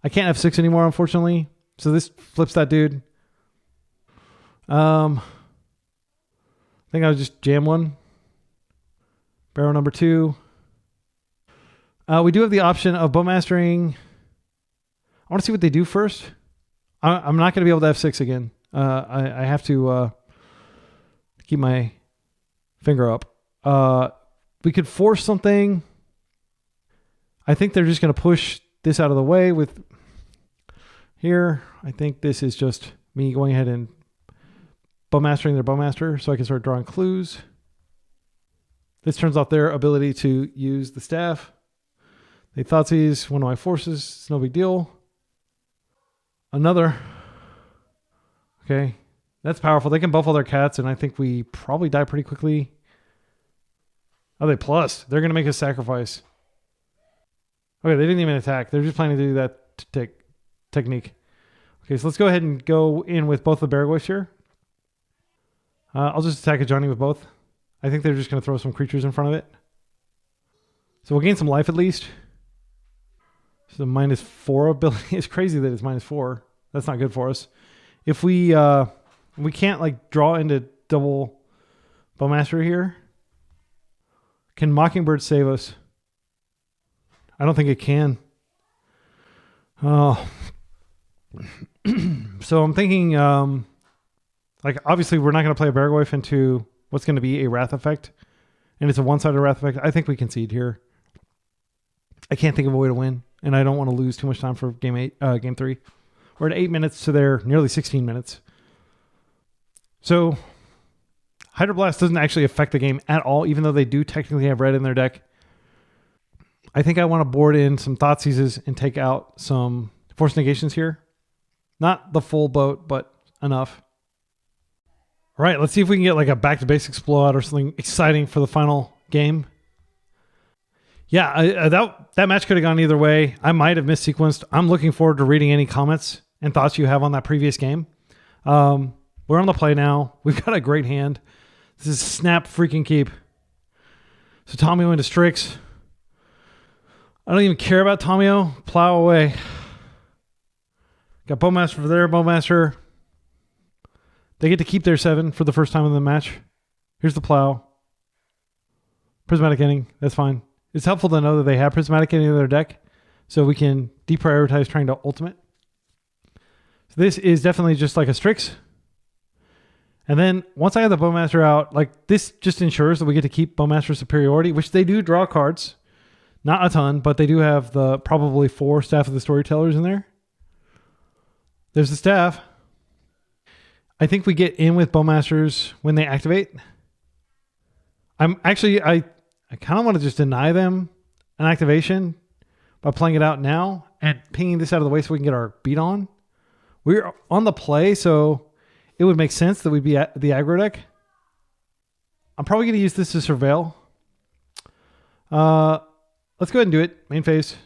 F6 anymore, unfortunately. So this flips that dude. I think I'll just jam one. Barrel number 2. We do have the option of Bowmastering. I want to see what they do first. I'm not going to be able to F6 again. I have to keep my finger up. We could force something. I think they're just going to push this out of the way with here. I think this is just me going ahead and Bowmastering their Bowmaster so I can start drawing clues. This turns off their ability to use the staff. They Thoughtseize one of my forces. It's no big deal. Another. Okay. That's powerful. They can buff all their cats, and I think we probably die pretty quickly. Oh, they plus. They're going to make a sacrifice. Okay, they didn't even attack. They're just planning to do that technique. Okay, so let's go ahead and go in with both the Barragoyfs here. I'll just attack a Johnny with both. I think they're just going to throw some creatures in front of it. So we'll gain some life at least. So -4 ability. It's crazy that it's -4. That's not good for us. If we can't like draw into double Bowmaster here. Can Mockingbird save us? I don't think it can. Oh. So I'm thinking, like obviously we're not going to play a Barragoyf into what's going to be a Wrath effect. And it's a one-sided Wrath effect. I think we concede here. I can't think of a way to win. And I don't want to lose too much time for game 3. We're at 8 minutes to their nearly 16 minutes. So Hydroblast doesn't actually affect the game at all, even though they do technically have red in their deck. I think I want to board in some Thoughtseizes and take out some Force Negations here. Not the full boat, but enough. All right, let's see if we can get like a back to basics blowout or something exciting for the final game. Yeah, that match could have gone either way. I might have missequenced. I'm looking forward to reading any comments and thoughts you have on that previous game. We're on the play now. We've got a great hand. This is snap freaking keep. So Tomio into Strix. I don't even care about Tomio. Plow away. Got Bowmaster for there. Bowmaster. They get to keep their 7 for the first time in the match. Here's the plow. Prismatic Ending. That's fine. It's helpful to know that they have Prismatic Ending in their deck, so we can deprioritize trying to ultimate. So this is definitely just like a Strix. And then once I have the Bowmaster out, like this just ensures that we get to keep Bowmaster superiority, which they do draw cards. Not a ton, but they do have the probably 4 Staff of the Storytellers in there. There's the staff. I think we get in with Bowmasters when they activate. I kind of want to just deny them an activation by playing it out now and pinging this out of the way so we can get our beat on. We're on the play, so it would make sense that we'd be at the aggro deck. I'm probably going to use this to surveil. Let's go ahead and do it. Main phase.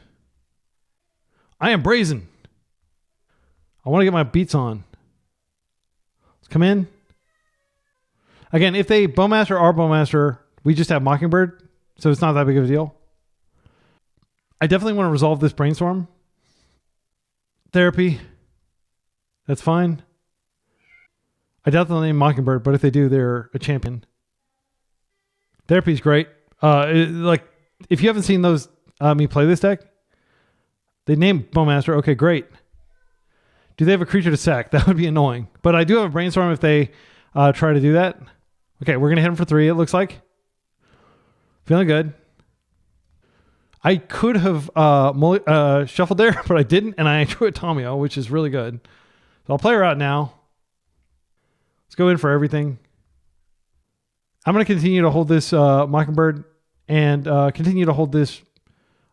I am brazen. I want to get my beats on. Let's come in. Again, if they Bowmaster or Bowmaster, we just have Mockingbird, so it's not that big of a deal. I definitely want to resolve this brainstorm. Therapy. That's fine. I doubt they'll name Mockingbird, but if they do, they're a champion. Therapy is great. Like, if you haven't seen those me play this deck, they named Bowmaster. Okay, great. Do they have a creature to sack? That would be annoying. But I do have a brainstorm if they try to do that. Okay, we're going to hit them for 3, it looks like. Feeling good. I could have shuffled there, but I didn't, and I drew a Tomio, which is really good. So I'll play her out now. Let's go in for everything. I'm going to continue to hold this Mockingbird and continue to hold this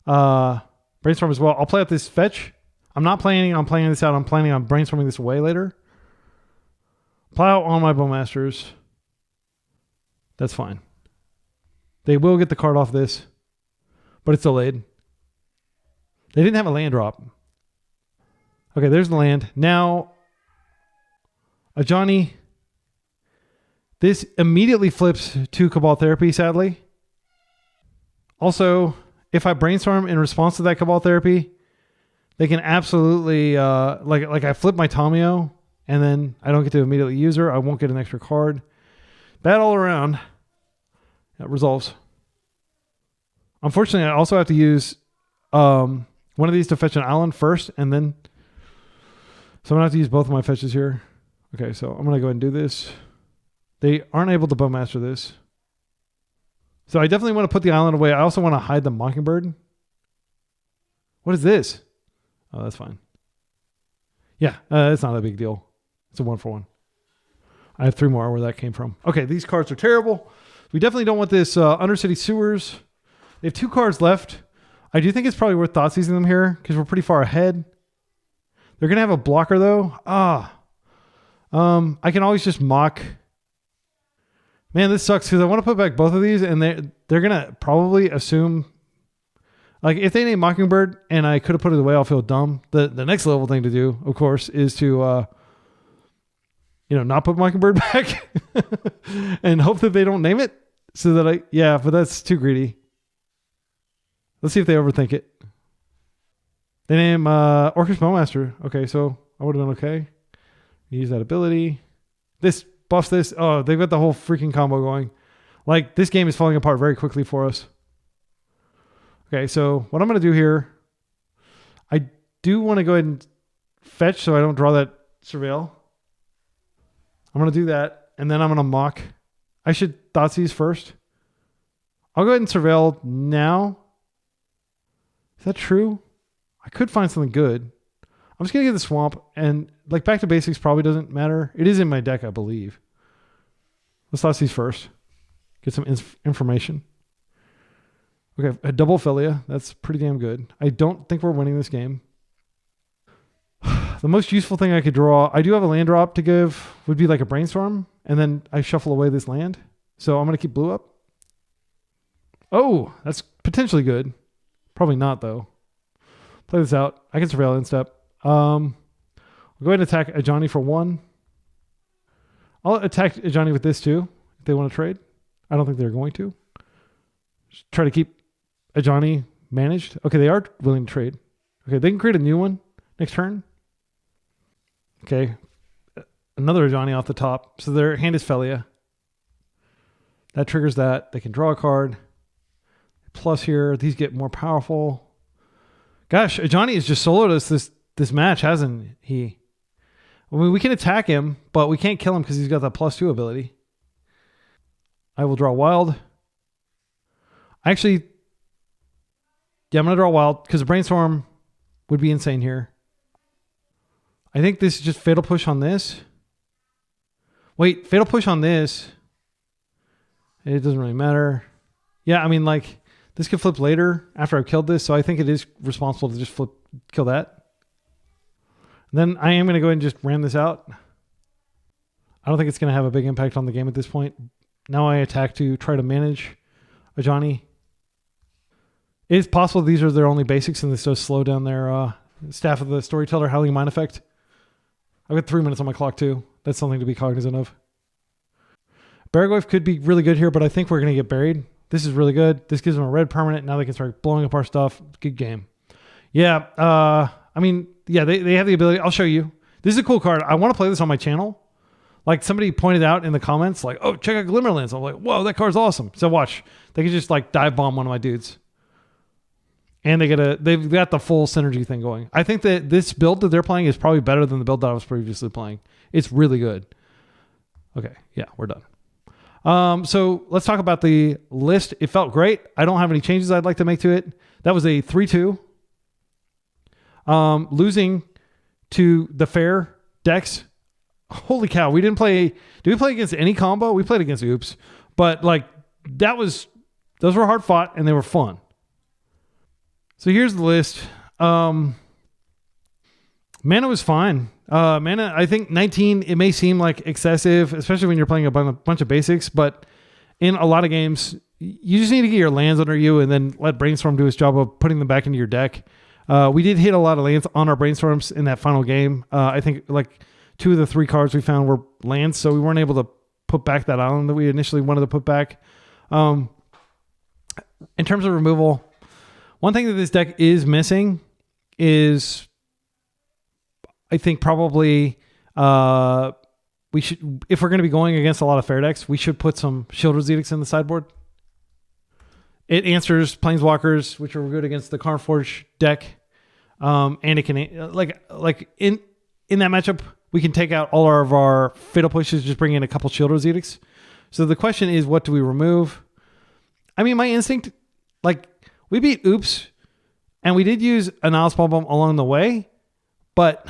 brainstorm as well. I'll play out this fetch. I'm not planning on playing this out. I'm planning on brainstorming this away later. Plow on my Bowmasters. That's fine. They will get the card off this, but it's delayed. They didn't have a land drop. Okay, there's the land. Now, a Johnny. This immediately flips to Cabal Therapy, sadly. Also, if I brainstorm in response to that Cabal Therapy, they can absolutely, like I flip my Tomio, and then I don't get to immediately use her. I won't get an extra card. Bad all around. That resolves. Unfortunately, I also have to use one of these to fetch an island first, and then... So I'm going to have to use both of my fetches here. Okay, so I'm going to go ahead and do this. They aren't able to Bowmaster this. So I definitely want to put the island away. I also want to hide the Mockingbird. What is this? Oh, that's fine. Yeah, it's not a big deal. It's a 1-for-1. I have 3 more where that came from. Okay, these cards are terrible. We definitely don't want this Undercity Sewers. They have 2 cards left. I do think it's probably worth Thoughtseizing them here because we're pretty far ahead. They're going to have a blocker, though. I can always just mock. Man, this sucks because I want to put back both of these, and they're going to probably assume... Like, if they name Mockingbird and I could have put it away, I'll feel dumb. The next level thing to do, of course, is to... not put Mockingbird back and hope that they don't name it so that but that's too greedy. Let's see if they overthink it. They name Orcish Bowmaster. Okay, so I would have been okay. Use that ability. This buffs this. Oh, they've got the whole freaking combo going. Like, this game is falling apart very quickly for us. Okay, so what I'm going to do here, I do want to go ahead and fetch so I don't draw that Surveil. I'm going to do that, and then I'm going to mock. I should Thoughtseize first. I'll go ahead and Surveil now. Is that true? I could find something good. I'm just going to get the Swamp, and like back to basics probably doesn't matter. It is in my deck, I believe. Let's Thoughtseize first. Get some information. Okay, a double Philia. That's pretty damn good. I don't think we're winning this game. The most useful thing I could draw, I do have a land drop to give, would be like a Brainstorm, and then I shuffle away this land. So I'm going to keep blue up. Oh, that's potentially good. Probably not, though. Play this out. I can surveil in step. We'll go ahead and attack Ajani for 1. I'll attack Ajani with this too, if they want to trade. I don't think they're going to. Just try to keep Ajani managed. Okay, they are willing to trade. Okay, they can create a new one next turn. Okay, another Ajani off the top. So their hand is Felia. That triggers that. They can draw a card. Plus here, these get more powerful. Gosh, Ajani has just soloed us this match, hasn't he? I mean, we can attack him, but we can't kill him because he's got that +2 ability. I will draw wild. Actually, yeah, I'm going to draw wild because a brainstorm would be insane here. I think this is just fatal push on this. Wait, fatal push on this. It doesn't really matter. Yeah, I mean, like, this could flip later after I've killed this, so I think it is responsible to just kill that. Then I am going to go ahead and just ram this out. I don't think it's going to have a big impact on the game at this point. Now I attack to try to manage Ajani. It is possible these are their only basics and this does slow down their Staff of the Storyteller Howling Mind effect. I've got 3 minutes on my clock too. That's something to be cognizant of. Baraglyph could be really good here, but I think we're going to get buried. This is really good. This gives them a red permanent. Now they can start blowing up our stuff. Good game. Yeah, I mean, yeah, they have the ability. I'll show you. This is a cool card. I want to play this on my channel. Like somebody pointed out in the comments, like, oh, check out Glimmerlands. I'm like, whoa, that card's awesome. So watch. They can just like dive bomb one of my dudes. And they've got the full synergy thing going. I think that this build that they're playing is probably better than the build that I was previously playing. It's really good. Okay, yeah, we're done. So let's talk about the list. It felt great. I don't have any changes I'd like to make to it. That was a 3-2. Losing to the fair decks. Holy cow, we didn't play. Did we play against any combo? We played against Oops. But like those were hard fought and they were fun. So here's the list. Mana was fine. Mana, I think 19, it may seem like excessive, especially when you're playing a bunch of basics, but in a lot of games, you just need to get your lands under you and then let Brainstorm do its job of putting them back into your deck. We did hit a lot of lands on our Brainstorms in that final game. I think like 2 of the 3 cards we found were lands, so we weren't able to put back that island that we initially wanted to put back. In terms of removal, one thing that this deck is missing is, I think probably we should, if we're going to be going against a lot of fair decks, we should put some Shieldred's Edicts in the sideboard. It answers Planeswalkers, which are good against the Carnforge deck, and it can like in that matchup we can take out all of our Fatal Pushes, just bring in a couple Shieldred's Edicts. So the question is, what do we remove? I mean, my instinct, like, we beat Oops, and we did use a Nile Spellbomb along the way, but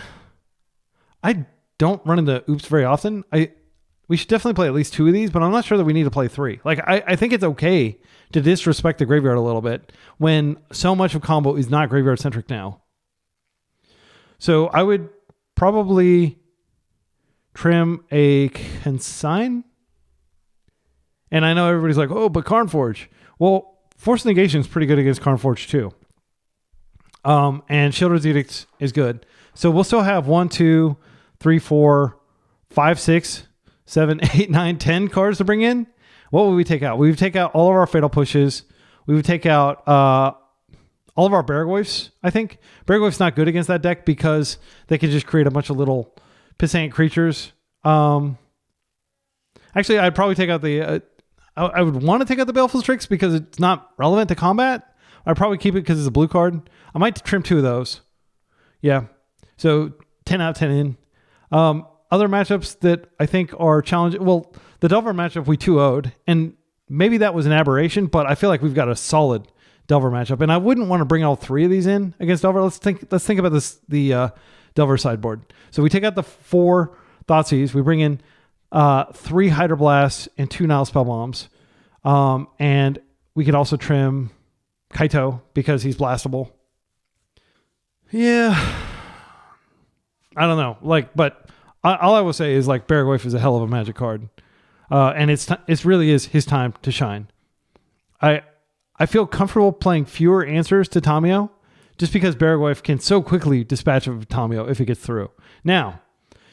I don't run into Oops very often. We should definitely play at least 2 of these, but I'm not sure that we need to play 3. Like, I think it's okay to disrespect the graveyard a little bit when so much of combo is not graveyard-centric now. So I would probably trim a Consign. And I know everybody's like, oh, but Carnforge. Well, Force Negation is pretty good against Carnforge too. And Shieldred's Edict is good. So we'll still have 1, 2, 3, 4, 5, 6, 7, 8, 9, 10 cards to bring in. What would we take out? We would take out all of our Fatal Pushes. We would take out all of our Baraglyphs, I think. Baraglyph's not good against that deck because they can just create a bunch of little pissant creatures. Actually, I'd probably take out the... I would want to take out the Baleful Tricks because it's not relevant to combat. I'd probably keep it because it's a blue card. I might trim 2 of those. Yeah. So 10 out, 10 in. Other matchups that I think are challenging. Well, the Delver matchup we 2-0'd, and maybe that was an aberration, but I feel like we've got a solid Delver matchup, and I wouldn't want to bring all 3 of these in against Delver. Let's think about this, the Delver sideboard. So we take out the 4 Thoughtseize. We bring in 3 Hydroblasts and 2 Nile Spellbombs. And we could also trim Kaito because he's blastable. Yeah. I don't know. Like, but all I will say is like Baraglyph is a hell of a Magic card. And it's really is his time to shine. I I feel comfortable playing fewer answers to Tamio just because Baragwayf can so quickly dispatch of Tamio if it gets through. Now,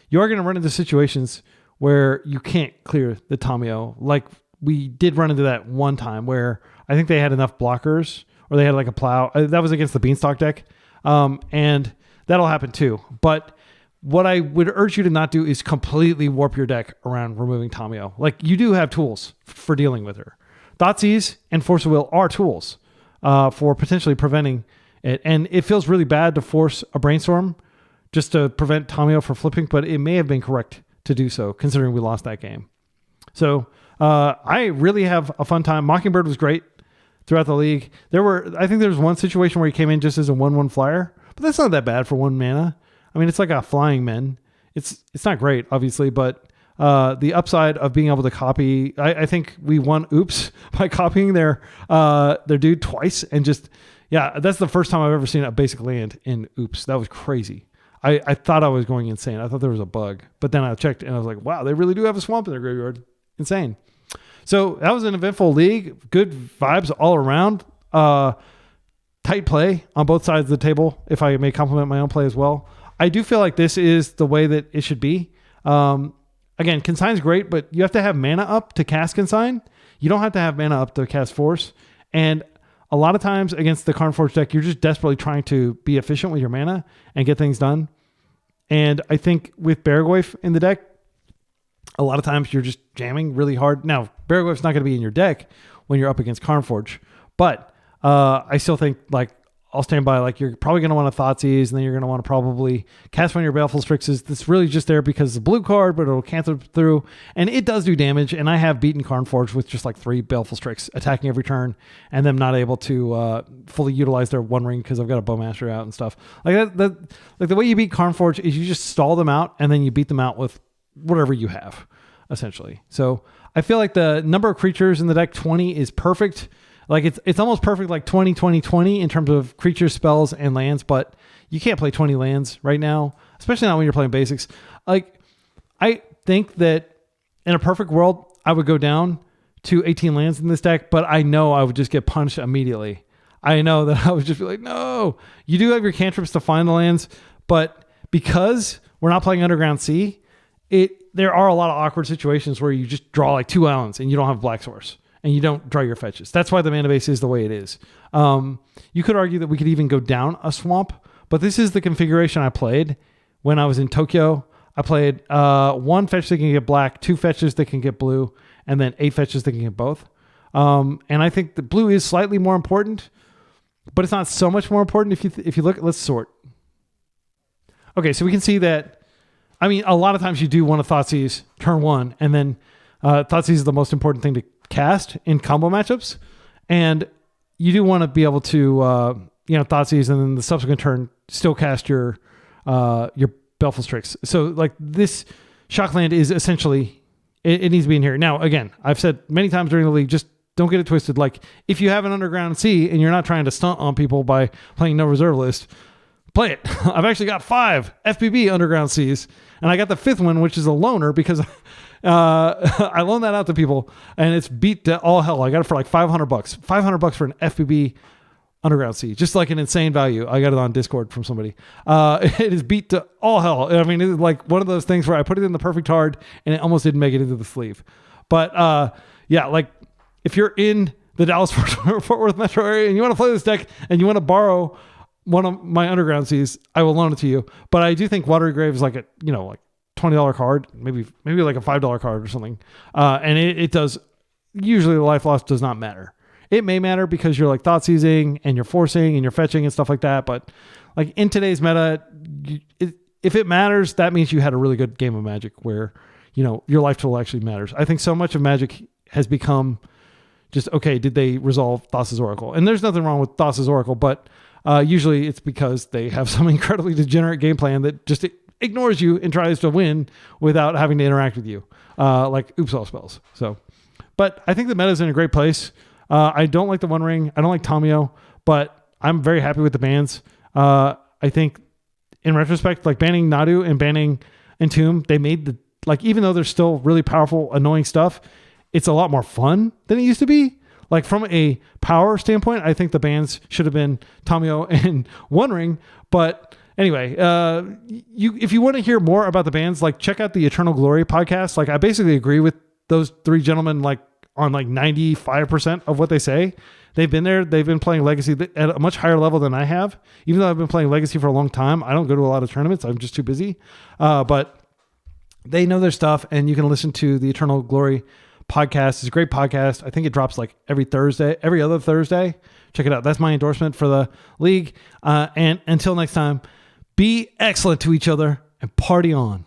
you are going to run into situations where you can't clear the Tamio. Like we did run into that one time where I think they had enough blockers or they had like a plow. That was against the Beanstalk deck. And that'll happen too. But what I would urge you to not do is completely warp your deck around removing Tamio. Like you do have tools for dealing with her. Thoughtseize and Force of Will are tools for potentially preventing it. And it feels really bad to force a Brainstorm just to prevent Tamio from flipping, but it may have been correct to do so considering we lost that game. So I really have a fun time. Mockingbird was great throughout the league. I think there was one situation where he came in just as a 1/1 flyer, but that's not that bad for 1 mana. I mean, it's like a flying men. It's not great, obviously, but the upside of being able to copy, I think we won oops by copying their dude twice and that's the first time I've ever seen a basic land in oops. That was crazy. I thought I was going insane. I thought there was a bug, but then I checked and I was like, wow, they really do have a swamp in their graveyard. Insane. So that was an eventful league. Good vibes all around. Tight play on both sides of the table, if I may compliment my own play as well. I do feel like this is the way that it should be. Again, Consign's great, but you have to have mana up to cast Consign. You don't have to have mana up to cast Force. And a lot of times against the Carnforge deck, you're just desperately trying to be efficient with your mana and get things done. And I think with Baragwayf in the deck, a lot of times you're just jamming really hard. Now, Baragwayf's not going to be in your deck when you're up against Carnforge, but I still think like I'll stand by, like you're probably going to want to Thoughtseize, and then you're going to want to probably cast one of your Baleful Strixes. That's really just there because it's a blue card, but it'll cancel through, and it does do damage. And I have beaten Carnforge with just like 3 Baleful Strix attacking every turn, and them not able to fully utilize their One Ring because I've got a Bowmaster out and stuff like that. Like the way you beat Carnforge is you just stall them out, and then you beat them out with whatever you have, essentially. So I feel like the number of creatures in the deck, 20, is perfect. Like it's almost perfect, like 20, 20, 20 in terms of creatures, spells, and lands, but you can't play 20 lands right now, especially not when you're playing basics. Like I think that in a perfect world, I would go down to 18 lands in this deck, but I know I would just get punched immediately. I know that I would just be like, no, you do have your cantrips to find the lands, but because we're not playing Underground Sea, there are a lot of awkward situations where you just draw like 2 islands and you don't have Black Source. And you don't draw your fetches. That's why the mana base is the way it is. You could argue that we could even go down a swamp, but this is the configuration I played when I was in Tokyo. I played 1 fetch that can get black, 2 fetches that can get blue, and then 8 fetches that can get both. And I think the blue is slightly more important, but it's not so much more important if you look. Let's sort. Okay, so we can see that. I mean, a lot of times you do want to Thoughtseize turn 1, and then Thoughtseize is the most important thing to cast in combo matchups, and you do want to be able to Thoughtseize and then the subsequent turn still cast your Baleful Strix. So like this Shockland is essentially it needs to be in here. Now again, I've said many times during the league, just don't get it twisted. Like if you have an Underground Sea and you're not trying to stunt on people by playing no reserve list, play it. I've actually got 5 FBB Underground Seas, and I got the 5th one, which is a loaner because I loaned that out to people, and it's beat to all hell. I got it for like $500. $500 for an FBB Underground Sea, just like an insane value. I got it on Discord from somebody. It is beat to all hell. I mean, it's like one of those things where I put it in the perfect card, and it almost didn't make it into the sleeve. But like if you're in the Dallas Fort Worth metro area and you want to play this deck and you want to borrow one of my Underground Seas, I will loan it to you. But I do think Watery Grave is like a like $20 card, maybe like a $5 card or something. And it does, usually the life loss does not matter. It may matter because you're like Thoughtseizing and you're forcing and you're fetching and stuff like that. But like in today's meta, if it matters, that means you had a really good game of Magic where, your life total actually matters. I think so much of Magic has become just, okay, did they resolve Thassa's Oracle? And there's nothing wrong with Thassa's Oracle, but usually it's because they have some incredibly degenerate game plan that just ignores you and tries to win without having to interact with you, like Oops All Spells. So, but I think the meta's in a great place. I don't like the One Ring. I don't like Tamio, but I'm very happy with the bans. I think in retrospect, like banning Nadu and banning Entomb, they made even though they're still really powerful, annoying stuff, it's a lot more fun than it used to be. Like from a power standpoint, I think the bans should have been Tamio and One Ring. But anyway, if you want to hear more about the bans, like check out the Eternal Glory podcast. Like I basically agree with those three gentlemen, like on like 95% of what they say. They've been there. They've been playing Legacy at a much higher level than I have. Even though I've been playing Legacy for a long time, I don't go to a lot of tournaments. I'm just too busy. But they know their stuff, and you can listen to the Eternal Glory podcast. It's a great podcast. I think it drops like every other Thursday. Check it out. That's my endorsement for the league. And until next time, be excellent to each other and party on.